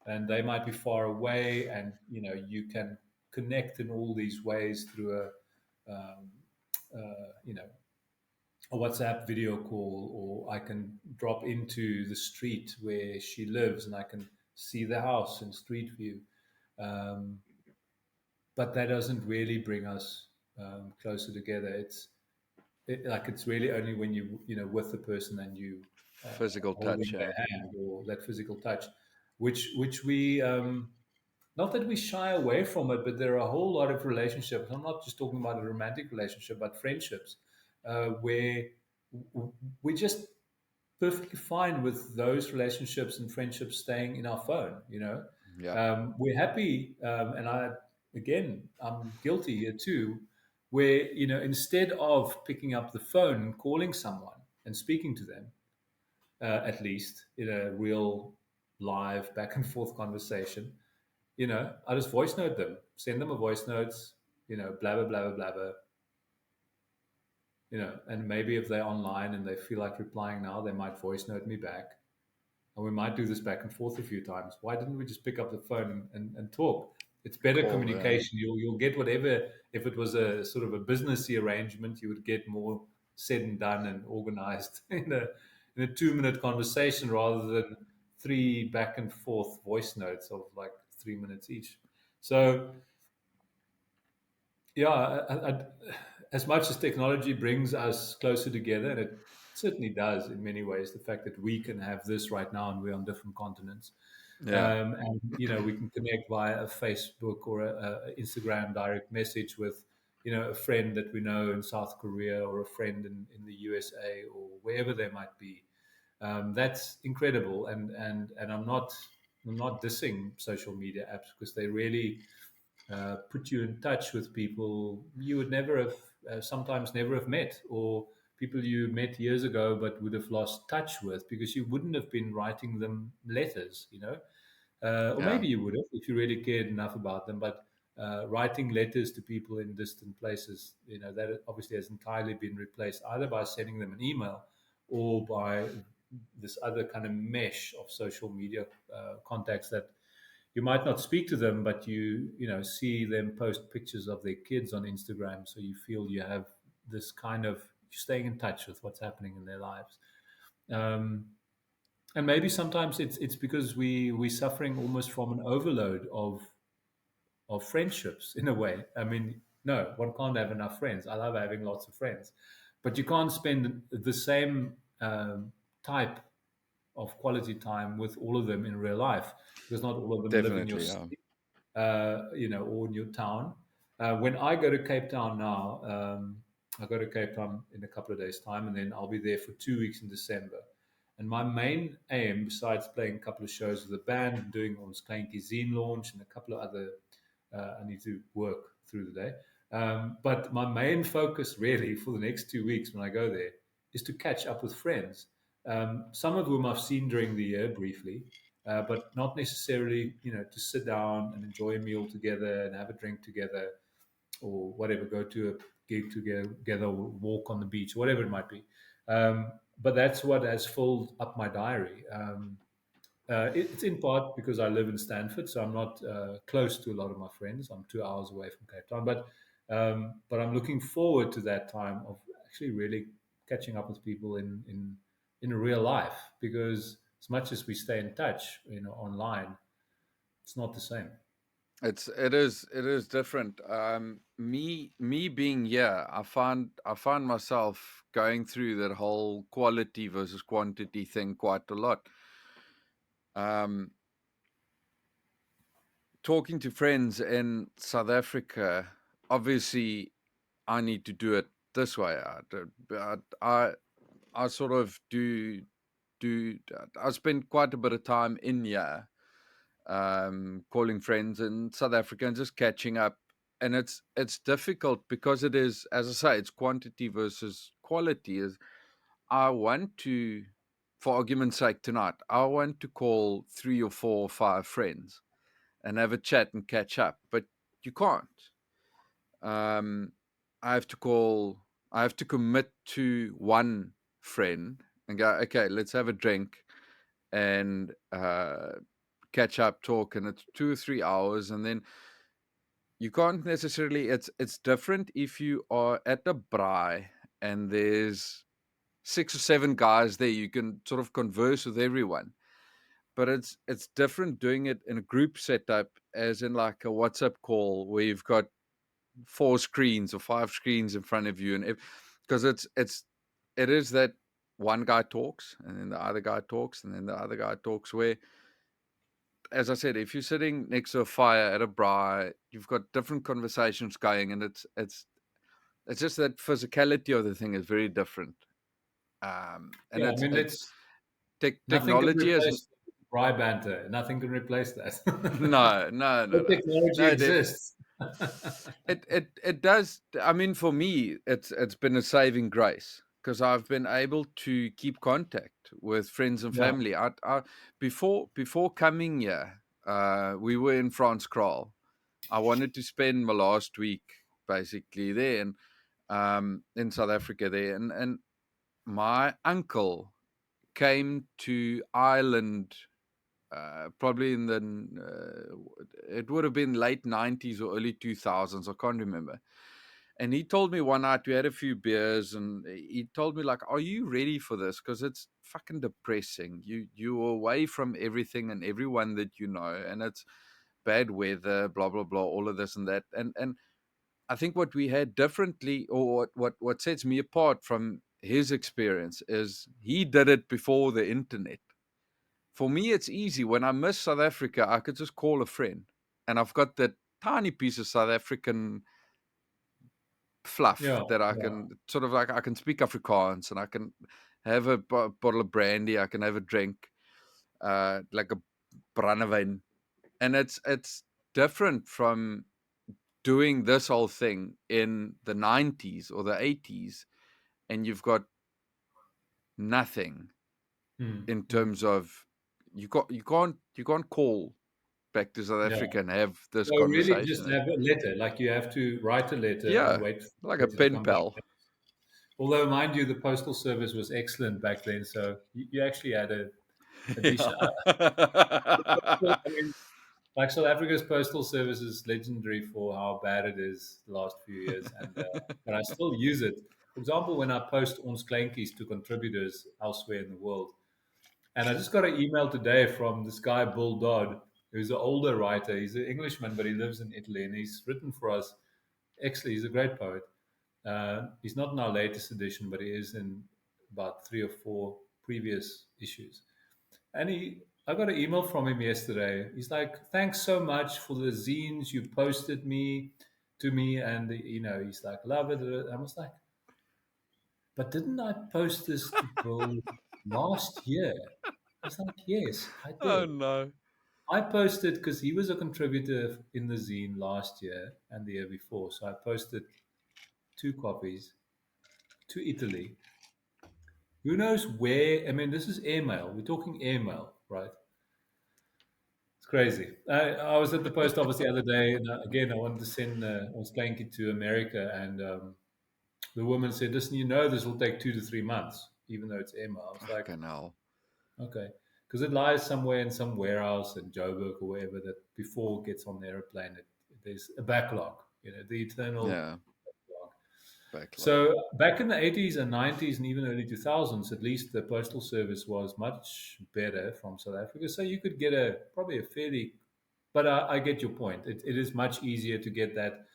and they might be far away, and you know you can connect in all these ways through um, you know a WhatsApp video call, or I can drop into the street where she lives and I can see the house in street view. Um, but that doesn't really bring us closer together. Like it's really only when you know with the person and you Physical touch, holding yeah. their hand or that physical touch, which we not that we shy away from it, but there are a whole lot of relationships. I'm not just talking about a romantic relationship, but friendships where we just perfectly fine with those relationships and friendships staying in our phone. You know, Yeah. we're happy, and I'm guilty here too, where you know instead of picking up the phone and calling someone and speaking to them, at least in a real live back and forth conversation, you know, I just voice note them, send them a voice notes, you know, blah blah blah blah blah, blah, you know, and maybe if they're online and they feel like replying now, they might voice note me back and we might do this back and forth a few times. Why didn't we just pick up the phone and talk? It's better Call them. communication. You'll get whatever. If it was a sort of a businessy arrangement, you would get more said and done and organized in a 2 minute conversation rather than three back and forth voice notes of like 3 minutes each. So yeah, as much as technology brings us closer together, and it certainly does in many ways, the fact that we can have this right now and we're on different continents, Yeah. and you know we can connect via a Facebook or a Instagram direct message with you know a friend that we know in South Korea or a friend in the USA or wherever they might be. That's incredible, and I'm not dissing social media apps because they really put you in touch with people you would never have, sometimes never have met, or people you met years ago but would have lost touch with because you wouldn't have been writing them letters, or Yeah, maybe you would have if you really cared enough about them. But writing letters to people in distant places, that obviously has entirely been replaced either by sending them an email or by this other kind of mesh of social media contacts that you might not speak to them, but see them post pictures of their kids on Instagram, so you feel you have this kind of you're staying in touch with what's happening in their lives. Um, and maybe sometimes it's because we're suffering almost from an overload of friendships in a way. I mean, no, one can't have enough friends. I love having lots of friends, but you can't spend the same type of quality time with all of them in real life because not all of them live in your definitely. Yeah. city, or in your town. When I go to Cape Town now, I go to Cape Town in a couple of days' time, and then I'll be there for 2 weeks in December. And my main aim, besides playing a couple of shows with the band, doing on Skanky Zine launch, and a couple of other, I need to work through the day. But my main focus, really, for the next 2 weeks when I go there, is to catch up with friends, some of whom I've seen during the year briefly, but not necessarily, to sit down and enjoy a meal together and have a drink together or whatever, go to a gig together, or walk on the beach, whatever it might be. But that's what has filled up my diary. It's in part because I live in Stanford, so I'm not close to a lot of my friends. I'm 2 hours away from Cape Town, but I'm looking forward to that time of actually really catching up with people in real life. Because as much as we stay in touch, online, it's not the same. It is different. Me being here, I find myself going through that whole quality versus quantity thing quite a lot. Um, Talking to friends in South Africa, obviously, I need to do it this way. I sort of do. I spend quite a bit of time in here, calling friends in South Africa and just catching up. And it's difficult because it is, as I say, it's quantity versus quality. Is I want to, for argument's sake, tonight, I want to call 3 or 4 or 5 friends and have a chat and catch up, but you can't. Um, I have to call. I have to commit to one friend and go. Okay, let's have a drink and catch up, talk, and it's 2 or 3 hours, and then you can't necessarily. It's different if you are at a braai and there's 6 or 7 guys there. You can sort of converse with everyone, but it's different doing it in a group setup, as in like a WhatsApp call where you've got 4 screens or 5 screens in front of you, and because it is that one guy talks and then the other guy talks and then the other guy talks, where, as I said, if you're sitting next to a fire at a braai, you've got different conversations going, and it's just that physicality of the thing is very different. And Yeah, I it's mean, it's nothing can technology is replace dry banter. Nothing can replace that. no, no, no, But no, technology no. exists. It does. I mean, for me, it's been a saving grace because I've been able to keep contact with friends and Yeah. family. Before coming here, we were in France Crawl. I wanted to spend my last week basically there, and in South Africa there, and my uncle came to Ireland, probably in the it would have been late 90s or early 2000s. I can't remember. And he told me one night, we had a few beers, and he told me, like, are you ready for this? Because it's fucking depressing. You're away from everything and everyone that you know, and it's bad weather, blah blah blah, all of this and that. And I think what we had differently, or what sets me apart from his experience, is he did it before the internet. For me, it's easy. When I miss South Africa, I could just call a friend, and I've got that tiny piece of South African fluff Yeah. that I Yeah. can sort of, like, I can speak Afrikaans and I can have a bottle of brandy, I can have a drink, like a brandewijn, and it's different from doing this whole thing in the 90s or the 80s, and you've got nothing Mm, in mm. terms of you can't call back to South Yeah. Africa and have this So really just conversation. have a letter. Like you have to write a letter and Yeah, wait for like the a letter to pen come back. pal. Although, mind you, the postal service was excellent back then, so you actually had a decent. Yeah. I mean, like South Africa's postal service is legendary for how bad it is the last few years, and but I still use it. For example, when I post ons kleintjies to contributors elsewhere in the world, and I just got an email today from this guy Bill Dodd, who's an older writer. He's an Englishman, but he lives in Italy, and he's written for us. Actually, he's a great poet. He's not in our latest edition, but he is in about 3 or 4 previous issues. And I got an email from him yesterday. He's like, "Thanks so much for the zines you posted to me," and he's like, "Love it." I was like, "But didn't I post this to Bill last year?" I was like, "Yes, I Oh did. no. I posted because he was a contributor in the zine last year and the year before. So I posted 2 copies to Italy. Who knows where? I mean, this is airmail. We're talking airmail, right? It's crazy. I was at the post office the other day, and again, I wanted to send ons kleintjie to America, and the woman said, "Listen, this will take 2 to 3 months, even though it's airmail." I was like, Fucking hell. "Okay," because it lies somewhere in some warehouse in Joburg or wherever that before it gets on the airplane, there's a backlog, the eternal Yeah, backlog. backlog. So back in the 80s and 90s and even early 2000s, at least the postal service was much better from South Africa. So you could get probably a fairly, but I get your point. It is much easier to get that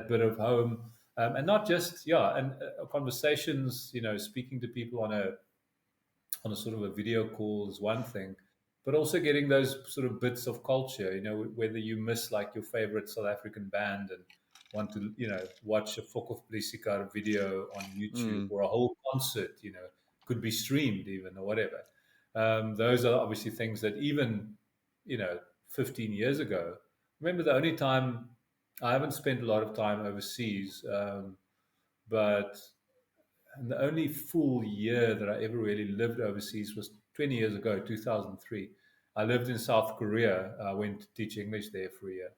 bit of home, and not just and conversations. Speaking to people on a sort of a video call is one thing, but also getting those sort of bits of culture, whether you miss like your favorite South African band and want to, watch a Fok of Blisikar video on YouTube Mm, or a whole concert, could be streamed even or whatever. Those are obviously things that even, 15 years ago, remember the only time I haven't spent a lot of time overseas, but and the only full year that I ever really lived overseas was 20 years ago, 2003. I lived in South Korea. I went to teach English there for a year.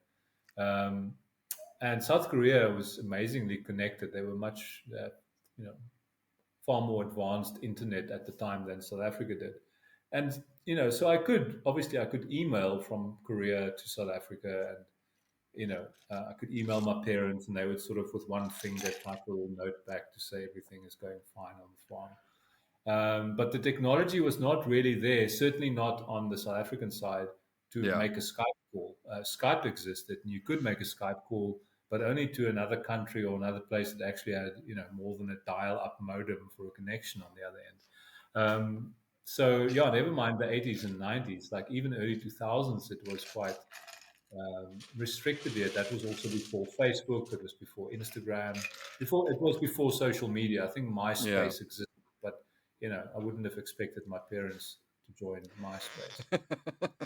Um, and South Korea was amazingly connected. They were much, far more advanced internet at the time than South Africa did. And, so I could email from Korea to South Africa, and I could email my parents, and they would sort of, with one finger, type a little note back to say everything is going fine on the farm. But the technology was not really there, certainly not on the South African side, to yeah. make a Skype call. Skype existed, and you could make a Skype call, but only to another country or another place that actually had, more than a dial-up modem for a connection on the other end. So yeah, never mind the 80s and 90s. Like even early 2000s, it was quite restricted yet. That was also before Facebook. It was before Instagram. It was before social media. I think Yeah. MySpace existed, but I wouldn't have expected my parents to join MySpace.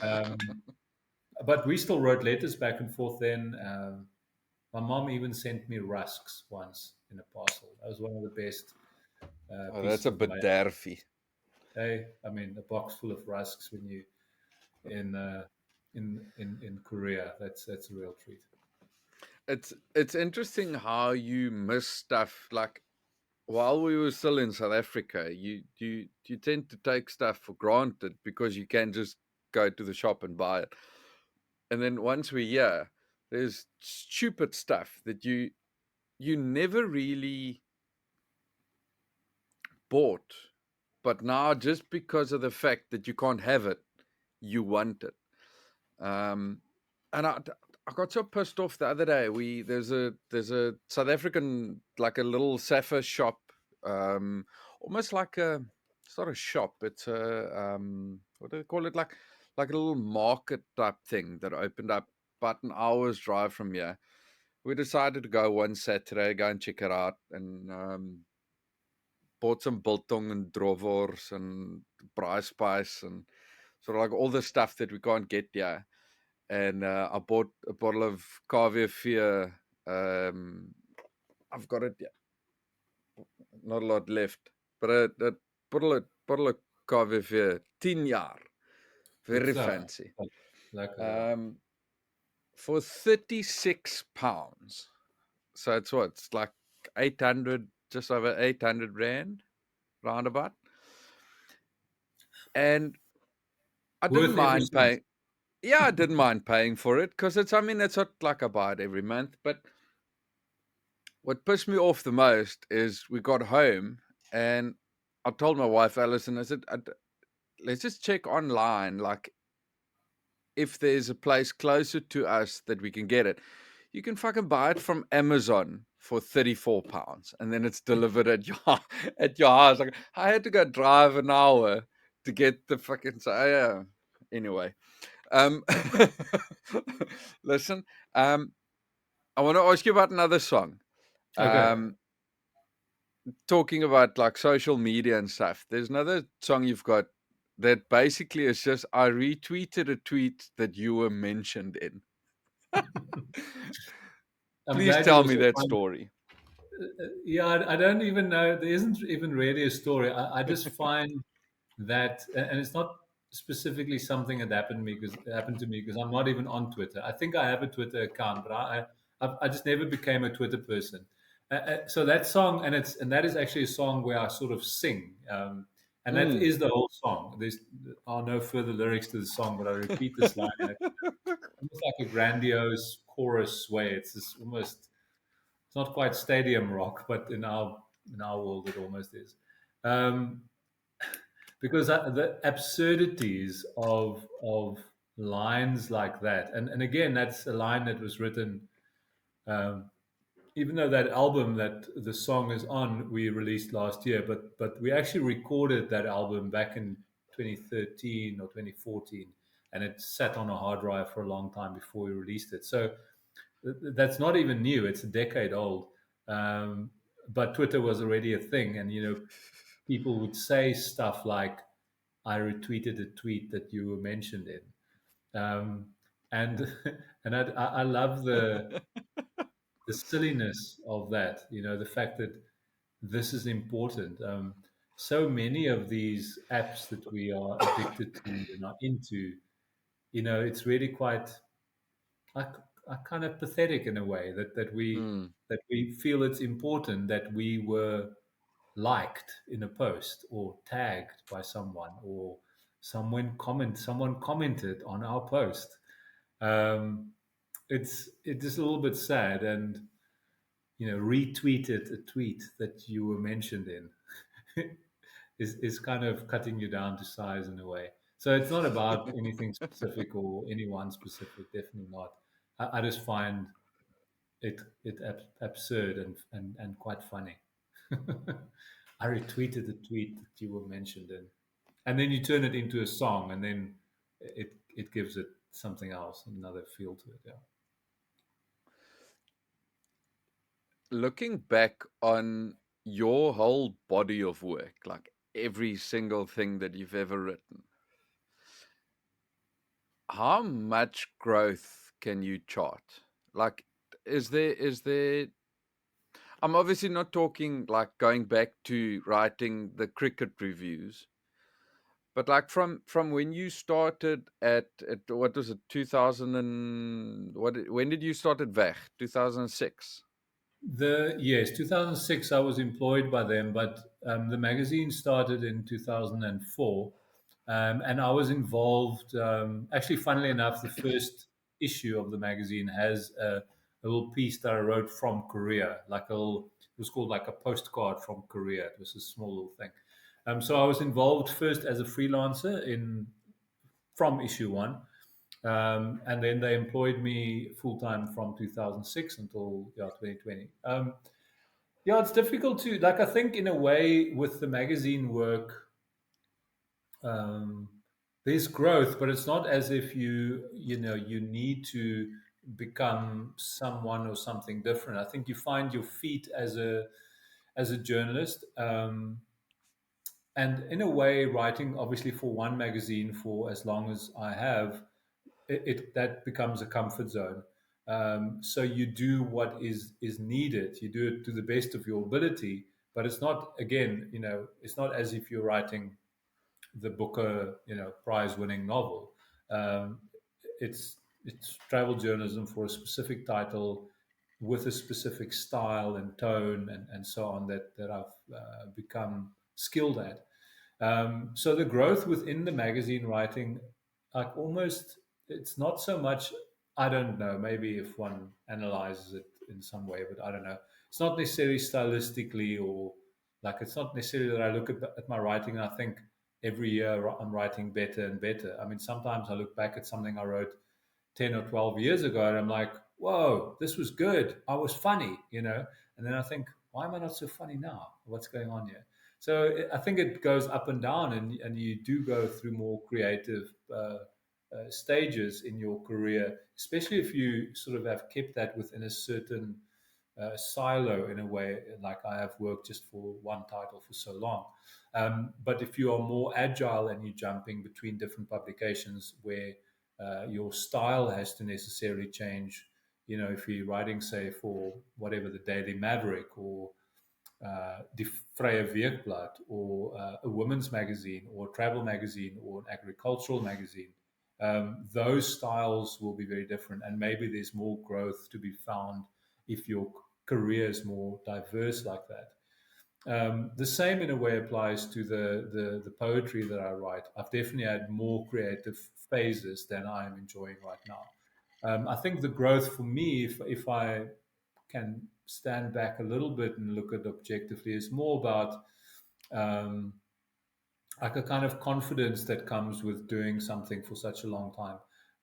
Um, but we still wrote letters back and forth then. My mom even sent me rusks once in a parcel. That was one of the best Oh, that's pieces a of bit mail. derfy. Hey, I mean, a box full of rusks when you in in Korea. That's a real treat. It's interesting how you miss stuff. Like while we were still in South Africa, you tend to take stuff for granted because you can just go to the shop and buy it. And then once we're here, there's stupid stuff that you never really bought, but now just because of the fact that you can't have it, you want it. Um, and I got so pissed off the other day. There's a South African, like a little Safa shop, almost like a, it's not a shop, it's a what do they call it, like a little market type thing that opened up about an hour's drive from here. We decided to go one Saturday, go and check it out, and bought some biltong and drovers and braai spice and sort of like all the stuff that we can't get here. And I bought a bottle of KVV. Um, I've got it, yeah, not a lot left, but a bottle of KVV, 10 jaar, Good very stuff. fancy, Lekker, yeah. um, for £36. So it's what? It's like 800, just over 800 rand, roundabout. And I didn't Worth every mind cent. paying. Yeah, I didn't mind paying for it because it's. I mean, it's not like I buy it every month. But what pissed me off the most is we got home and I told my wife Alison, I said, let's just check online, like if there's a place closer to us that we can get it. You can fucking buy it from Amazon for £34, and then it's delivered at your at your house. Like I had to go drive an hour to get the fucking. So yeah. Anyway, um, listen. I want to ask you about another song. Okay. Um, Talking about like social media and stuff. There's another song you've got that basically is just I retweeted a tweet that you were mentioned in. I'm Please glad you tell me also that find. story. Yeah, I don't even know. There isn't even really a story. I just find that, and it's not specifically something that happened to me because I'm not even on Twitter. I think I have a Twitter account, but I just never became a Twitter person. So that song, and that is actually a song where I sort of sing, and that Mm. is the whole song. There are no further lyrics to the song, but I repeat this line, and it's almost like a grandiose chorus way. It's this almost, it's not quite stadium rock, but in our world it almost is. Um, because the absurdities of lines like that, and again, that's a line that was written, um, even though that album that the song is on we released last year, but we actually recorded that album back in 2013 or 2014, and it sat on a hard drive for a long time before we released it. So that's not even new. It's a decade old. Um, but Twitter was already a thing, and people would say stuff like, "I retweeted a tweet that you were mentioned in," and I love the silliness of that. The fact that this is important. So many of these apps that we are addicted to and are into, it's really quite are, are kind of pathetic in a way Mm. that we feel it's important that we were liked in a post or tagged by someone or someone commented on our post. Um, it's just a little bit sad, and retweeted a tweet that you were mentioned in is kind of cutting you down to size in a way. So it's not about anything specific or anyone specific, definitely not. I just find it absurd and quite funny. I retweeted the tweet that you were mentioned in, and then you turn it into a song, and then it gives it something else, another feel to it. Yeah. Looking back on your whole body of work, like every single thing that you've ever written, how much growth can you chart? Like, is there I'm obviously not talking like going back to writing the cricket reviews, but like from when you started at what was it, 2000 and what? When did you start at Weg? 2006. Yes, 2006. I was employed by them, but the magazine started in 2004, and I was involved. Actually, funnily enough, the first issue of the magazine has a little piece that I wrote from Korea, like a little. It was called like a postcard from Korea. It was a small little thing. So I was involved first as a freelancer in from issue one, and then they employed me full time from 2006 until, yeah, 2020. Yeah, it's difficult to, like, I think in a way with the magazine work, um, there's growth, but it's not as if you need to become someone or something different. I think you find your feet as a journalist. And in a way, writing obviously for one magazine for as long as I have, it that becomes a comfort zone. So you do what is needed. You do it to the best of your ability, but it's not, again, it's not as if you're writing the Booker, prize-winning novel. Um, it's travel journalism for a specific title, with a specific style and tone, and so on, that I've become skilled at. So the growth within the magazine writing, like, almost, it's not so much. I don't know. Maybe if one analyzes it in some way, but I don't know. It's not necessarily stylistically, or like, it's not necessarily that I look at my writing and I think every year I'm writing better and better. I mean, sometimes I look back at something I wrote 10 or 12 years ago and I'm like, whoa, this was good. I was funny. And then I think, why am I not so funny now? What's going on here? So I think it goes up and down, and you do go through more creative stages in your career, especially if you sort of have kept that within a certain silo, in a way, like I have worked just for one title for so long. But if you are more agile and you're jumping between different publications where your style has to necessarily change, if you're writing, say, for whatever, the Daily Maverick, or Die Vrije Weekblad, or a women's magazine, or a travel magazine, or an agricultural magazine, those styles will be very different. And maybe there's more growth to be found if your career is more diverse like that. The same, in a way, applies to the poetry that I write. I've definitely had more creative phases than I am enjoying right now. I think the growth for me, if I can stand back a little bit and look at it objectively, is more about um, like a kind of confidence that comes with doing something for such a long time.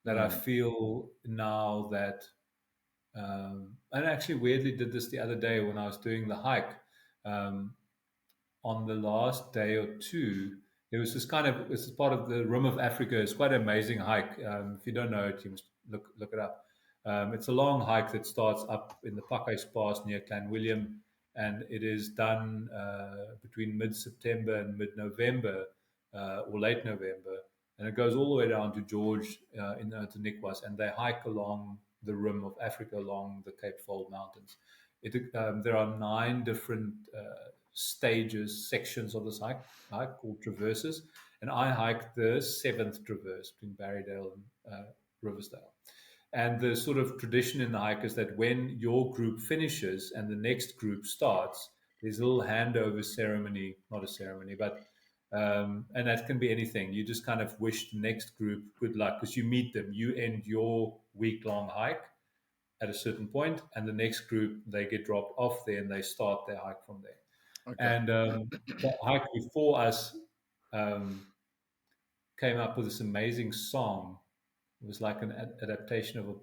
That I Mm. feel now that, and I actually weirdly did this the other day when I was doing the hike. Um, on the last day or two, there was this is part of the Rim of Africa. It's quite an amazing hike. If you don't know it, you must look it up. It's a long hike that starts up in the Pakhuis Pass near Clan William, and it is done between mid-September and mid-November, or late November, and it goes all the way down to George, to Nikwas, and they hike along the Rim of Africa, along the Cape Fold Mountains. There are 9 different stages, sections of this hike called traverses, and I hiked the 7th traverse between Barrydale and Riversdale. And the sort of tradition in the hike is that when your group finishes and the next group starts, there's a little handover ceremony, not a ceremony, but and that can be anything. You just kind of wish the next group good luck because you meet them. You end your week-long hike at a certain point, and the next group, they get dropped off there and they start their hike from there. Okay. And the hike before us um, came up with this amazing song. It was like an adaptation of a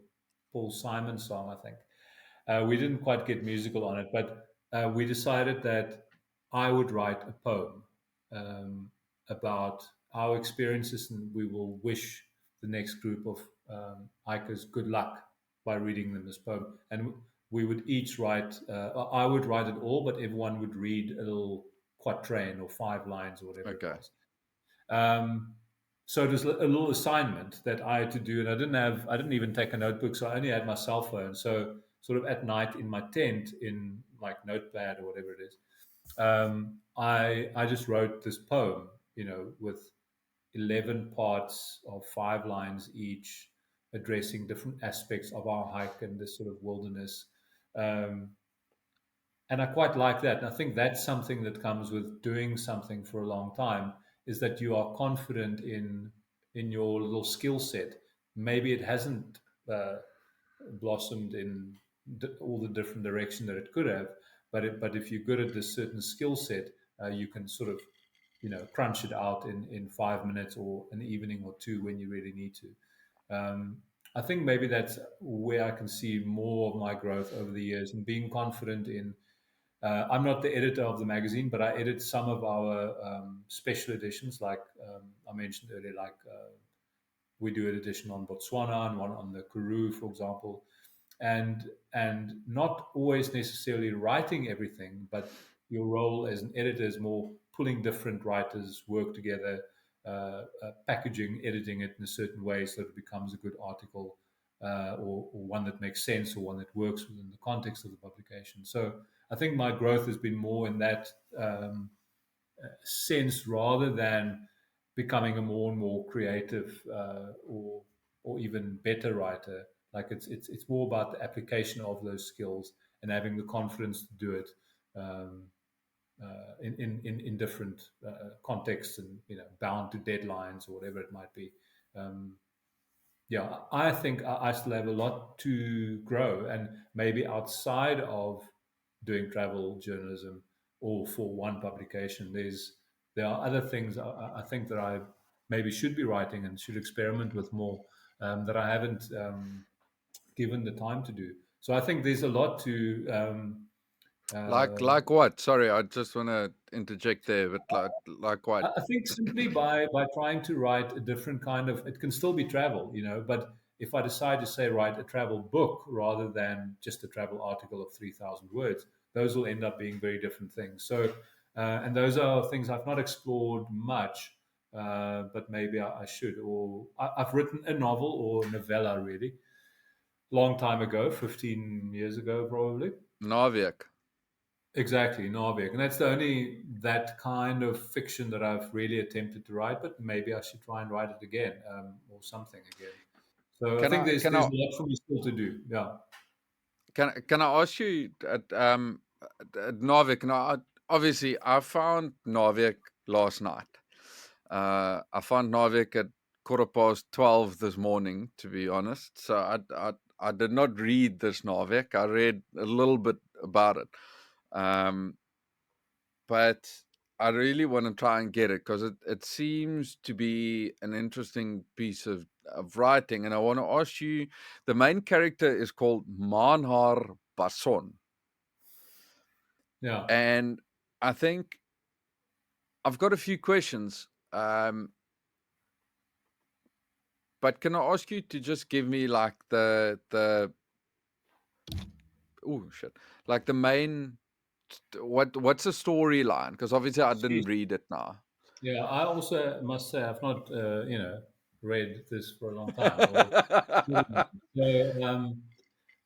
Paul Simon song, I think. We didn't quite get musical on it, but we decided that I would write a poem um, about our experiences, and we will wish the next group of hikers good luck by reading them this poem. And we would each write, I would write it all, but everyone would read a little quatrain or 5 lines or whatever it Okay. was. Um, so it was a little assignment that I had to do, and I didn't even take a notebook, so I only had my cell phone. So sort of at night in my tent, in like Notepad or whatever it is, I just wrote this poem, with 11 parts of 5 lines each, addressing different aspects of our hike and this sort of wilderness. Um, and I quite like that. And I think that's something that comes with doing something for a long time, is that you are confident in your little skill set. Maybe it hasn't uh, blossomed in all the different direction that it could have, but if you're good at this certain skill set, you can sort of crunch it out in 5 minutes or an evening or two when you really need to. Um, I think maybe that's where I can see more of my growth over the years, and being confident in. I'm not the editor of the magazine, but I edit some of our special editions, like I mentioned earlier, like we do an edition on Botswana and one on the Karoo, for example, and not always necessarily writing everything, but your role as an editor is more pulling different writers work together, packaging, editing it in a certain way so that it becomes a good article, or one that makes sense, or one that works within the context of the publication. So I think my growth has been more in that sense, rather than becoming a more and more creative, or even better writer. Like it's more about the application of those skills and having the confidence to do it, um, in different contexts, and bound to deadlines or whatever it might be. Um, yeah, I think I still have a lot to grow, and maybe outside of doing travel journalism or for one publication, there are other things I think that I maybe should be writing and should experiment with more, that I haven't given the time to do. So I think there's a lot to uh, Like what? Sorry, I just want to interject there, but like what? I think simply by trying to write a different kind of, it can still be travel, but if I decide to say write a travel book rather than just a travel article of 3,000 words, those will end up being very different things. So, and those are things I've not explored much, but maybe I should. Or I've written a novel or novella, really, long time ago, 15 years ago, probably. Naviek. Exactly, Norvik. And that's the only that kind of fiction that I've really attempted to write, but maybe I should try and write it again, or something again. So I Can think I there's can there's I a lot for me still to do. Yeah. can I ask you at Narvik? Now, obviously, I found Narvik last night. I found Narvik at 12:15 this morning, to be honest. So I did not read this Narvik. I read a little bit about it, but I really want to try and get it because it seems to be an interesting piece of writing. And I want to ask you, the main character is called Manhar Bason. Yeah. And I think I've got a few questions. But can I ask you to just give me like the oh shit, like the main what's the storyline? Because obviously I didn't Excuse- read it now. Yeah. I also must say I've not, read this for a long time. Or so,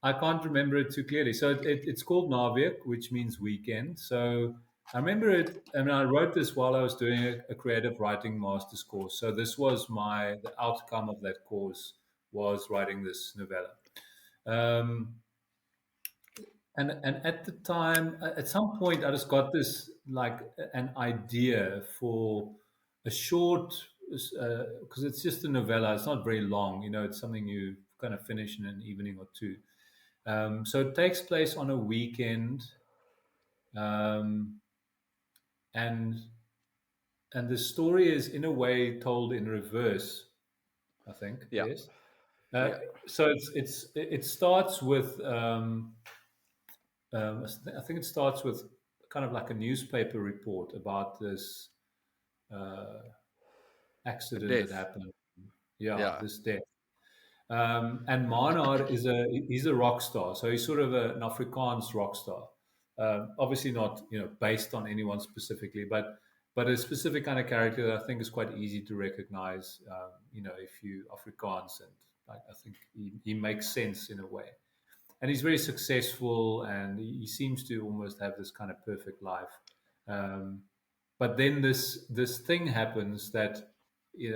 I can't remember it too clearly. So it's called Navik, which means weekend. So I remember it. I mean, I wrote this while I was doing a creative writing master's course. So this was the outcome of that course was writing this novella. Um, and at the time, at some point, I just got this like an idea for a short, because it's just a novella. It's not very long. It's something you kind of finish in an evening or two. So it takes place on a weekend, um, and the story is in a way told in reverse. I think Yeah, yes. Uh, yeah, so it starts with I think it starts with kind of like a newspaper report about this uh, a accident that death. happened. Yeah, Yeah, this death. And Manar he's a rock star, so he's sort of an Afrikaans rock star. Obviously not based on anyone specifically, but a specific kind of character that I think is quite easy to recognize. If you Afrikaans, and I think he makes sense in a way. And he's very successful, and he seems to almost have this kind of perfect life. Um, but then this thing happens that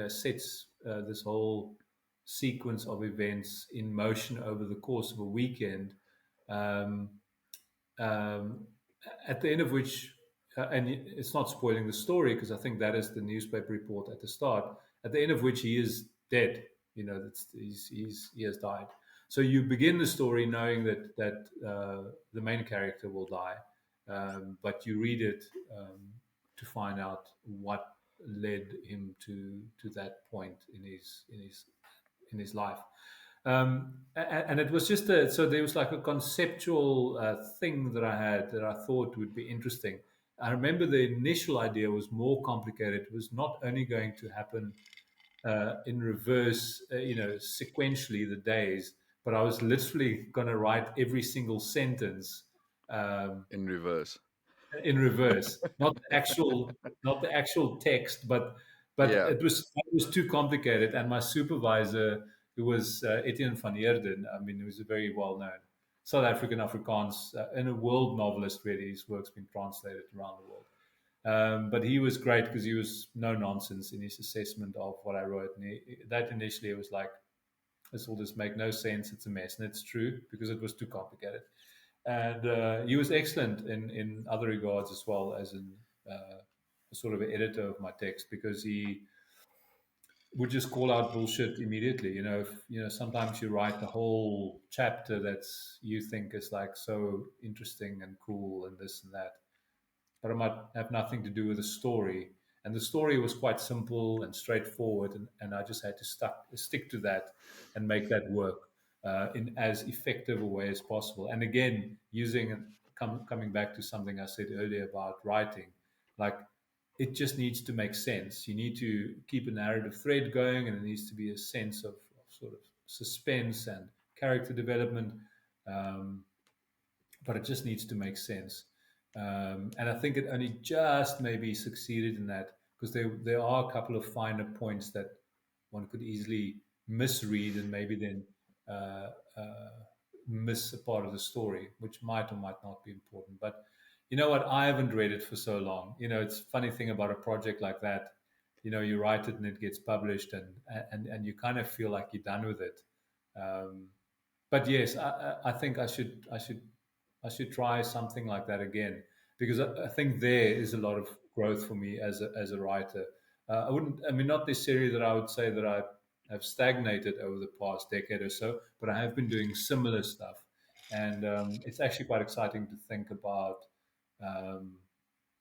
sets this whole sequence of events in motion over the course of a weekend. Um, um, at the end of which, and it's not spoiling the story because I think that is the newspaper report at the start. At the end of which he is dead. He has died. So you begin the story knowing that the main character will die, but you read it to find out what led him to that point in his life. And it was just so there was like a conceptual thing that I had that I thought would be interesting. I remember the initial idea was more complicated. It was not only going to happen in reverse, sequentially the days, but I was literally going to write every single sentence um, in reverse. in reverse, not the actual text, but Yeah. it was too complicated. And my supervisor, who was Etienne van Heerden, I mean, he was a very well known South African Afrikaans and a world novelist. Really, his work's been translated around the world. But he was great because he was no nonsense in his assessment of what I wrote. And that initially it was like, this will just make no sense. It's a mess, and it's true because it was too complicated. And he was excellent in other regards as well as in a sort of an editor of my text because he would just call out bullshit immediately. Sometimes you write a whole chapter that's you think is like so interesting and cool and this and that, but it might have nothing to do with the story. And the story was quite simple and straightforward, and I just had to stick to that and make that work in as effective a way as possible. And again, coming back to something I said earlier about writing, like it just needs to make sense. You need to keep a narrative thread going, and there needs to be a sense of sort of suspense and character development. Um, but it just needs to make sense. And I think it only just maybe succeeded in that because there are a couple of finer points that one could easily misread and maybe then uh, uh, miss a part of the story, which might or might not be important. But you know what? I haven't read it for so long. It's a funny thing about a project like that. You write it and it gets published, and you kind of feel like you're done with it. Um, but yes, I think I should try something like that again because I think there is a lot of growth for me as a writer. I wouldn't, I mean, not necessarily that I would say that I have stagnated over the past decade or so, but I have been doing similar stuff, and it's actually quite exciting to think about um,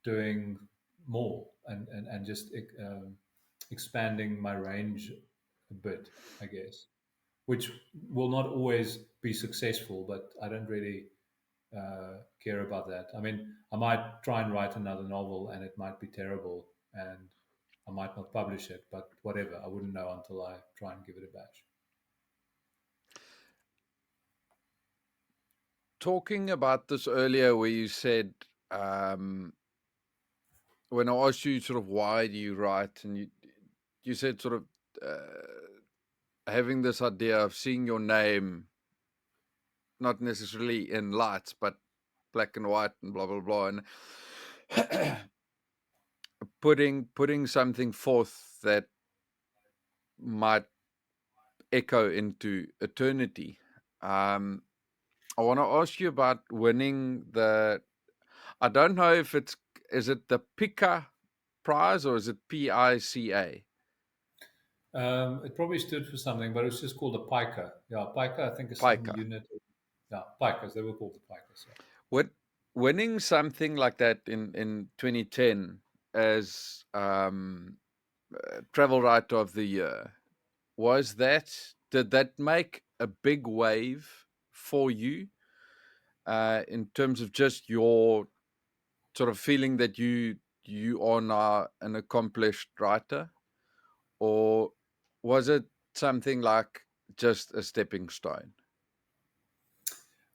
doing more and just expanding my range a bit, I guess, which will not always be successful, but I don't really care about that. I mean, I might try and write another novel and it might be terrible and I might not publish it, but whatever. I wouldn't know until I try and give it a bash. Talking about this earlier, where you said, when I asked you sort of why do you write, and you said sort of having this idea of seeing your name, not necessarily in lights, but black and white and blah blah blah, and putting something forth that might echo into eternity. Um, I want to ask you about winning the. I don't know if is it the Pica prize or is it PICA? It probably stood for something, but it was just called a piker. Yeah, piker, I think, is some Pica. unit. Yeah, pikers. They were called the pikers. Yeah. What winning something like that in 2010 as travel writer of the year, was that did that make a big wave for you in terms of just your sort of feeling that you are now an accomplished writer, or was it something like just a stepping stone?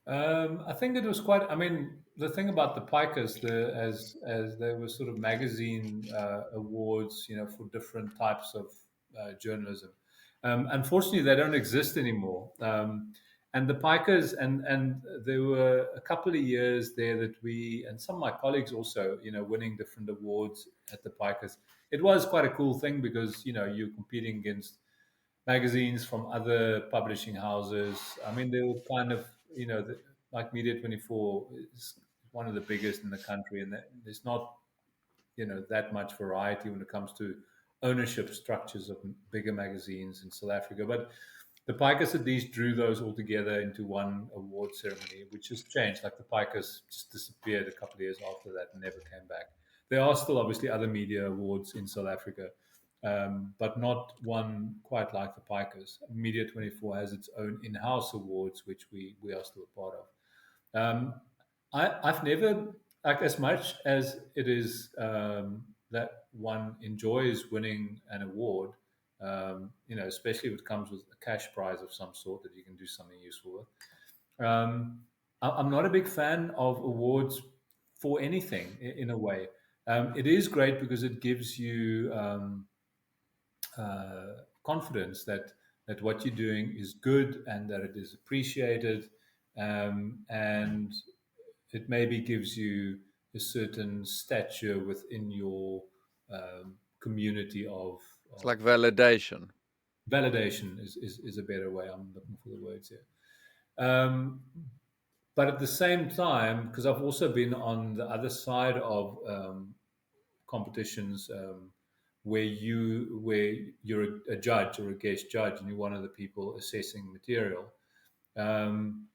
I think it was quite. I mean, the thing about the Pikers, as they were sort of magazine awards, for different types of journalism. Unfortunately, they don't exist anymore. And the Pikers, and there were a couple of years there that we and some of my colleagues also, winning different awards at the Pikers. It was quite a cool thing because you're competing against magazines from other publishing houses. I mean, they were kind of, like Media 24 is one of the biggest in the country, and there's not, that much variety when it comes to ownership structures of bigger magazines in South Africa. But the Pikers at least drew those all together into one award ceremony, which has changed. Like the Pikers just disappeared a couple of years after that and never came back. There are still obviously other media awards in South Africa, but not one quite like the Pikers. Media 24 has its own in-house awards, which we are still a part of. I've never, like, as much as it is that one enjoys winning an award, especially if it comes with a cash prize of some sort that you can do something useful with. I'm not a big fan of awards for anything in a way. It is great because it gives you confidence that what you're doing is good and that it is appreciated, and it maybe gives you a certain stature within your community It's of like validation. validation is a better way. I'm looking for the words here. Um, but at the same time, because I've also been on the other side of competitions where you're a judge or a guest judge and you're one of the people assessing material. Um,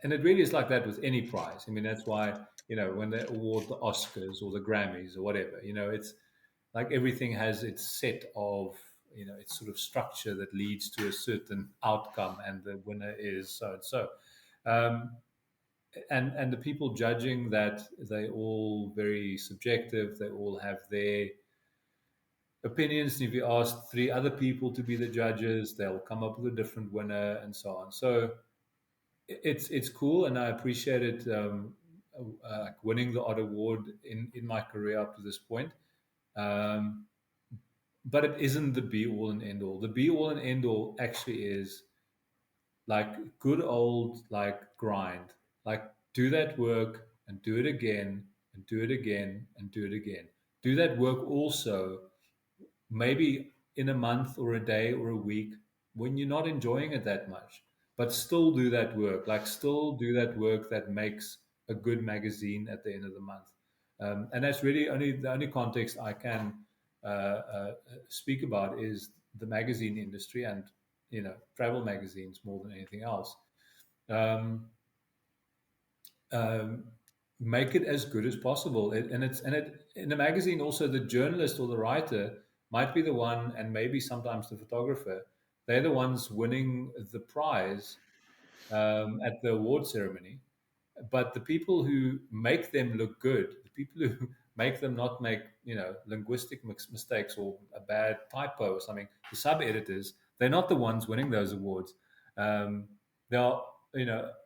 and it really is like that with any prize. I mean, that's why, when they award the Oscars or the Grammys or whatever, it's like everything has its set of, its sort of structure that leads to a certain outcome, and the winner is so and so. Um, and the people judging that, they all very subjective. They all have their opinions. And if you ask three other people to be the judges, they'll come up with a different winner and so on. So it's cool, and I appreciate it. Winning the odd award in my career up to this point, um, but it isn't the be all and end all. The be all and end all actually is like good old like grind. Like do that work and do it again and do it again and do it again. Do that work also maybe in a month or a day or a week when you're not enjoying it that much, but still do that work. Like still do that work that makes a good magazine at the end of the month. And that's really only the only context I can speak about is the magazine industry and travel magazines more than anything else. Um, um, Make it as good as possible. And it in a magazine also the journalist or the writer might be the one, and maybe sometimes the photographer. They're the ones winning the prize at the award ceremony, but the people who make them look good, the people who make them not make linguistic mistakes or a bad typo or something, the sub editors, they're not the ones winning those awards. There are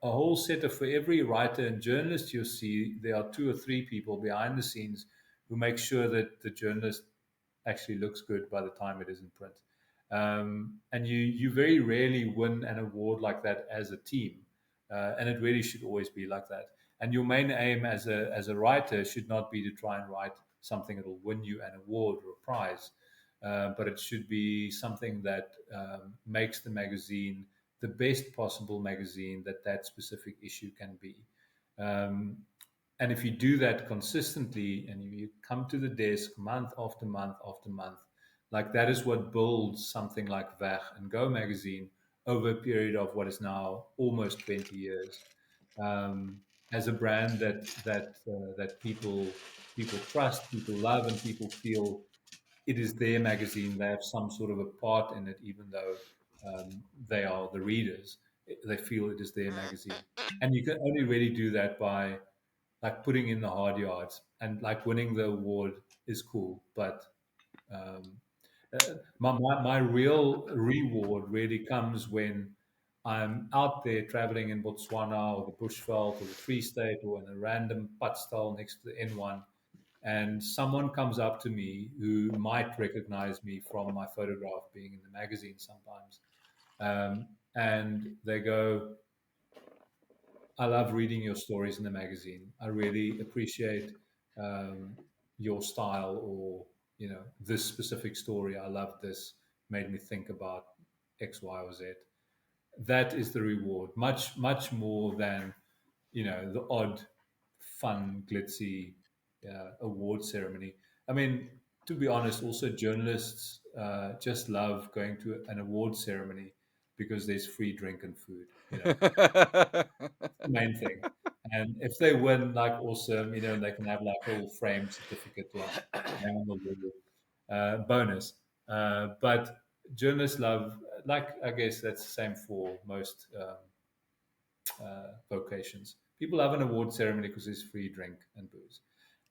a whole set of, for every writer and journalist you see, there are two or three people behind the scenes who make sure that the journalist actually looks good by the time it is in print. And you very rarely win an award like that as a team, and it really should always be like that. And your main aim as a writer should not be to try and write something that will win you an award or a prize, but it should be something that makes the magazine the best possible magazine that that specific issue can be. Um, and if you do that consistently and you come to the desk month after month after month, like that is what builds something like Weg and Go magazine over a period of what is now almost 20 years, as a brand that people trust, people love, and people feel it is their magazine. They have some sort of a part in it, even though they are the readers. They feel it is their magazine, and you can only really do that by like putting in the hard yards. And like winning the award is cool, but um, my real reward really comes when I'm out there traveling in Botswana or the Bushveld or the Free State or in a random padstal next to the N1, and someone comes up to me who might recognize me from my photograph being in the magazine sometimes, and they go, I love reading your stories in the magazine. I really appreciate um, your style, or this specific story. I love this. Made me think about X, Y, or Z. That is the reward. Much, much more than the odd, fun, glitzy award ceremony. I mean, to be honest, also journalists just love going to an award ceremony because there's free drink and food. Main thing. And if they win, like awesome, and they can have like a little framed certificate to hang on the wall, bonus. But journalists love, like I guess that's the same for most vocations. People love an award ceremony because there's free drink and booze,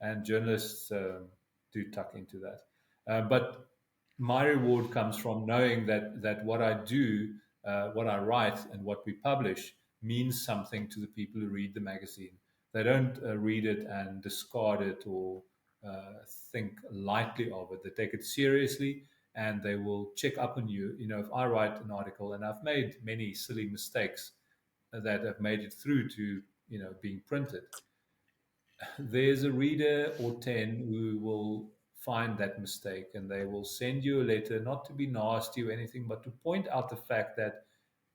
and journalists do tuck into that. But my reward comes from knowing that what I do, what I write, and what we publish means something to the people who read the magazine. They don't read it and discard it or think lightly of it. They take it seriously and they will check up on you. You know, if I write an article, and I've made many silly mistakes that have made it through to, you know, being printed, there's a reader or 10 who will find that mistake and they will send you a letter, not to be nasty or anything, but to point out the fact that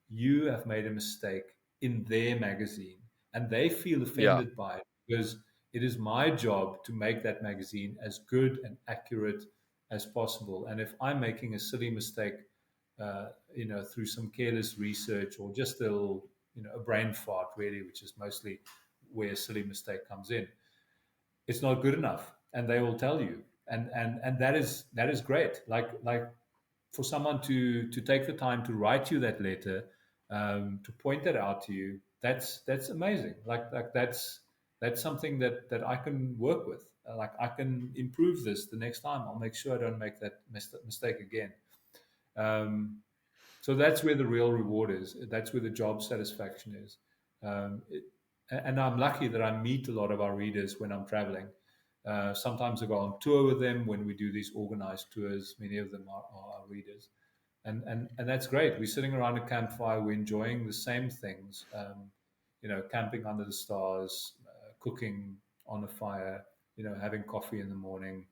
you have made a mistake in their magazine and they feel Yeah. offended by it because it is my job to make that magazine as good and accurate as possible. And if I'm making a silly mistake, you know, through some careless research or just a little, you know, a brain fart, really, which is mostly where a silly mistake comes in, it's not good enough, and they will tell you. And that is great. Like for someone to take the time to write you that letter, to point that out to you, that's amazing. Like that's something that I can work with. Like I can improve this the next time. I'll make sure I don't make that mistake again. Um, so that's where the real reward is. That's where the job satisfaction is. Um, it, and I'm lucky that I meet a lot of our readers when I'm traveling. Sometimes I go on tour with them when we do these organized tours. Many of them are our readers, and that's great. We're sitting around a campfire. We're enjoying the same things. You know, camping under the stars, cooking on a fire. You know, having coffee in the morning,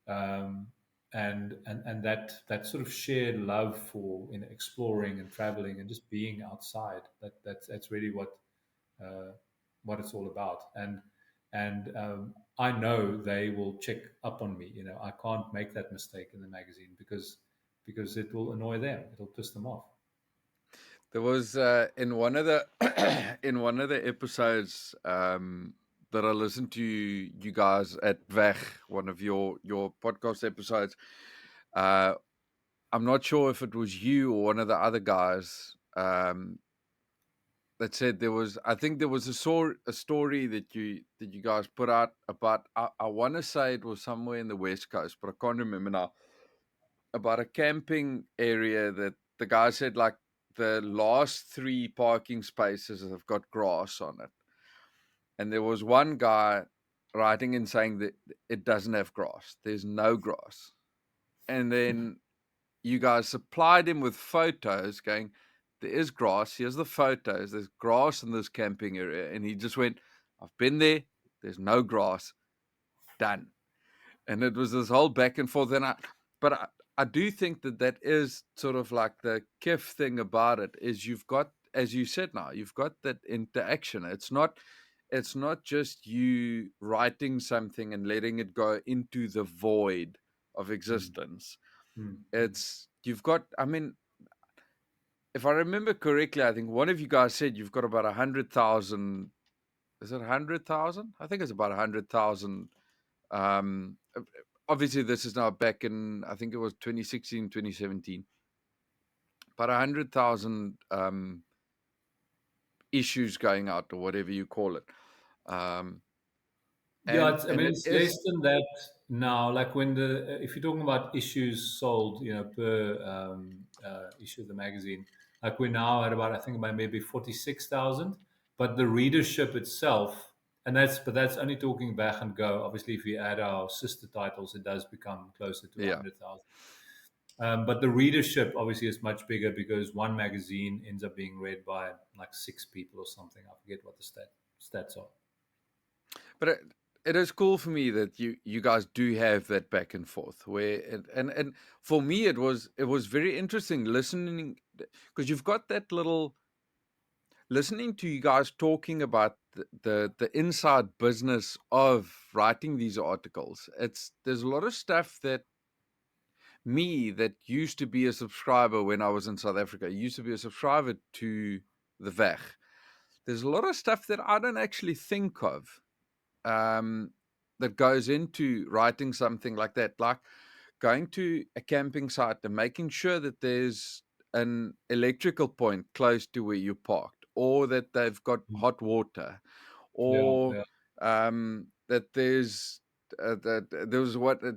um, and that sort of shared love for, you know, exploring and traveling and just being outside. That's really uh, what it's all about. And I know they will check up on me. You know, I can't make that mistake in the magazine because it will annoy them. It'll piss them off. There was in one of the in one of the episodes that I listened to you guys at Weg, one of your podcast episodes. Uh, I'm not sure if it was you or one of the other guys that said there was. I think there was a story that you guys put out about. I want to say it was somewhere in the West Coast, but I can't remember now. About a camping area that the guy said like the last three parking spaces have got grass on it, and there was one guy writing and saying that it doesn't have grass. There's no grass, and then you guys supplied him with photos going, there is grass. Here's the photos. There's grass in this camping area. And he just went, I've been there. There's no grass. Done. And it was this whole back and forth. But I do think that is sort of like the kiff thing about it is you've got, as you said now, you've got that interaction. It's not just you writing something and letting it go into the void of Mm, existence. mm, mm. It's you've got, I mean, if I remember correctly, I think one of you guys said you've got about 100,000. Is it 100,000? I think it's about 100,000. Um, uh, Obviously, this is now back in, I think it was 2016, 2017. About 100,000 issues going out, or whatever you call it. Um, Yeah, and I and mean, it it's less is, than that now. Like when if you're talking about issues sold, you know, per issue of the magazine, like we're now at about, I think about maybe 46,000. But the readership itself, but that's only talking back and go. Obviously, if you add our sister titles, it does become closer to yeah. 100,000. But the readership obviously is much bigger because one magazine ends up being read by like six people or something. I forget what the stats are. But it is cool for me that you guys do have that back and forth where and for me it was very interesting listening because you've got that little listening to you guys talking about the inside business of writing these articles. There's a lot of stuff that me that used to be a subscriber when I was in South Africa, used to be a subscriber to the VEG. There's a lot of stuff that I don't actually think of um, that goes into writing something like that, like going to a camping site and making sure that there's an electrical point close to where you parked, or that they've got hot water, Yeah, or yeah. that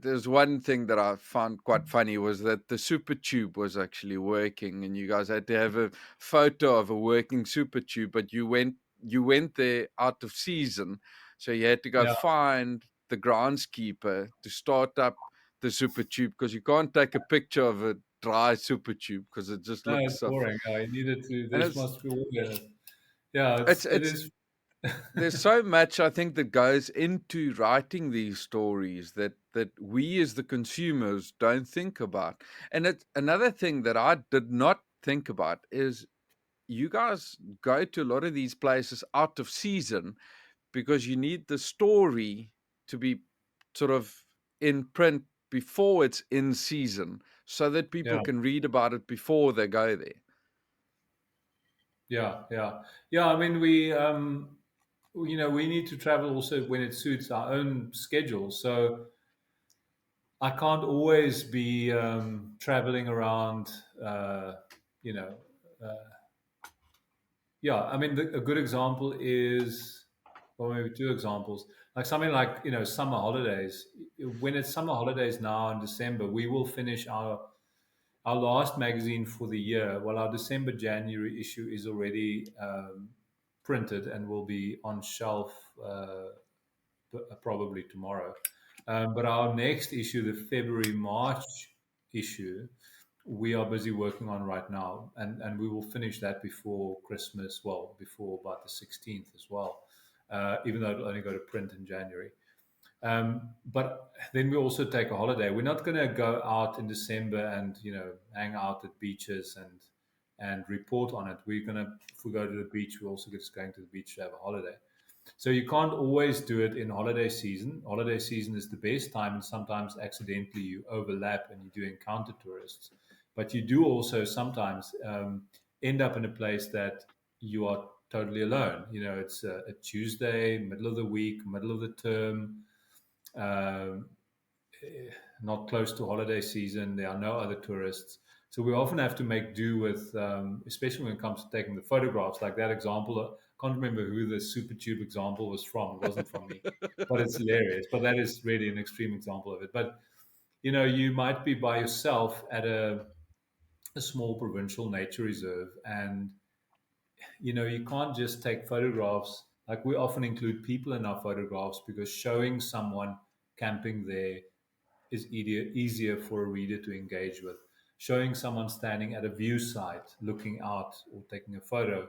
there's one thing that I found quite funny was that the super tube was actually working, and you guys had to have a photo of a working super tube, but you went. you went there out of season, so you had to go Yeah, find the groundskeeper to start up the super tube, because you can't take a picture of a dry super tube because it just no, looks it's so. boring. I needed to. And This must be water in it. Yeah, it it's is. there's so much, I think, that goes into writing these stories that we as the consumers don't think about. And it's another thing that I did not think about is you guys go to a lot of these places out of season because you need the story to be sort of in print before it's in season, so that people Yeah, can read about it before they go there. yeah. I mean, we need to travel also when it suits our own schedule. So I can't always be traveling around. Uh, you know, uh, yeah. I mean, a good example is, or maybe two examples, like something like summer holidays. When it's summer holidays now in December, we will finish our last magazine for the year. Well, our December January issue is already printed and will be on shelf probably tomorrow. But our next issue, the February March issue, we are busy working on right now, and we will finish that before Christmas. Well, before about the 16th as well. Even though it'll only go to print in January. But then we also take a holiday. We're not going to go out in December and hang out at beaches and report on it. We're going to, if we go to the beach, we're also just going to the beach to have a holiday. So you can't always do it in holiday season. Holiday season is the best time, and sometimes accidentally you overlap and you do encounter tourists. But you do also sometimes end up in a place that you are totally alone. It's a Tuesday, middle of the week, middle of the term, um, not close to holiday season. There are no other tourists. So we often have to make do with, especially when it comes to taking the photographs, like that example. I can't remember who the super tube example was from. It wasn't from me, but it's hilarious. But that is really an extreme example of it. But you might be by yourself at a small provincial nature reserve, and you can't just take photographs. Like, we often include people in our photographs because showing someone camping there is easier for a reader to engage with. Showing someone standing at a view site, looking out or taking a photo,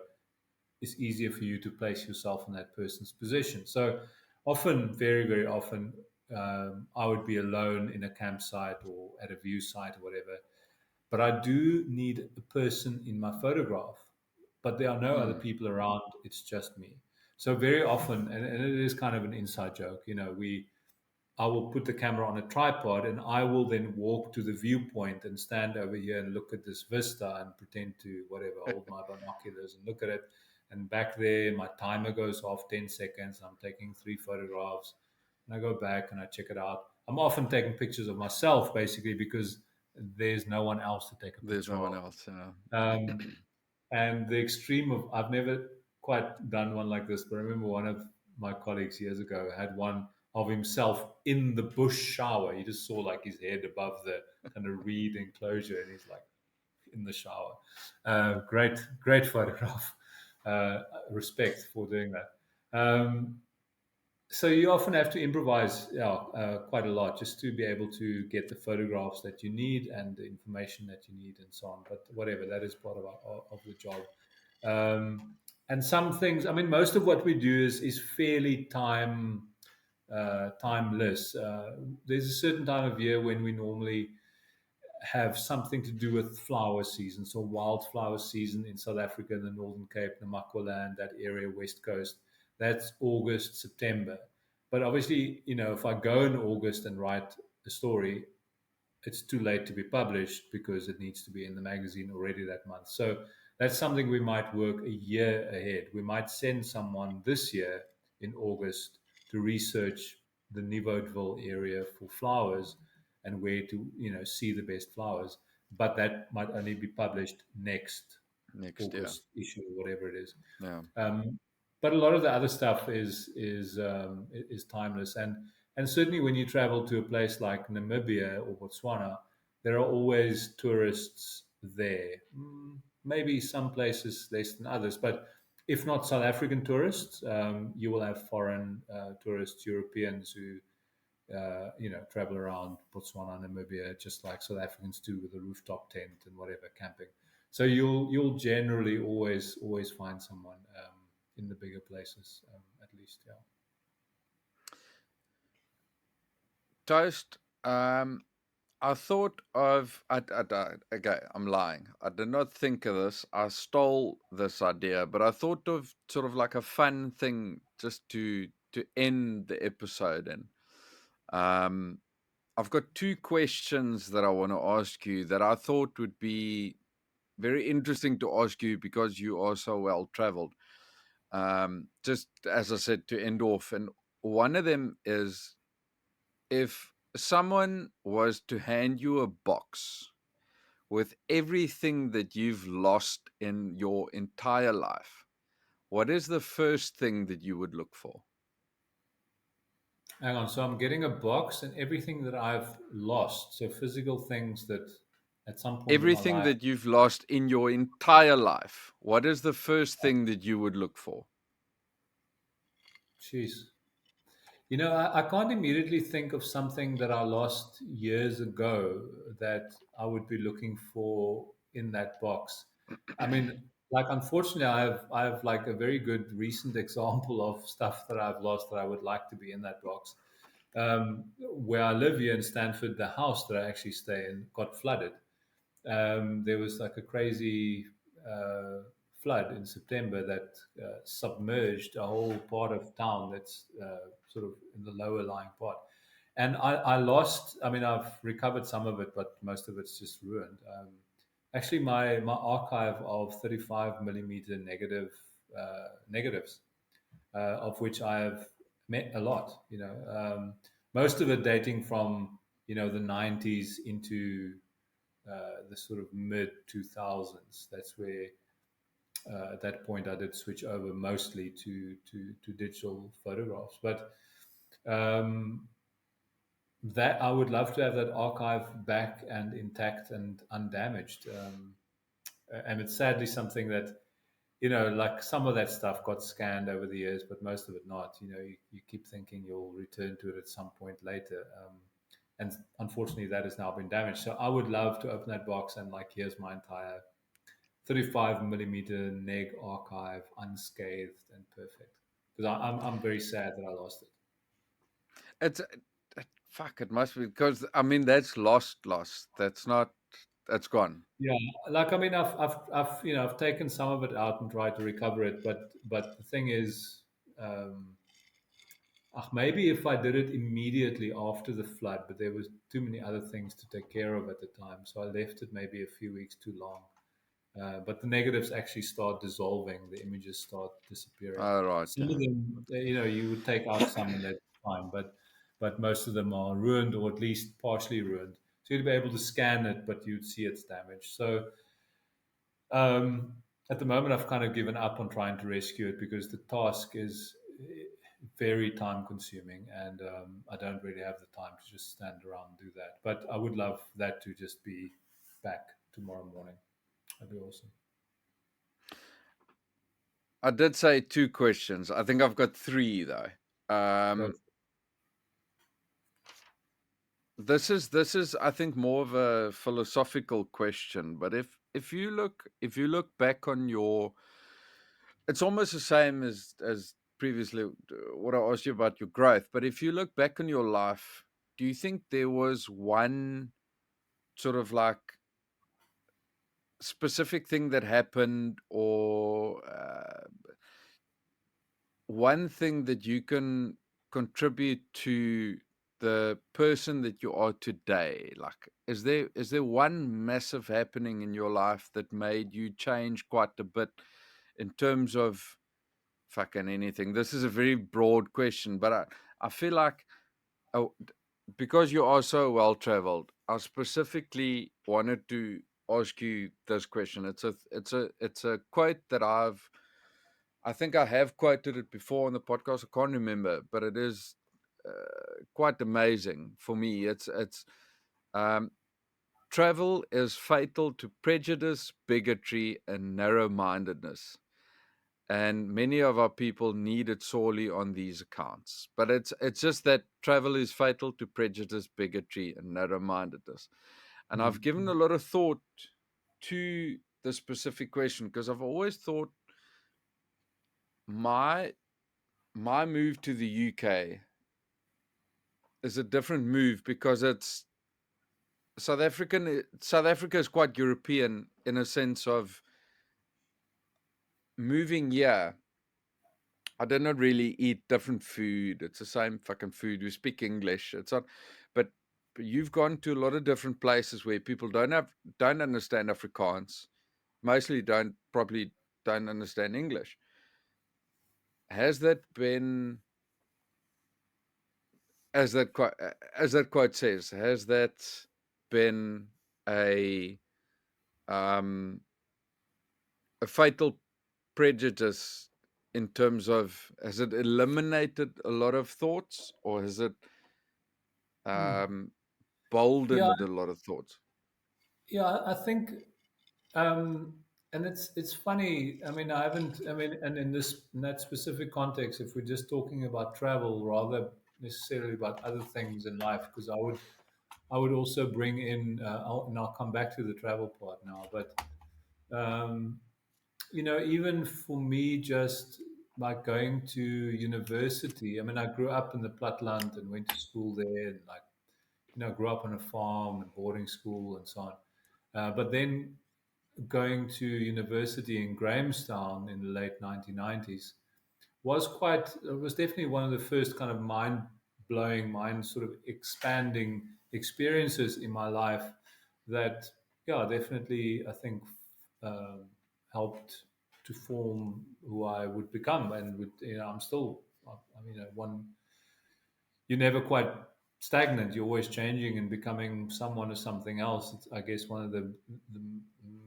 is easier for you to place yourself in that person's position. So often, very, very often, I would be alone in a campsite or at a view site or whatever. But I do need a person in my photograph, but there are no other Hmm. people around. It's just me. So very often, and it is kind of an inside joke, I will put the camera on a tripod and I will then walk to the viewpoint and stand over here and look at this vista and pretend to whatever, hold my binoculars and look at it. And back there, my timer goes off 10 seconds. I'm taking 3 photographs and I go back and I check it out. I'm often taking pictures of myself basically because there's no one else to take a There's picture no one of. else. Um, and the extreme of, I've never quite done one like this, but I remember one of my colleagues years ago had one of himself in the bush shower. You just saw like his head above the kind of reed enclosure, and he's like in the shower. Great photograph. Respect for doing that. So you often have to improvise, quite a lot just to be able to get the photographs that you need and the information that you need and so on. But whatever, that is part of the job. And some things, I mean, most of what we do is fairly timeless. There's a certain time of year when we normally have something to do with flower season. So wildflower season in South Africa, in the Northern Cape, Namaqualand, that area, West Coast. That's August, September. But obviously, if I go in August and write a story, it's too late to be published because it needs to be in the magazine already that month. So that's something we might work a year ahead. We might send someone this year in August to research the Nieuwoudtville area for flowers and where to see the best flowers. But that might only be published next Next year. August issue or whatever it is. Yeah. Um, but a lot of the other stuff is timeless, and certainly when you travel to a place like Namibia or Botswana, there are always tourists there. Maybe some places less than others, but If not South African tourists, you will have foreign tourists, Europeans who travel around Botswana, Namibia, just like South Africans do with a rooftop tent and whatever camping. So you'll generally always find someone in the bigger places, at least. Yeah. Toast. I thought of. Okay, I'm lying. I did not think of this. I stole this idea, but I thought of sort of like a fun thing just to end the episode in. Um, I've got two questions that I want to ask you that I thought would be very interesting to ask you because you are so well traveled. Just as I said, to end off, and one of them is, if someone was to hand you a box with everything that you've lost in your entire life, what is the first thing that you would look for? Hang on. So I'm getting a box and everything that I've lost. So physical things that at some point in my Everything life. that you've lost in your entire life, what is the first thing that you would look for? Jeez. I can't immediately think of something that I lost years ago that I would be looking for in that box. I mean, like unfortunately, I have like a very good recent example of stuff that I've lost that I would like to be in that box. Where I live here in Stanford, the house that I actually stay in got flooded. There was like a crazy uh, flood in September that submerged a whole part of town that's sort of in the lower lying part. And I lost, I mean, I've recovered some of it, but most of it's just ruined. Actually, my archive of 35 millimeter negatives, of which I have met a lot, most of it dating from, the 90s into the sort of mid 2000s. That's where at that point I did switch over mostly to digital photographs. But um, that I would love to have that archive back and intact and undamaged. And it's sadly something that, like some of that stuff got scanned over the years, but most of it not. You keep thinking you'll return to it at some point later. And unfortunately, that has now been damaged. So I would love to open that box and, like, here's my entire 35 millimeter neg archive, unscathed and perfect. Because I'm very sad that I lost it. It's fuck. It must be because I mean that's lost. That's not. That's gone. Yeah, like I mean, I've taken some of it out and tried to recover it, but the thing is, um, maybe if I did it immediately after the flood, but there was too many other things to take care of at the time, so I left it maybe a few weeks too long. But the negatives actually start dissolving, the images start disappearing. All right. Some of them, you would take out some and that's fine, but most of them are ruined or at least partially ruined. So you'd be able to scan it, but you'd see it's damaged. So um, at the moment, I've kind of given up on trying to rescue it because the task is very time consuming, and I don't really have the time to just stand around and do that. But I would love that to just be back tomorrow morning. That'd be awesome. I did say two questions. I think I've got three though. Go. Um, this is I think more of a philosophical question. But if you look back on your, it's almost the same as previously what I asked you about your growth. But if you look back on your life, do you think there was one sort of like specific thing that happened, or one thing that you can contribute to the person that you are today? Like, is there one massive happening in your life that made you change quite a bit in terms of fucking anything? This is a very broad question, but I feel like, oh, because you are so well traveled, I specifically wanted to ask you this question. It's a quote that I think I have quoted it before on the podcast. I can't remember, but it is quite amazing for me. It's um, travel is fatal to prejudice, bigotry, and narrow-mindedness. and many of our people need it sorely on these accounts. But it's just that travel is fatal to prejudice, bigotry, and narrow-mindedness. And I've given a Mm. lot of thought to the specific question because I've always thought my my move to the UK is a different move because it's South Africa is quite European in a sense of moving here. I do not really eat different food. It's the same fucking food. We speak English. It's not, but you've gone to a lot of different places where people don't understand Afrikaans. Mostly don't understand English. Has that been as that quote says? Has that been a um, a fatal prejudice in terms of has it eliminated a lot of thoughts or has it Mm. um, Yeah, boldened a lot of thoughts? yeah. I think, um, and it's funny. I mean, I haven't. I mean, and in that specific context, if we're just talking about travel, rather necessarily about other things in life, because I would also bring in, and I'll come back to the travel part now, but um, even for me, just like going to university. I mean, I grew up in the Platteland and went to school there, and like grew up on a farm and boarding school and so on. But then going to university in Grahamstown in the late 1990s was definitely one of the first kind of mind blowing, mind sort of expanding experiences in my life that, yeah, definitely I think um, helped to form who I would become, and I'm still, I mean, one you're never quite stagnant. You're always changing and becoming someone or something else. It's, I guess, one of the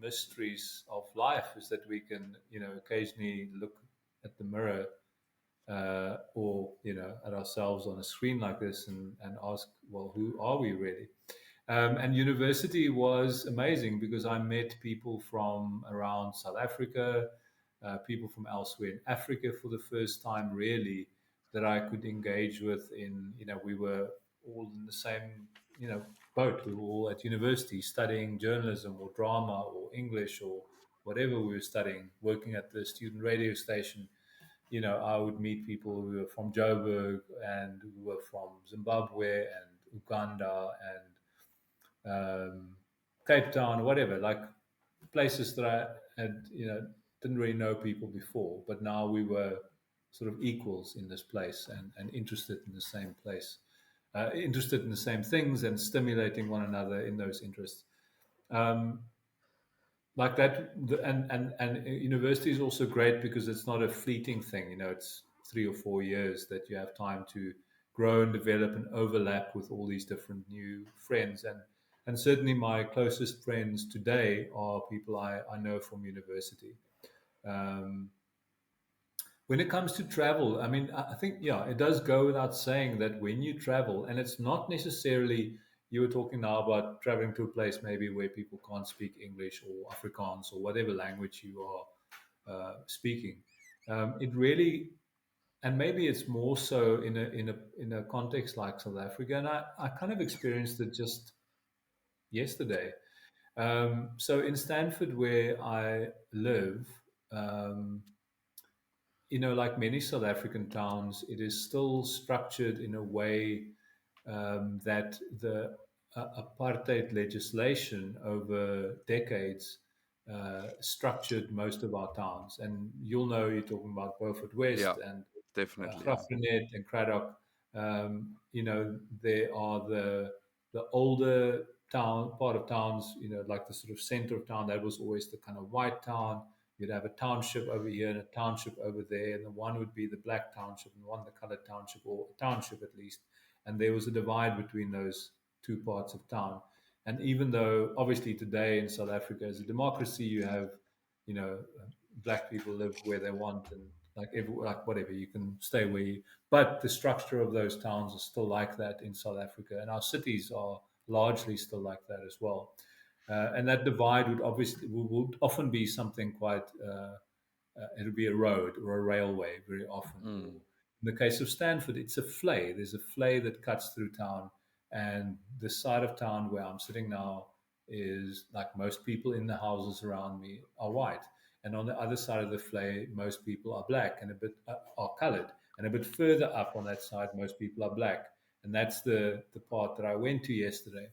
mysteries of life is that we can, occasionally look at the mirror or at ourselves on a screen like this and ask, well, who are we really? And university was amazing because I met people from around South Africa, people from elsewhere in Africa for the first time, really, that I could engage with. We were all in the same, boat. We were all at university studying journalism or drama or English or whatever we were studying, working at the student radio station. I would meet people who were from Joburg and who were from Zimbabwe and Uganda and Cape Town or whatever, like places that I had, didn't really know people before, but now we were sort of equals in this place and interested in the same place, interested in the same things and stimulating one another in those interests. Um, like that and university is also great because it's not a fleeting thing. It's 3 or 4 years that you have time to grow and develop and overlap with all these different new friends, and certainly my closest friends today are people I know from university. um, when it comes to travel, I mean, I think, yeah, it does go without saying that when you travel, and it's not necessarily, you were talking now about traveling to a place maybe where people can't speak English or Afrikaans or whatever language you are speaking. It really, and maybe it's more so in a context like South Africa, and I kind of experienced it just yesterday. So in Stanford, where I live, um, like many South African towns, it is still structured in a way that the apartheid legislation over decades structured most of our towns. And you'll know you're talking about Beaufort Yeah, West and definitely. Yeah. Grafrenet and Cradock. There are the older town part of towns, like the sort of center of town. That was always the kind of white town. You'd have a township over here and a township over there, and the one would be the black township and one the colored township, or a township at least. And there was a divide between those two parts of town. And even though obviously today in South Africa as a democracy, you have, black people live where they want, and like whatever, you can stay where you. But the structure of those towns is still like that in South Africa, and our cities are largely still like that as well. And that divide would obviously would often be something quite it'll be a road or a railway very often. Or Mm. in the case of Stanford, it's a flay. There's a flay that cuts through town, and the side of town where I'm sitting now is like most people in the houses around me are white, and on the other side of the flay, most people are black and a bit are coloured, and a bit further up on that side, most people are black, and that's the part that I went to yesterday.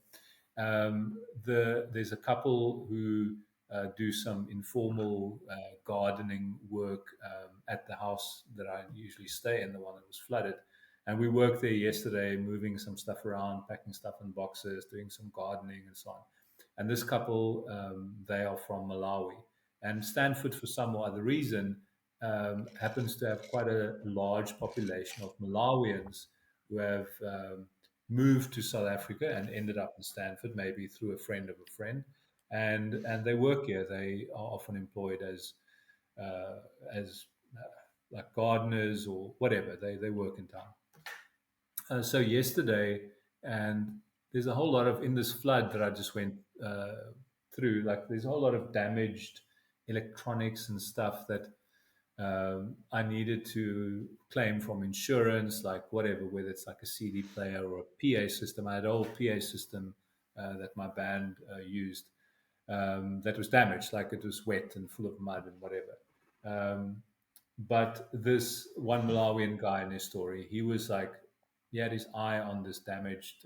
There's a couple who do some informal gardening work at the house that I usually stay in, the one that was flooded. And we worked there yesterday, moving some stuff around, packing stuff in boxes, doing some gardening and so on. And this couple, they are from Malawi. And Stanford, for some or other reason, happens to have quite a large population of Malawians who have moved to South Africa and ended up in Stanford, maybe through a friend of a friend, and they work here. They are often employed uh, as like gardeners or whatever. They work in town. So yesterday, and there's a whole lot of in this flood that I just went through. Like there's a whole lot of damaged electronics and stuff that I needed to claim from insurance, like whatever, whether it's like a CD player or a PA system. I had an old PA system that my band used that was damaged, like it was wet and full of mud and whatever. Um, but this one Malawian guy in his story, he was like, he had his eye on this damaged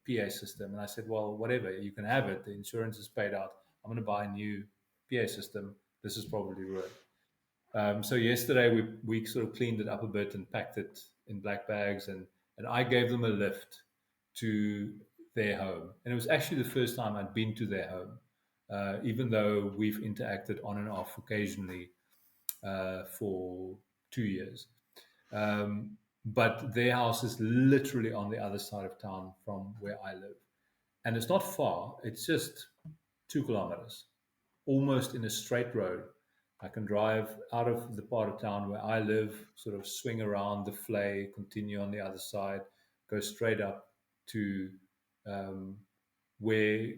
PA system. And I said, well, whatever, you can have it. The insurance is paid out. I'm going to buy a new PA system. This is probably ruined. So yesterday we sort of cleaned it up a bit and packed it in black bags, and I gave them a lift to their home. And it was actually the first time I'd been to their home, even though we've interacted on and off occasionally for 2 years. But their house is literally on the other side of town from where I live. And it's not far, it's just 2 kilometers, almost in a straight road. I can drive out of the part of town where I live, sort of swing around the flay, continue on the other side, go straight up to um, where,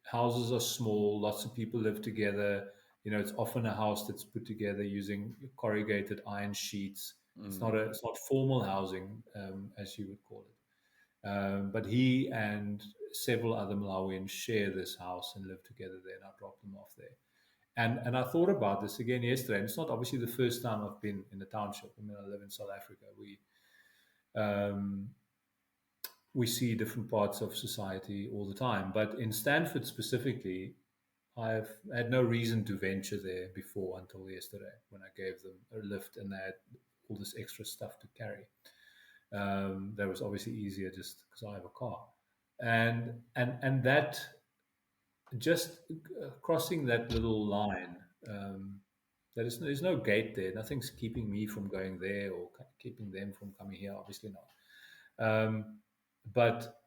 houses are small, lots of people live together. It's often a house that's put together using corrugated iron sheets. Mm. It's not formal housing, as you would call it. But he and several other Malawians share this house and live together there, and I dropped them off there. And I thought about this again yesterday, and it's not obviously the first time I've been in the township. I mean, I live in South Africa. Um, we see different parts of society all the time, but in Stanford specifically, I've had no reason to venture there before until yesterday when I gave them a lift and they had all this extra stuff to carry. That was obviously easier just because I have a car, and that just crossing that little line. There's no gate there. Nothing's keeping me from going there or keeping them from coming here. Obviously not. But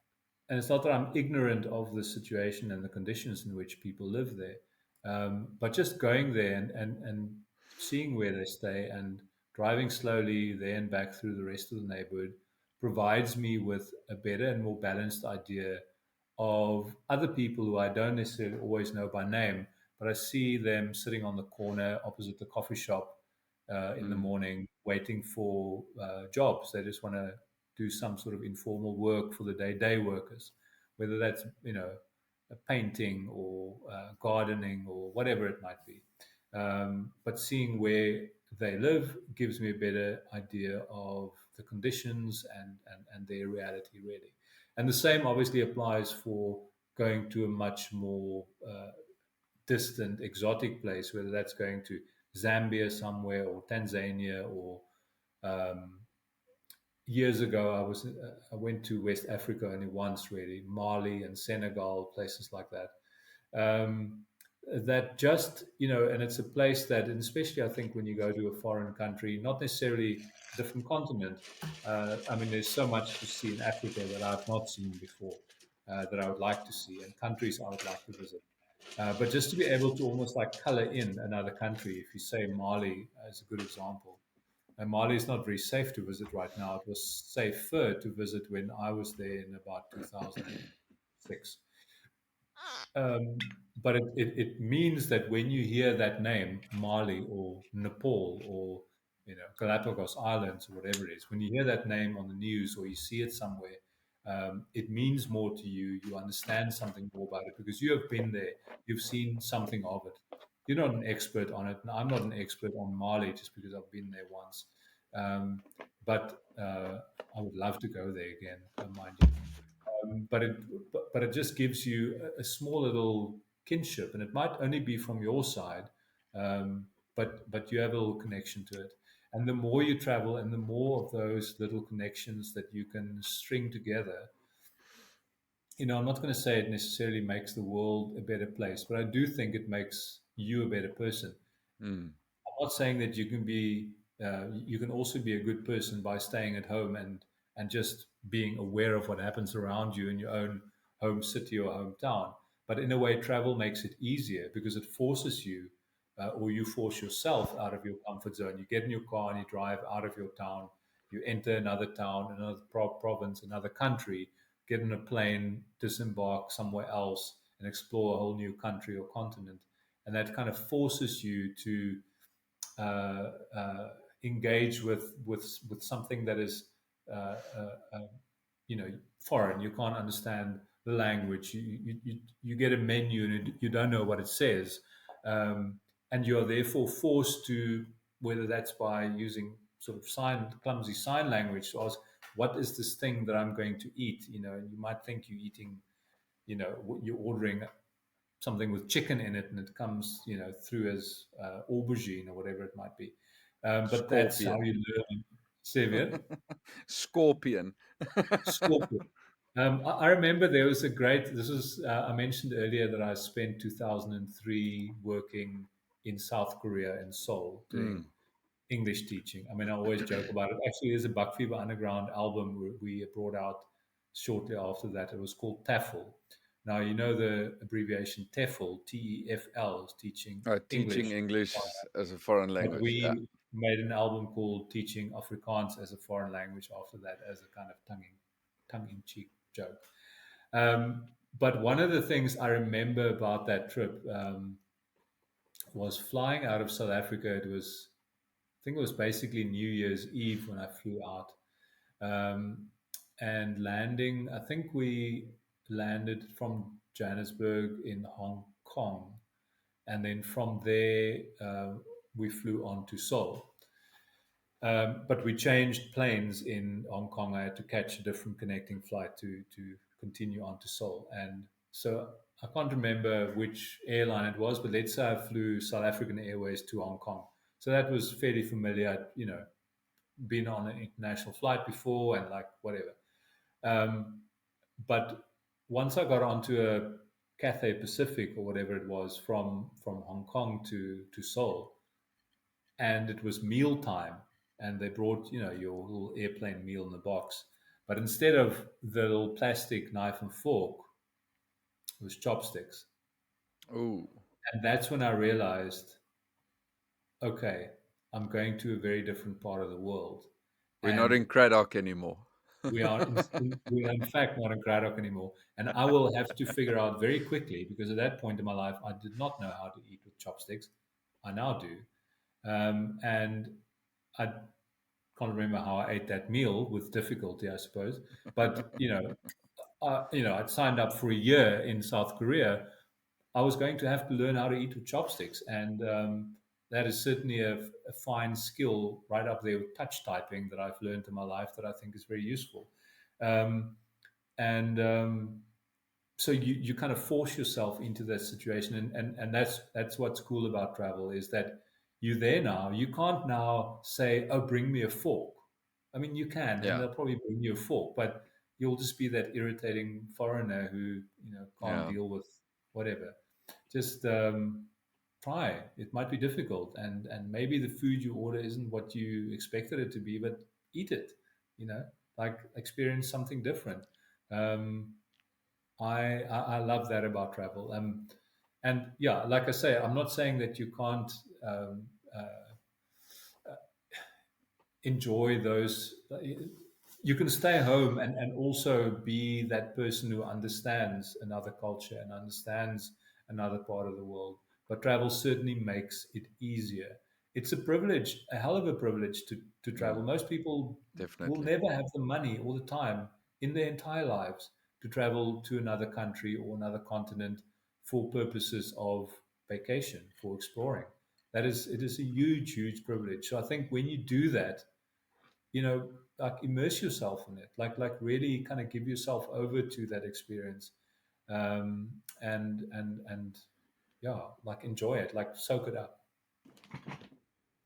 and it's not that I'm ignorant of the situation and the conditions in which people live there, but just going there and seeing where they stay and driving slowly there and back through the rest of the neighborhood provides me with a better and more balanced idea of other people who I don't necessarily always know by name, but I see them sitting on the corner opposite the coffee shop in the Mm. morning waiting for jobs. They just want to do some sort of informal work for the day workers, whether that's painting or gardening or whatever it might be. But seeing where they live gives me a better idea of the conditions and their reality really. And the same obviously applies for going to a much more distant, exotic place, whether that's going to Zambia somewhere or Tanzania or um, years ago, I went to West Africa only once, really, Mali and Senegal, places like that. Um, that just and it's a place that, and especially I think when you go to a foreign country, not necessarily a different continent. I mean, there's so much to see in Africa that I've not seen before, that I would like to see, and countries I would like to visit. But just to be able to almost like color in another country, if you say Mali as a good example, and Mali is not very safe to visit right now. It was safer to visit when I was there in about 2006. But it means that when you hear that name, Mali or Nepal or Galapagos Islands or whatever it is, when you hear that name on the news or you see it somewhere, it means more to you. You understand something more about it because you have been there. You've seen something of it. You're not an expert on it. And I'm not an expert on Mali just because I've been there once. But I would love to go there again, mind you. But it just gives you a small little kinship, and it might only be from your side, but you have a little connection to it. And the more you travel, and the more of those little connections that you can string together, I'm not going to say it necessarily makes the world a better place, but I do think it makes you a better person. Mm. I'm not saying that you can also be a good person by staying at home and just being aware of what happens around you in your own home city or hometown. But in a way, travel makes it easier because it forces you, or you force yourself out of your comfort zone. You get in your car and you drive out of your town. You enter another town, another province, another country. Get in a plane, disembark somewhere else, and explore a whole new country or continent. And that kind of forces you to uh, uh, engage with something that is uh, uh, uh, foreign. You can't understand the language. You get a menu and you don't know what it says, and you are therefore forced to, whether that's by using sort of clumsy sign language, to ask, what is this thing that I'm going to eat? And you might think you're eating, you're ordering something with chicken in it, and it comes, through as aubergine or whatever it might be. But that's how Scorpion. you learn. Sevier, Scorpion. scorpion. I remember there was a great. This was I mentioned earlier that I spent 2003 working in South Korea in Seoul doing Mm. English teaching. I mean, I always joke about it. Actually, there's a Buck Fever Underground album we brought out shortly after that. It was called TEFL. Now, you know the abbreviation TEFL, TEFL, is teaching Teaching English. English as a foreign But language. Yeah. we made an album called Teaching Afrikaans as a Foreign Language after that, as a kind of tongue-in-cheek joke. But one of the things I remember about that trip was flying out of South Africa. I think it was basically New Year's Eve when I flew out, um, and landing. I think we landed from Johannesburg in Hong Kong, and then from there we flew on to Seoul. But we changed planes in Hong Kong. I had to catch a different connecting flight to continue on to Seoul. And so I can't remember which airline it was, but let's say I flew South African Airways to Hong Kong. So that was fairly familiar. I'd, been on an international flight before and like whatever. Um, but once I got onto a Cathay Pacific or whatever it was from Hong Kong to Seoul, and it was meal time, and they brought your little airplane meal in the box, but instead of the little plastic knife and fork, it was chopsticks. Oh, And that's when I realized, okay, I'm going to a very different part of the world, we're not and in Craddock anymore. we are in fact not in Craddock anymore. And I will have to figure out very quickly, because at that point in my life I did not know how to eat with chopsticks. I now do. And I can't remember how I ate that meal, with difficulty, I suppose. But I'd signed up for a year in South Korea. I was going to have to learn how to eat with chopsticks, and that is certainly a fine skill right up there with touch typing that I've learned in my life that I think is very useful. Um, and So you kind of force yourself into that situation, and that's what's cool about travel, is that you're there now. You can't now say, oh, bring me a fork. I mean, you can, and Yeah. they'll probably bring you a fork, but you'll just be that irritating foreigner who can't Yeah. deal with whatever. Just try. It might be difficult, and maybe the food you order isn't what you expected it to be, but eat it. you know like, experience something different. um, I love that about travel. And yeah, like I say, I'm not saying that you can't enjoy those. you can stay home and also be that person who understands another culture and understands another part of the world. But travel certainly makes it easier. It's a privilege, a hell of a privilege to travel. Mm, Most people will definitely. never have the money or the time in their entire lives to travel to another country or another continent for purposes of vacation, for exploring. It is a huge, huge privilege. So I think when you do that, you know, like immerse yourself in it, like really kind of give yourself over to that experience, and yeah, like enjoy it, like soak it up.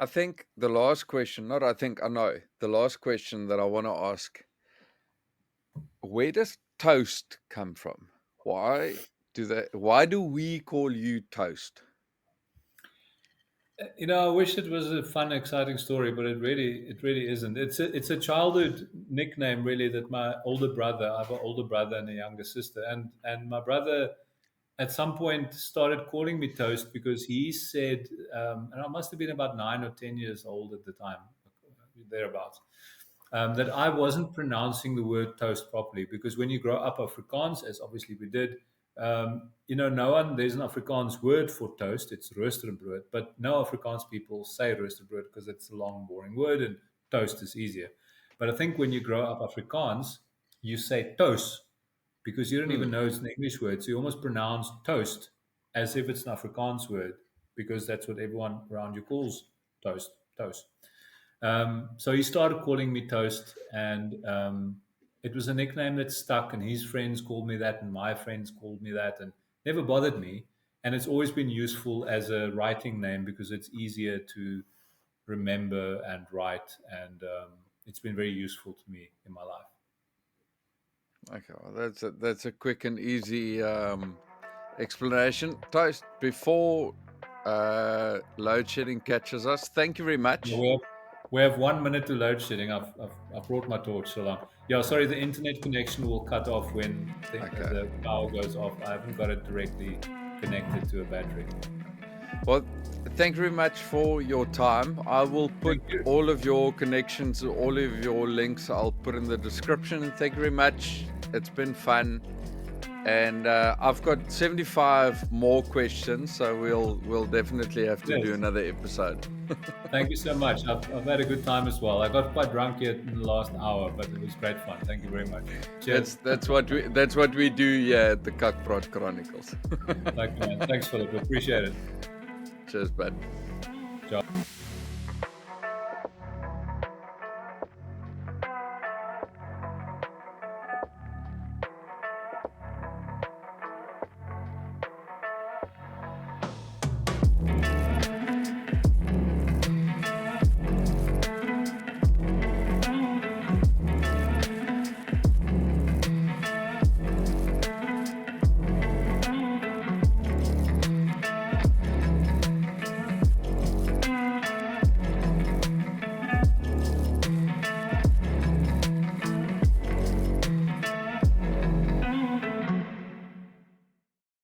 I think the last question, not I think, I know, the last question that I want to ask, where does toast come from? Why do we call you toast? You know, I wish it was a fun, exciting story, but it really isn't. It's a childhood nickname, really, that my older brother. I have an older brother and a younger sister, and my brother at some point started calling me Toast because he said, and I must have been about 9 or 10 years old at the time, thereabouts, that I wasn't pronouncing the word toast properly. Because when you grow up Afrikaans, as obviously we did, you know, there's an Afrikaans word for toast, it's roosterbrood, but no Afrikaans people say roosterbrood because it's a long, boring word and toast is easier. But I think when you grow up Afrikaans, you say toast because you don't even Hmm. know it's an English word. So you almost pronounce toast as if it's an Afrikaans word because that's what everyone around you calls toast, toast. So he started calling me Toast, and it was a nickname that stuck. And his friends called me that, and my friends called me that, and never bothered me. And it's always been useful as a writing name because it's easier to remember and write, and it's been very useful to me in my life. Okay, well, that's a quick and easy explanation. Toast, before load shedding catches us, thank you very Yeah, much. we have 1 minute to load shedding. I've brought my torch so long. Yeah, sorry, the internet connection will cut off when Okay. the power goes off. I haven't got it directly connected to a battery. Well, thank you very much for your time. I will put Thank you. all of your connections, all of your links, I'll put in the description. Thank you very much. It's been fun. And I've got 75 more questions, so we'll definitely have to do Yes, another episode. thank you so much. I've had a good time as well. I got quite drunk here in the last hour, but it was great fun. Thank you very much. Cheers. That's what we do here at the Cutthroat Chronicles. Thank you, man. Thanks, Philip. Appreciate it. Cheers, bud. Ciao.